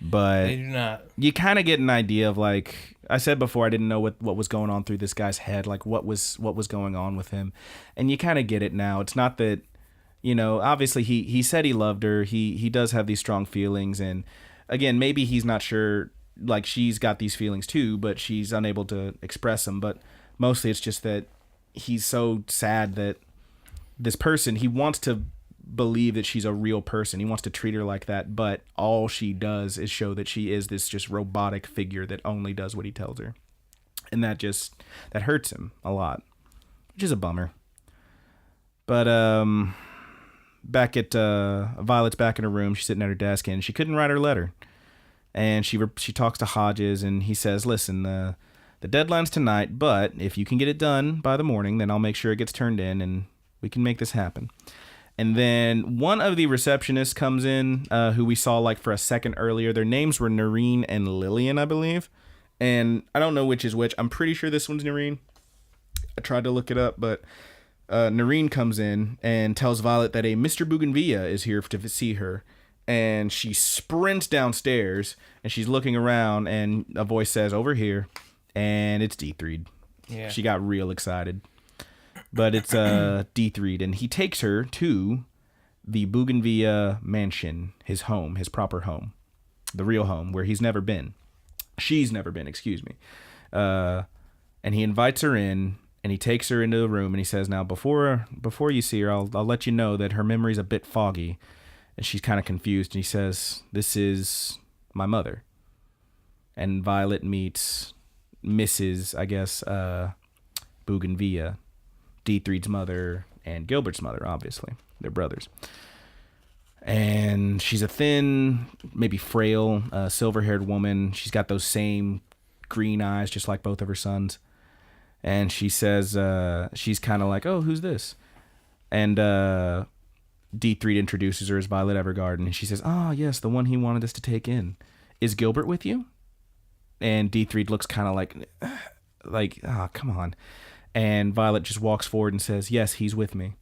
But they do not. You kind of get an idea of, like I said before, I didn't know what was going on through this guy's head, like what was going on with him. And you kind of get it now. It's not that, obviously he said he loved her. He does have these strong feelings, and again, maybe he's not sure, like she's got these feelings too, but she's unable to express them. But mostly it's just that he's so sad that this person, he wants to believe that she's a real person. He wants to treat her like that, but all she does is show that she is this just robotic figure that only does what he tells her. And that hurts him a lot, which is a bummer. But back at Violet's back in her room, she's sitting at her desk, and she couldn't write her letter. And she talks to Hodges, and he says, "Listen, the deadline's tonight, but if you can get it done by the morning, then I'll make sure it gets turned in, and we can make this happen." And then one of the receptionists comes in, who we saw like for a second earlier. Their names were Noreen and Lillian, I believe. And I don't know which is which. I'm pretty sure this one's Noreen. I tried to look it up, but Noreen comes in and tells Violet that a Mr. Bougainvillea is here to see her. And she sprints downstairs, and she's looking around, and a voice says, "Over here." And it's D3'd. Yeah. She got real excited. But it's D3'd, and he takes her to the Bougainvillea mansion, his home, his proper home, the real home, where he's never been. She's never been, excuse me. And he invites her in, and he takes her into the room, and he says, "Now, before you see her, I'll let you know that her memory's a bit foggy." And she's kind of confused, and he says, "This is my mother." And Violet meets Mrs., I guess, Bougainvillea, D3's mother and Gilbert's mother, obviously. They're brothers. And she's a thin, maybe frail, silver-haired woman. She's got those same green eyes, just like both of her sons. And she says, she's kind of like, "Oh, who's this?" And D3 introduces her as Violet Evergarden. And she says, "Ah, yes, the one he wanted us to take in. Is Gilbert with you?" And D3 looks kind of like, "Oh, come on." And Violet just walks forward and says, "Yes, he's with me."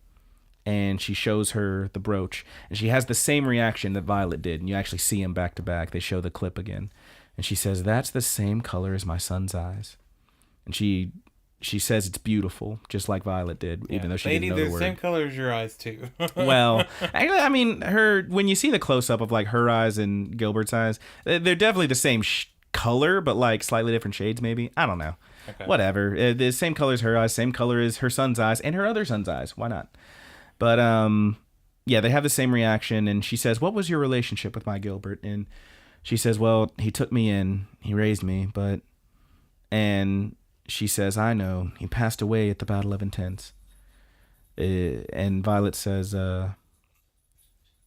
And she shows her the brooch. And she has the same reaction that Violet did. And you actually see him back to back. They show the clip again. And she says, "That's the same color as my son's eyes." And she says it's beautiful, just like Violet did, even though she didn't know the word. They're the same color as your eyes, too. Well, actually, I mean, when you see the close-up of like her eyes and Gilbert's eyes, they're definitely the same color, but like slightly different shades, maybe. I don't know. Okay. Whatever. The same color as her eyes, same color as her son's eyes, and her other son's eyes. Why not? But yeah, they have the same reaction. And she says, "What was your relationship with my Gilbert?" And she says, "Well, he took me in, he raised me, but..." And she says, "I know. He passed away at the Battle of Intense." And Violet says, no,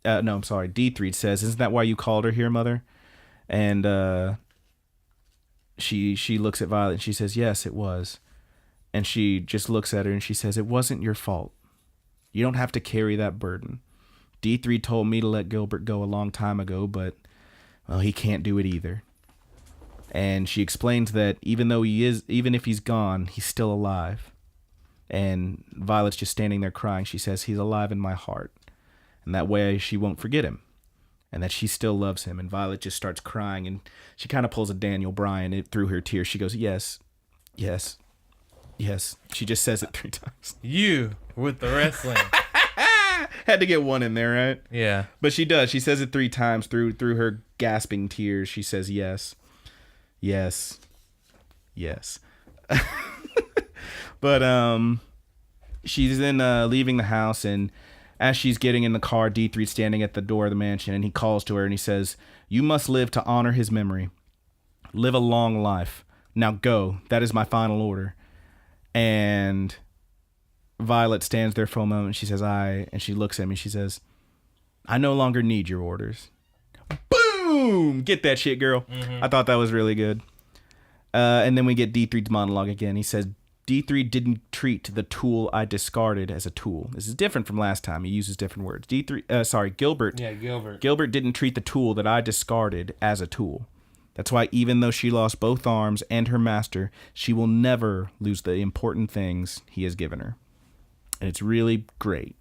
I'm sorry. D3 says, "Isn't that why you called her here, Mother?" And she looks at Violet and she says, "Yes, it was." And she just looks at her and she says, "It wasn't your fault. You don't have to carry that burden. D3 told me to let Gilbert go a long time ago, but, well, he can't do it either." And she explains that even if he's gone, he's still alive. And Violet's just standing there crying. She says, "He's alive in my heart." And that way she won't forget him. And that she still loves him. And Violet just starts crying, and she kind of pulls a Daniel Bryan through her tears. She goes, "Yes, yes, yes." She just says it 3 times. You with the wrestling. Had to get one in there, right? Yeah. But she does. She says it 3 times through her gasping tears. She says, "Yes, yes, yes." But she's then leaving the house, and as she's getting in the car, D3's standing at the door of the mansion, and he calls to her and he says, "You must live to honor his memory. Live a long life. Now go. That is my final order." And Violet stands there for a moment. She says, and she looks at me. She says, "I no longer need your orders." Boom! Get that shit, girl. Mm-hmm. I thought that was really good. And then we get D3's monologue again. He says, D3 didn't treat the tool I discarded as a tool. This is different from last time. He uses different words. Gilbert. Yeah, Gilbert. Gilbert didn't treat the tool that I discarded as a tool. That's why even though she lost both arms and her master, she will never lose the important things he has given her. And it's really great.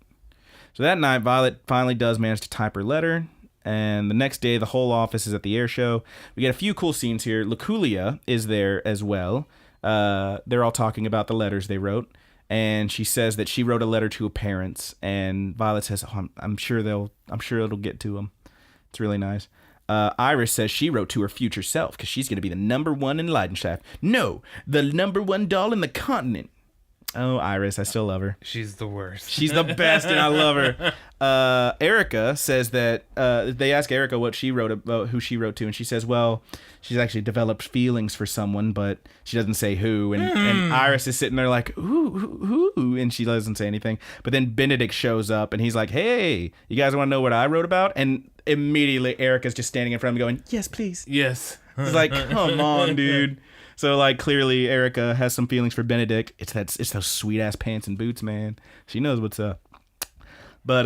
So that night, Violet finally does manage to type her letter. And the next day, the whole office is at the air show. We get a few cool scenes here. Luculia is there as well. They're all talking about the letters they wrote. And she says that she wrote a letter to her parents. And Violet says, oh, I'm sure it'll get to them. It's really nice. Iris says she wrote to her future self because she's going to be the number one in Leidenschaft. No, the number one doll in the continent. Oh, Iris, I still love her. She's the worst. She's the best, and I love her. Erica says that they ask Erica what she wrote about, who she wrote to, and she says, well, she's actually developed feelings for someone, but she doesn't say who. And Iris is sitting there like, who? And she doesn't say anything. But then Benedict shows up, and he's like, hey, you guys want to know what I wrote about? And immediately Erica's just standing in front of him going, yes, please. Yes. It's like, come on, dude. So, like, clearly Erica has some feelings for Benedict. It's those sweet-ass pants and boots, man. She knows what's up. But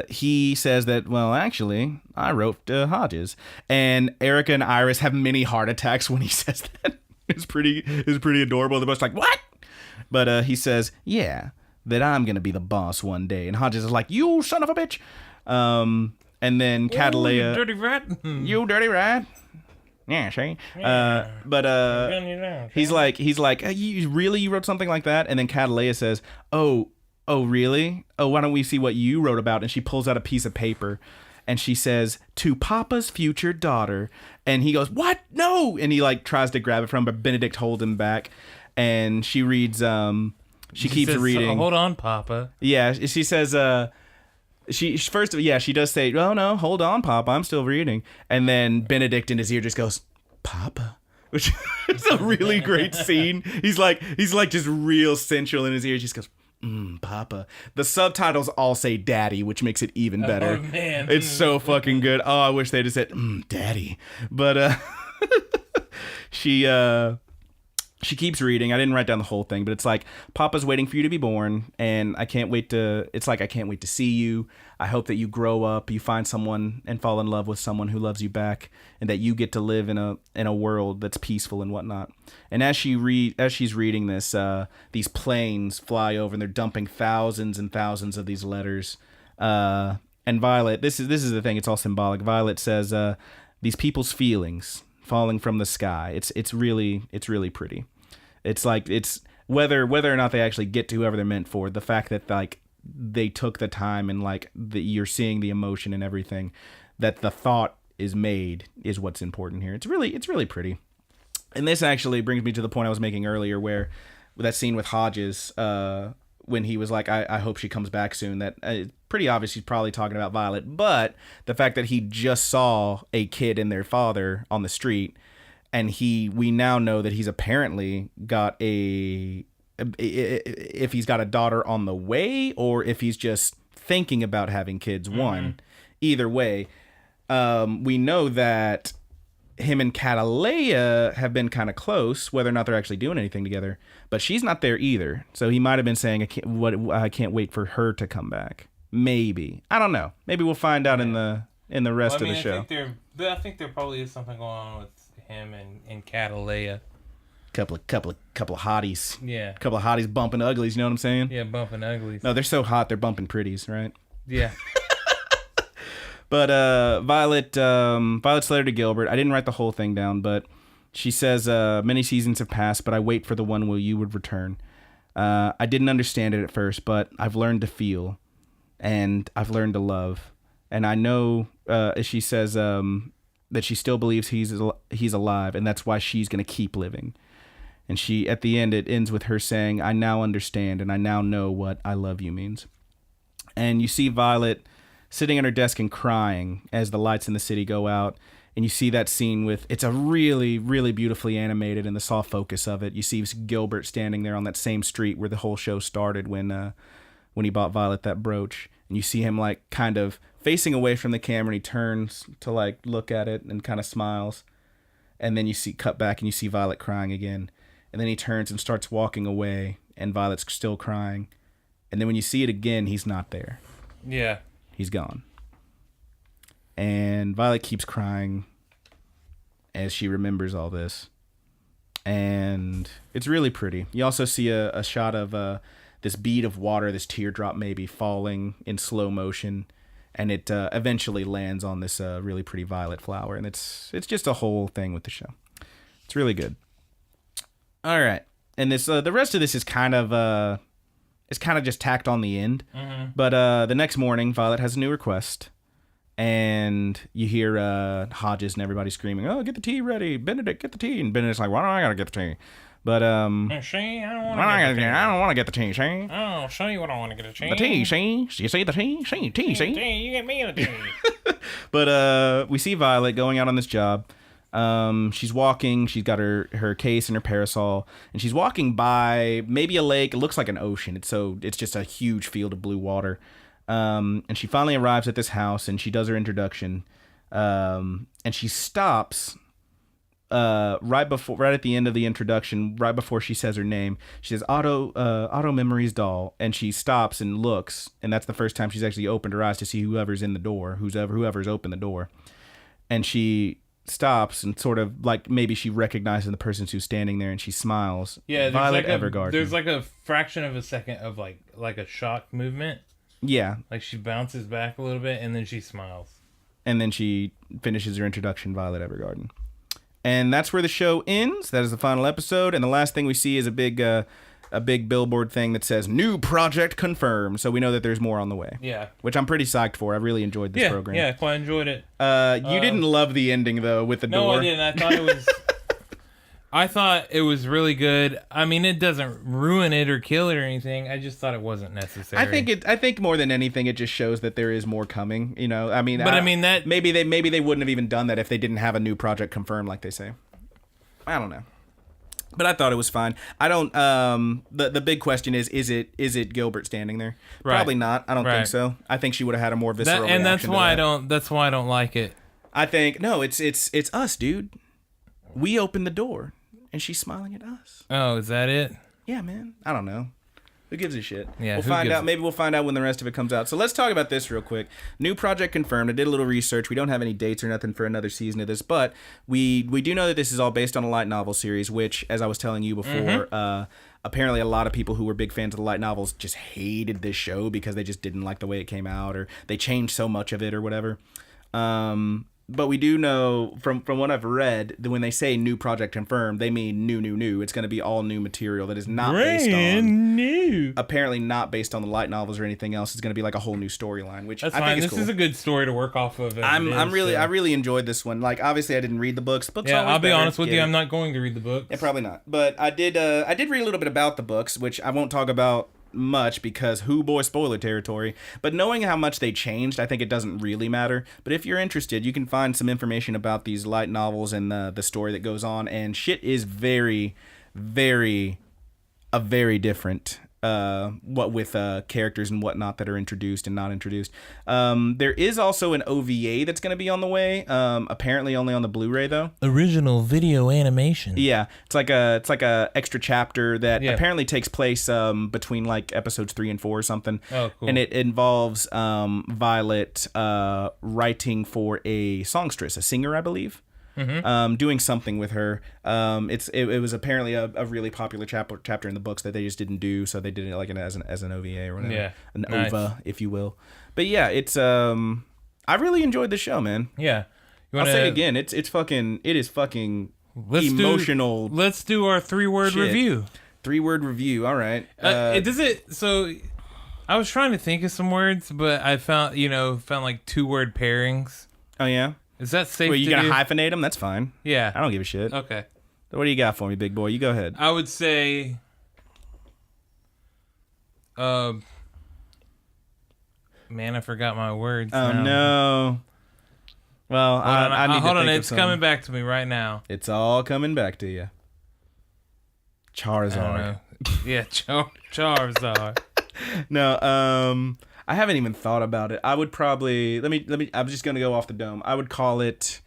he says that, well, actually, I wrote Hodges. And Erica and Iris have mini heart attacks when he says that. It's pretty adorable. They're both like, what? But he says, yeah, that I'm going to be the boss one day. And Hodges is like, you son of a bitch. And then Catalea. You dirty rat. You dirty rat. Yeah, see? He's like, you wrote something like that? And then Catalea says, oh, really? Oh, why don't we see what you wrote about? And she pulls out a piece of paper and she says, to Papa's future daughter. And he goes, what? No. And he like tries to grab it from him, but Benedict holds him back. And she reads, she keeps says, reading. Hold on, Papa. Yeah, she says, she does say, oh no, hold on, Papa, I'm still reading. And then Benedict in his ear just goes, Papa, which is a really great scene. He's like just real sensual in his ear. He just goes, Papa. The subtitles all say Daddy, which makes it even better. Oh man, it's so fucking good. Oh, I wish they'd have said Daddy. But she keeps reading. I didn't write down the whole thing, but it's like, Papa's waiting for you to be born, and I can't wait to see you. I hope that you grow up, you find someone and fall in love with someone who loves you back, and that you get to live in a world that's peaceful and whatnot. And as she's reading this, these planes fly over and they're dumping thousands and thousands of these letters. And Violet, this is the thing, it's all symbolic. Violet says, these people's feelings falling from the sky. It's really pretty. It's like, it's whether or not they actually get to whoever they're meant for, the fact that like they took the time and like you're seeing the emotion and everything, that the thought is made is what's important here. It's really pretty. And this actually brings me to the point I was making earlier, where that scene with Hodges, when he was like, I hope she comes back soon, that pretty obvious he's probably talking about Violet, but the fact that he just saw a kid and their father on the street, and we now know that he's apparently got if he's got a daughter on the way, or if he's just thinking about having kids, either way, we know that him and Catalea have been kind of close, whether or not they're actually doing anything together, but she's not there either. So he might have been saying, I can't wait for her to come back. Maybe. I don't know. Maybe we'll find out in the rest of the show. I think there probably is something going on with him and Catalea. Couple of hotties. Yeah. Couple of hotties bumping uglies, you know what I'm saying? Yeah, bumping uglies. No, they're so hot they're bumping pretties, right? Yeah. But Violet's letter to Gilbert, I didn't write the whole thing down, but she says, many seasons have passed, but I wait for the one where you would return. I didn't understand it at first, but I've learned to feel, and I've learned to love. And I know, she says, that she still believes he's alive, and that's why she's going to keep living. And at the end, it ends with her saying, I now understand, and I now know what I love you means. And you see Violet sitting at her desk and crying as the lights in the city go out. And you see that scene it's a really, really beautifully animated, and the soft focus of it. You see Gilbert standing there on that same street where the whole show started when he bought Violet that brooch. And you see him like kind of facing away from the camera, and he turns to like look at it and kind of smiles. And then you see cut back and you see Violet crying again. And then he turns and starts walking away, and Violet's still crying. And then when you see it again, he's not there. Yeah. He's gone. And Violet keeps crying as she remembers all this. And it's really pretty. You also see a shot of this bead of water, this teardrop maybe, falling in slow motion. And it eventually lands on this really pretty violet flower. And it's just a whole thing with the show. It's really good. All right. And this the rest of this is kind of just tacked on the end. Mm-hmm. But the next morning, Violet has a new request. And you hear Hodges and everybody screaming, "Oh, get the tea ready. Benedict, get the tea." And Benedict's like, "Why do I gotta get the tea?" But Shane, I don't want to get the tea. I don't want to get the tea, Shane. Oh, show you what I want to get the tea. The tea, Shane. You see the tea? Shane, tea, Shane. You get me the tea. But we see Violet going out on this job. She's walking. She's got her case and her parasol, and she's walking by maybe a lake. It looks like an ocean. It's just a huge field of blue water. And she finally arrives at this house, and she does her introduction. And she stops right at the end of the introduction, right before she says her name. She says Otto Memories Doll, and she stops and looks, and that's the first time she's actually opened her eyes to see whoever's in the door, whoever's opened the door. And she stops and sort of like maybe she recognizes the person who's standing there, and she smiles. Yeah, Violet Evergarden. There's like a fraction of a second of like a shock movement. Yeah. Like she bounces back a little bit and then she smiles. And then she finishes her introduction, Violet Evergarden. And that's where the show ends. That is the final episode. And the last thing we see is a big billboard thing that says "New project confirmed." So we know that there's more on the way. Yeah. Which I'm pretty psyched for. I really enjoyed this program. Yeah, quite enjoyed it. You didn't love the ending though with the door. No, I didn't. I thought it was really good. I mean, it doesn't ruin it or kill it or anything. I just thought it wasn't necessary. I think more than anything, it just shows that there is more coming. You know, I mean, that maybe they wouldn't have even done that if they didn't have a new project confirmed, like they say. I don't know, but I thought it was fine. I don't. The big question is it Gilbert standing there? Right. Probably not. I don't think so. I think she would have had a more visceral reaction. And that's why I don't like it. I think no. It's us, dude. We opened the door. And she's smiling at us. Oh, is that it? Yeah, man. I don't know. Who gives a shit? Yeah, we'll find out. Maybe we'll find out when the rest of it comes out. So let's talk about this real quick. New project confirmed. I did a little research. We don't have any dates or nothing for another season of this, but we do know that this is all based on a light novel series, which, as I was telling you before, apparently a lot of people who were big fans of the light novels just hated this show because they just didn't like the way it came out, or they changed so much of it or whatever. But we do know from what I've read that when they say new project confirmed, they mean new. It's going to be all new material that is not brand new. Apparently not based on the light novels or anything else. It's going to be like a whole new storyline, which that's I fine. think is this cool. Is a good story to work off of. I really enjoyed this one. Like obviously I didn't read the books. I'll be honest with you. I'm not going to read the books. Yeah, probably not. But I did read a little bit about the books, which I won't talk about much because spoiler territory, but knowing how much they changed, I think it doesn't really matter. But if you're interested, you can find some information about these light novels and the story that goes on, and shit is very, very different. What with characters and whatnot that are introduced and not introduced. There is also an OVA that's going to be on the way. Apparently only on the Blu-ray though. Original video animation. Yeah, it's like a extra chapter that apparently takes place between like episodes 3 and 4 or something. Oh, cool. And it involves Violet writing for a songstress, a singer, I believe. Mm-hmm. Doing something with her. It was apparently a really popular chapter in the books that they just didn't do, so they did it like as an OVA or whatever. Yeah, an OVA, if you will. But yeah, it's I really enjoyed the show, man. Yeah, I'll say it again. It is fucking emotional. Let's do our 3-word review. 3-word review. All right. So I was trying to think of some words, but I found like 2-word pairings. Oh yeah. Is that safe? Wait, you gotta hyphenate them? That's fine. Yeah. I don't give a shit. Okay. So what do you got for me, big boy? You go ahead. I would say, man, I forgot my words. Oh no. Well, I need to hold on. think It's coming back to me right now. It's all coming back to you. Charizard. Yeah, Charizard. No, I haven't even thought about it. I would probably let me. I'm just gonna go off the dome. I would call it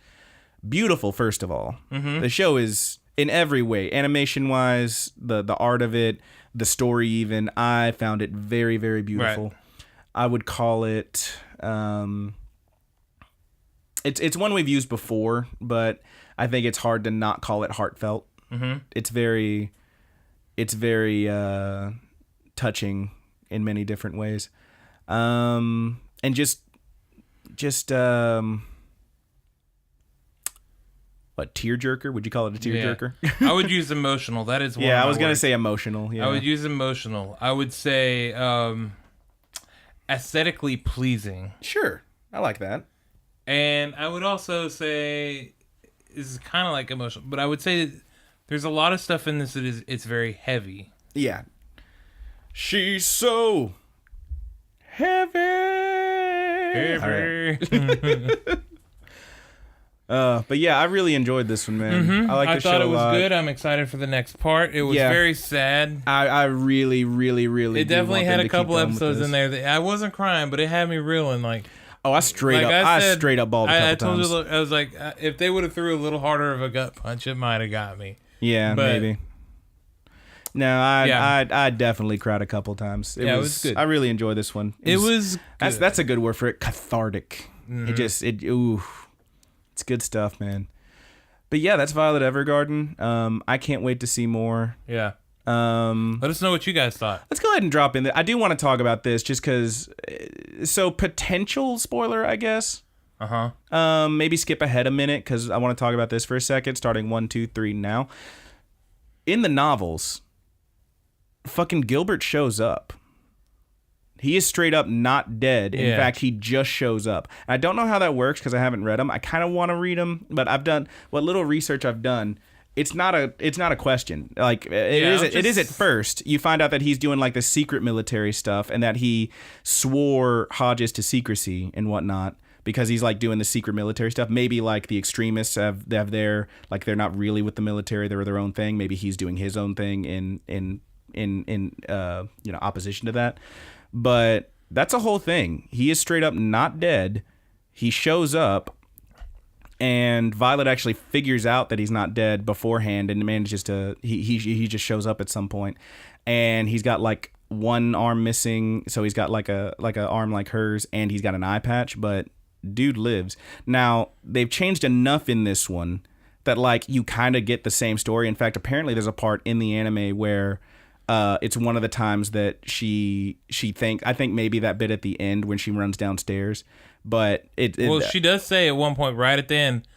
beautiful, first of all. The show is, in every way, animation-wise, the art of it, the story even, I found it very, very beautiful. Right. I would call it... It's one we've used before, but I think it's hard to not call it heartfelt. It's very touching in many different ways, and just what, tearjerker? Would you call it a tearjerker? I would use emotional. That is one. Yeah, I was gonna say emotional. Yeah, I would use emotional. I would say aesthetically pleasing. Sure, I like that. And I would also say this is kind of like emotional, but I would say there's a lot of stuff in this that it's very heavy. Yeah. She's so heavy. But yeah, I really enjoyed this one, man. I like the show a lot. I thought it was good. I'm excited for the next part. It was very sad. I really, really, really. It definitely had a couple episodes in there that I wasn't crying, but it had me reeling. Like, oh, I straight up bawled a couple times. I told you, I was like, if they would have threw a little harder of a gut punch, it might have got me. Yeah, but, maybe. No, I definitely cried a couple times. It was good. I really enjoyed this one. It was good. That's a good word for it. Cathartic. It's good stuff, man. But yeah, that's Violet Evergarden. I can't wait to see more. Yeah. Let us know what you guys thought. Let's go ahead and drop in there. I do want to talk about this just because. So potential spoiler, I guess. Maybe skip ahead a minute because I want to talk about this for a second. Starting 1, 2, 3 now. In the novels, fucking Gilbert shows up. He is straight up not dead. In fact, he just shows up. I don't know how that works because I haven't read them. I kind of want to read them, but I've done what little research I've done. It's not a question. Like it is at first. You find out that he's doing like the secret military stuff and that he swore Hodges to secrecy and whatnot because he's like doing the secret military stuff. Maybe like the extremists have their, like, they're not really with the military. They're their own thing. Maybe he's doing his own thing in opposition to that. But that's a whole thing. He is straight up not dead. He shows up, and Violet actually figures out that he's not dead beforehand, and manages to. He just shows up at some point, and he's got like one arm missing, so he's got like a arm like hers, and he's got an eye patch. But dude lives. Now they've changed enough in this one that like you kind of get the same story. In fact, apparently there's a part in the anime where. It's one of the times that I think maybe that bit at the end when she runs downstairs, but she does say at one point right at the end,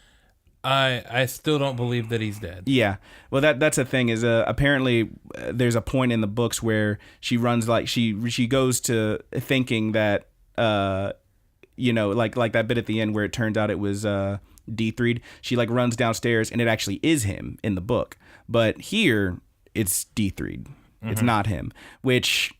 I still don't believe that he's dead. Yeah. Well, that's the thing is apparently there's a point in the books where she runs like she goes to thinking that like that bit at the end where it turns out it was D3'd. She like runs downstairs and it actually is him in the book, but here it's D3'd. It's not him, which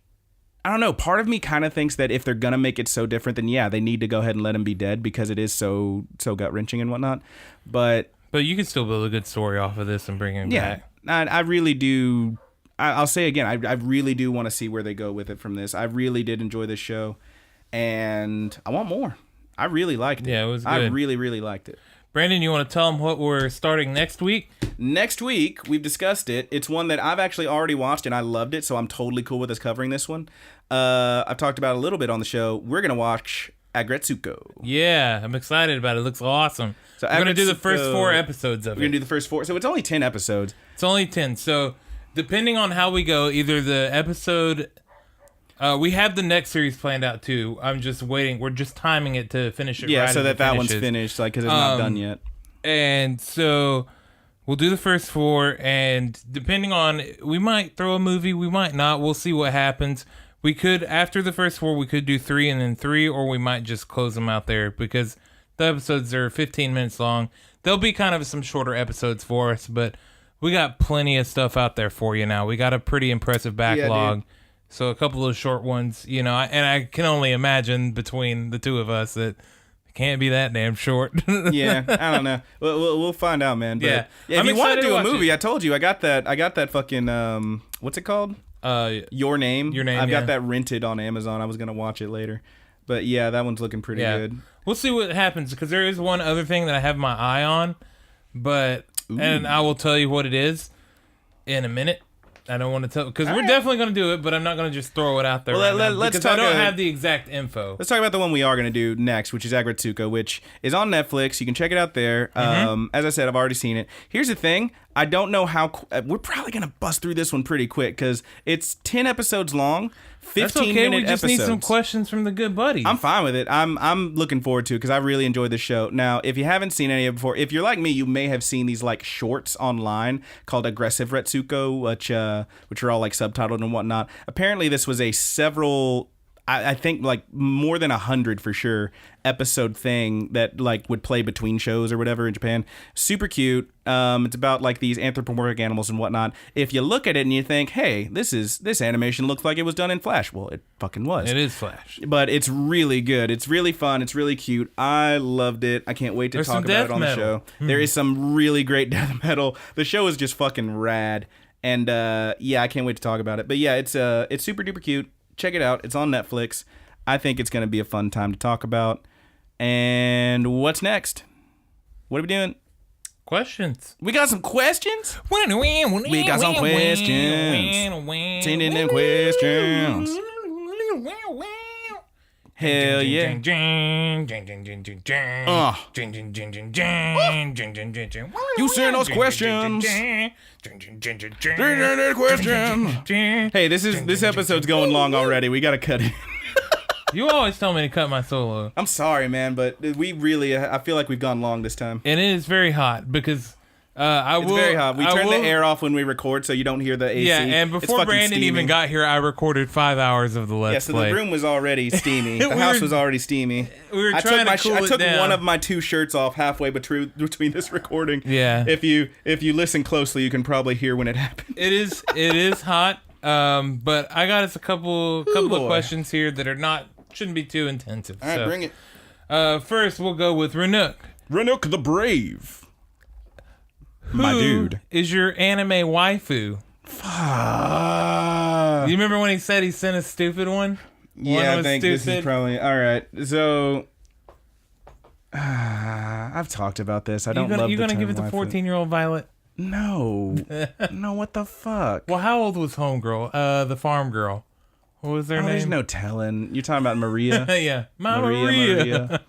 I don't know. Part of me kind of thinks that if they're going to make it so different, then yeah, they need to go ahead and let him be dead because it is so gut wrenching and whatnot. But you can still build a good story off of this and bring him back. I really do. I'll say again, I really do want to see where they go with it from this. I really did enjoy this show and I want more. I really liked it. Yeah, it was good. I really, really liked it. Brandon, you want to tell them what we're starting next week? Next week, we've discussed it. It's one that I've actually already watched, and I loved it, so I'm totally cool with us covering this one. I've talked about it a little bit on the show. We're going to watch Agretsuko. Yeah, I'm excited about it. It looks awesome. So we're going to do the first 4 episodes of it. We're going to do the first 4. So it's only 10 episodes. It's only 10. So depending on how we go, either the episode... we have the next series planned out too. I'm just waiting. We're just timing it to finish it. Yeah, so that one's finished, like because it's not done yet. And so we'll do the first 4, and depending on, we might throw a movie, we might not. We'll see what happens. We could, after the first 4, we could do 3 and then 3, or we might just close them out there because the episodes are 15 minutes long. They'll be kind of some shorter episodes for us, but we got plenty of stuff out there for you now. We got a pretty impressive backlog. Yeah, so a couple of short ones, and I can only imagine between the two of us that it can't be that damn short. Yeah, I don't know. We'll find out, man. But yeah, if you want to do a movie, I told you I got that fucking what's it called? Your Name. I've got that rented on Amazon. I was gonna watch it later, but yeah, that one's looking pretty good. We'll see what happens because there is one other thing that I have my eye on. but and I will tell you what it is in a minute. I don't want to tell because we're definitely going to do it, but I'm not going to just throw it out there let's because talk. I don't have the exact info. Let's talk about the one we are going to do next, which is Agretsuko, which is on Netflix. You can check it out there. As I said, I've already seen it. Here's the thing. I don't know how... we're probably going to bust through this one pretty quick because it's 10 episodes long, 15-minute episodes. That's okay. We just need some questions from the good buddies. I'm fine with it. I'm looking forward to it because I really enjoyed this show. Now, if you haven't seen any of it before, if you're like me, you may have seen these like shorts online called Aggressive Retsuko, which are all like subtitled and whatnot. Apparently, this was a several... I think like more than 100 for sure episode thing that like would play between shows or whatever in Japan. Super cute. It's about like these anthropomorphic animals and whatnot. If you look at it and you think, hey, this animation looks like it was done in Flash. Well, it fucking was. It is Flash. But it's really good. It's really fun. It's really cute. I loved it. I can't wait to talk about it on the show. There is some really great death metal. The show is just fucking rad. And yeah, I can't wait to talk about it. But yeah, it's super duper cute. Check it out. It's on Netflix. I think it's going to be a fun time to talk about. And what's next? What are we doing? Questions. We got some questions? We got some questions. Send in them questions. Hell yeah. You send us questions. Hey, this episode's going long already. We gotta cut it. You always tell me to cut my solo. I'm sorry, man, but we really, I feel like we've gone long this time. And it is very hot because it's very hot. We turn the air off when we record so you don't hear the AC. Yeah, and before Brandon even got here, I recorded 5 hours of the Let's Play. The room was already steamy. The house was already steamy. We were trying to cool it down. I took one of my 2 shirts off halfway between this recording. Yeah. If you listen closely, you can probably hear when it happened. It is hot. But I got us a couple of questions here that shouldn't be too intensive. All right, bring it. First, we'll go with Renuk. Renuk the Brave. My dude. Is your anime waifu? You remember when he said he sent a stupid one? Yeah, I think this is probably... All right, so... I've talked about this. I don't love the term You gonna give it to 14-year-old Violet? No. No, what the fuck? Well, how old was Homegirl? The farm girl. What was their name? There's no telling. You're talking about Maria? Yeah. Maria.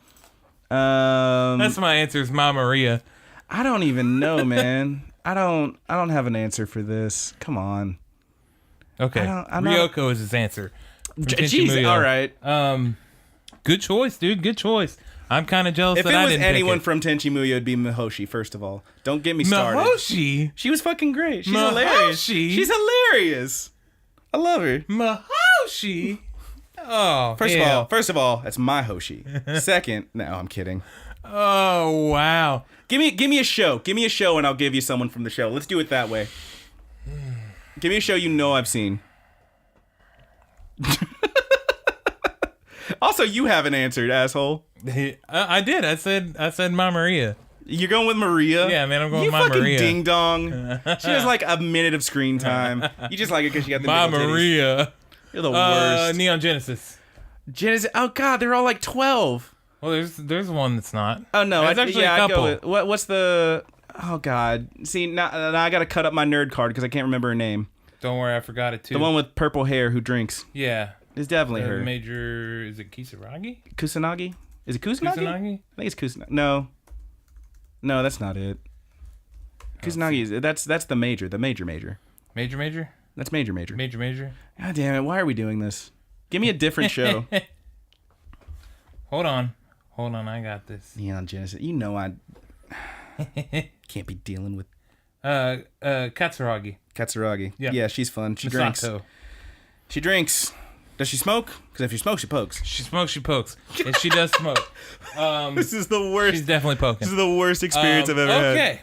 That's my answer is Maria. I don't even know, man. I don't have an answer for this. Come on. Okay. Ryoko is his answer. Jeez, all right. Good choice, dude. Good choice. I'm kind of jealous that I didn't pick it. If it was anyone from Tenchi Muyo, it'd be Mihoshi, first of all. Don't get me started. Mihoshi? She was fucking great. She's hilarious. She's hilarious. I love her. Mihoshi? Oh, First of all, that's my Hoshi. Second, no, I'm kidding. Oh, wow. Give me a show. Give me a show and I'll give you someone from the show. Let's do it that way. Give me a show you know I've seen. Also, you haven't answered, asshole. I did. I said Ma Maria. You're going with Maria? Yeah, man, I'm going with Ma Maria. You fucking ding dong. She has like a minute of screen time. You just like it because she got the Ma Maria. Titties. You're the worst. Neon Genesis. Oh God, they're all like 12. Well, there's one that's not. Oh no, there's actually a couple. I'd go with, what's the? Oh God, see now I gotta cut up my nerd card because I can't remember her name. Don't worry, I forgot it too. The one with purple hair who drinks. Yeah, it's definitely her. Major, is it Kisaragi? Kusanagi? Is it Kusanagi? I think it's Kusanagi. No, that's not it. Kusanagi is that's the major. The major. Major. That's major. Major. God damn it! Why are we doing this? Give me a different show. Hold on, I got this. Neon Genesis. You know I can't be dealing with Katsuragi. Yeah, she's fun. She drinks. She drinks. Does she smoke? Because if she smokes, she pokes. She smokes, she pokes. And she does smoke. This is the worst. She's definitely poking. This is the worst experience I've ever had. Okay.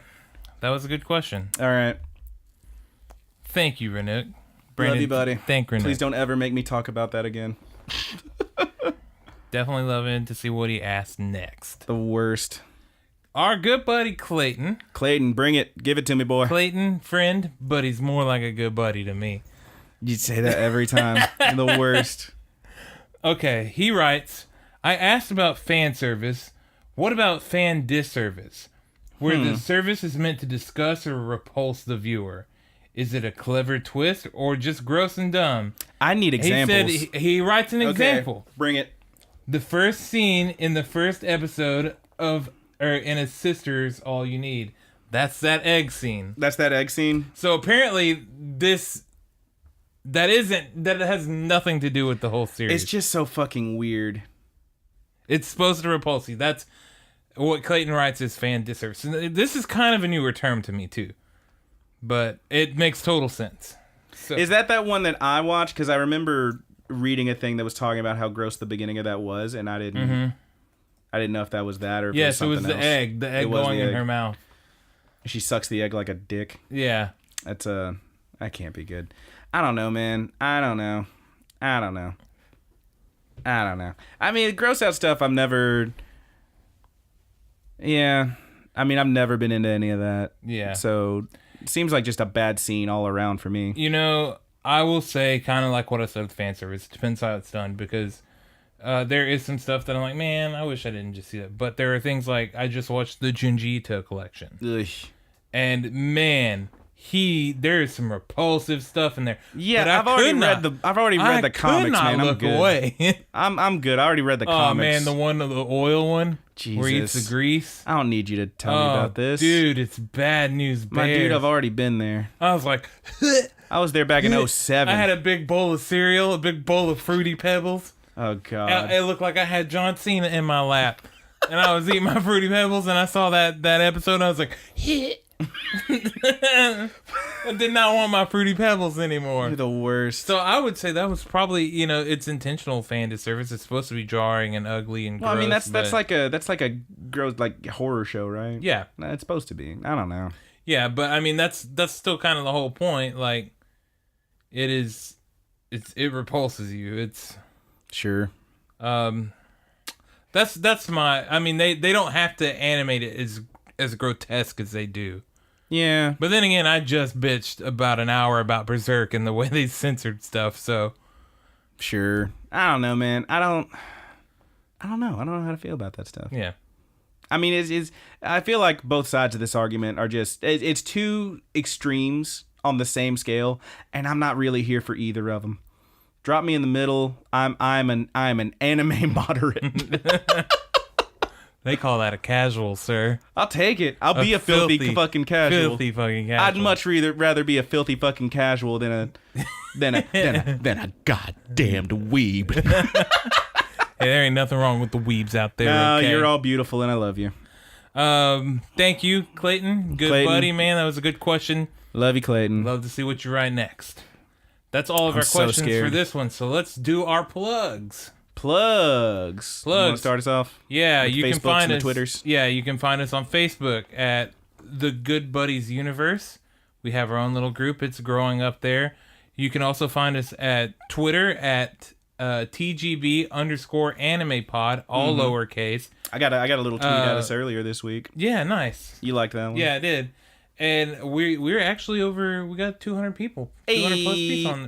That was a good question. All right. Thank you, Renuk. Brandon, love you, buddy. Thank Renuk. Please don't ever make me talk about that again. Definitely loving to see what he asks next. The worst. Our good buddy Clayton. Clayton, bring it. Give it to me, boy. Clayton, friend, but he's more like a good buddy to me. You'd say that every time. The worst. Okay, he writes, I asked about fan service. What about fan disservice? where the service is meant to disgust or repulse the viewer. Is it a clever twist or just gross and dumb? I need examples. He said he writes an example. Bring it. The first scene in the first episode in A Sister's All You Need. That's that egg scene. That's that egg scene? So apparently that has nothing to do with the whole series. It's just so fucking weird. It's supposed to repulse you. That's what Clayton writes as fan disservice. And this is kind of a newer term to me too. But it makes total sense. So, is that one that I watched? Because I remember reading a thing that was talking about how gross the beginning of that was, and I didn't know if that was that or if yes, it was something the egg. The egg going in her mouth. She sucks the egg like a dick. Yeah. That can't be good. I don't know, man. I don't know. I mean, gross out stuff I've never... Yeah. I mean, I've never been into any of that. Yeah. So... It seems like just a bad scene all around for me. You know, I will say kind of like what I said with fan service. It depends how it's done because there is some stuff that I'm like, man, I wish I didn't just see that. But there are things like I just watched the Junji Ito collection. Ugh. And man, there is some repulsive stuff in there. Yeah, I've already read the comics, man. I'm good. Away. I'm good. I already read the comics. Oh man, the oil one. Jesus. Where he eats the grease. I don't need you to tell me about this. Dude, it's bad news bears. My dude, I've already been there. I was like... I was there back in 07. I had a big bowl of cereal, a big bowl of Fruity Pebbles. Oh, God. It looked like I had John Cena in my lap. And I was eating my Fruity Pebbles, and I saw that episode, and I was like... I did not want my Fruity Pebbles anymore. You're the worst. So I would say that was probably, it's intentional fan disservice. It's supposed to be jarring and ugly and gross. Well, I mean, that's like a gross like horror show, right? Yeah. It's supposed to be. I don't know. Yeah, but I mean that's still kind of the whole point. Like, it repulses you. It's sure. That's my. I mean, they don't have to animate it as grotesque as they do. Yeah. But then again, I just bitched about an hour about Berserk and the way they censored stuff, so... Sure. I don't know, man. I don't know. I don't know how to feel about that stuff. Yeah. I mean, I feel like both sides of this argument are just... It's two extremes on the same scale, and I'm not really here for either of them. Drop me in the middle. I'm an anime moderate. They call that a casual, sir. I'll take it. I'll be a filthy fucking casual. Filthy fucking casual. I'd much rather be a filthy fucking casual than a goddamned weeb. Hey, there ain't nothing wrong with the weebs out there. No, okay? You're all beautiful and I love you. Thank you, Clayton. Good buddy, man. That was a good question. Love you, Clayton. Love to see what you write next. That's all of our questions for this one. So let's do our plugs. Plugs. You want to start us off? Yeah, you can find us. Twitters. Yeah, you can find us on Facebook at The Good Buddies Universe. We have our own little group. It's growing up there. You can also find us at Twitter at TGB_AnimePod, all lowercase. I got a little tweet at us earlier this week. Yeah, nice. You liked that one? Yeah, I did. And we're actually we got 200 people. 200 plus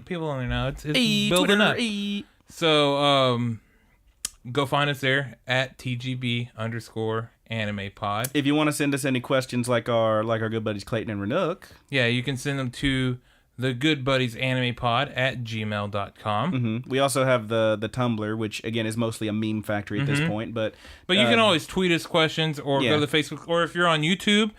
people on there now. It's building Twitter, up. So go find us there at TGB_AnimePod. If you want to send us any questions like our good buddies Clayton and Renook. Yeah, you can send them to the Good Buddies Animepod at gmail.com. Mm-hmm. We also have the Tumblr, which again is mostly a meme factory at this point. But you can always tweet us questions or go to the Facebook, or if you're on YouTube,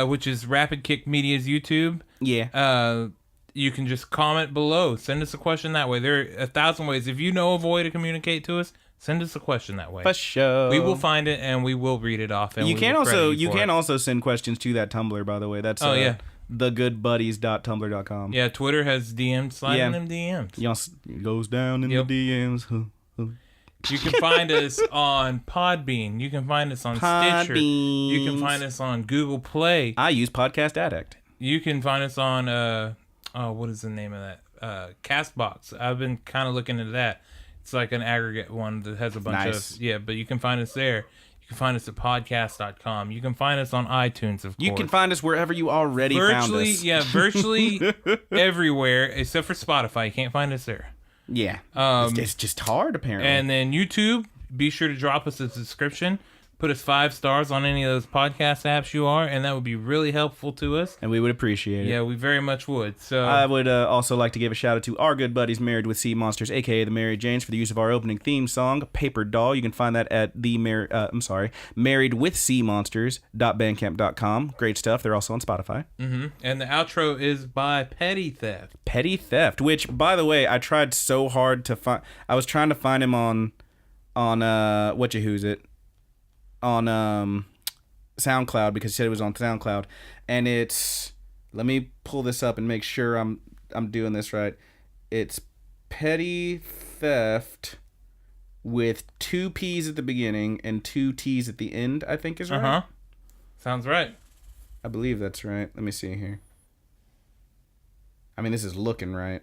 which is Rapid Kick Media's YouTube. Yeah. You can just comment below. Send us a question that way. There are 1,000 ways. If you know of a way to communicate to us, send us a question that way. For sure. We will find it and we will read it off. And you can also send questions to that Tumblr, by the way. That's thegoodbuddies.tumblr.com. Yeah, Twitter has DMs. Slide in them DMs. It goes down in the DMs. You can find us on Podbean. You can find us on Stitcher. You can find us on Google Play. I use Podcast Addict. You can find us on what is the name of that? Castbox. I've been kind of looking into that. It's like an aggregate one that has a bunch of but you can find us there. You can find us at podcast.com. You can find us on iTunes, of course. You can find us wherever you already found us. Yeah, virtually everywhere except for Spotify. You can't find us there. Yeah. It's just hard, apparently. And then YouTube, be sure to drop us a subscription. put us 5 stars on any of those podcast apps you are, and that would be really helpful to us. And we would appreciate it. Yeah, we very much would. So I would also like to give a shout out to our good buddies Married with Seamonsters, aka the Mary Janes, for the use of our opening theme song, Paperdoll. You can find that at marriedwithseamonsters.bandcamp.com. Great stuff. They're also on Spotify. Mm-hmm. And the outro is by Petty Theft. Petty Theft, which, by the way, I tried so hard to find. I was trying to find him on on SoundCloud, because he said it was on SoundCloud, and it's, let me pull this up and make sure I'm doing this right. It's Petty Theft with 2 P's at the beginning and 2 T's at the end, I think is right. Sounds right. I believe that's right. Let me see here. I mean, this is looking right.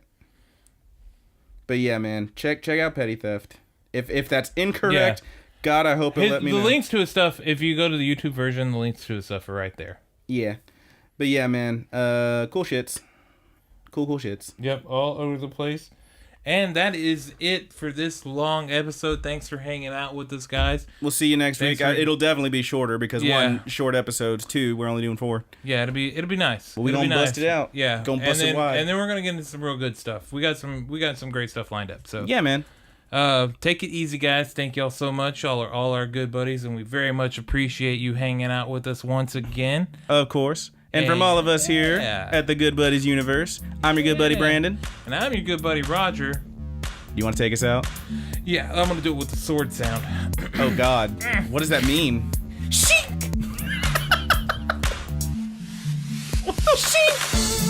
But yeah, man, check out Petty Theft. If that's incorrect, God, I hope it'll let me know. The links to his stuff, if you go to the YouTube version, the links to his stuff are right there. Yeah. But yeah, man, cool shits. Cool shits. Yep, all over the place. And that is it for this long episode. Thanks for hanging out with us, guys. We'll see you next week. It'll definitely be shorter, because 1 short episodes, 2 we're only doing 4. Yeah, it'll be nice. Well, we're gonna bust it out. Yeah, gonna bust it wide. And then we're gonna get into some real good stuff. We got some great stuff lined up. So yeah, man. Take it easy, guys. Thank y'all so much. Y'all are all our good buddies, and we very much appreciate you hanging out with us once again. Of course. And from all of us here at the Good Buddies universe, I'm your good buddy Brandon. And I'm your good buddy Roger. You want to take us out? Yeah, I'm gonna do it with the sword sound. Oh God, what does that mean? Sheek! Sheek!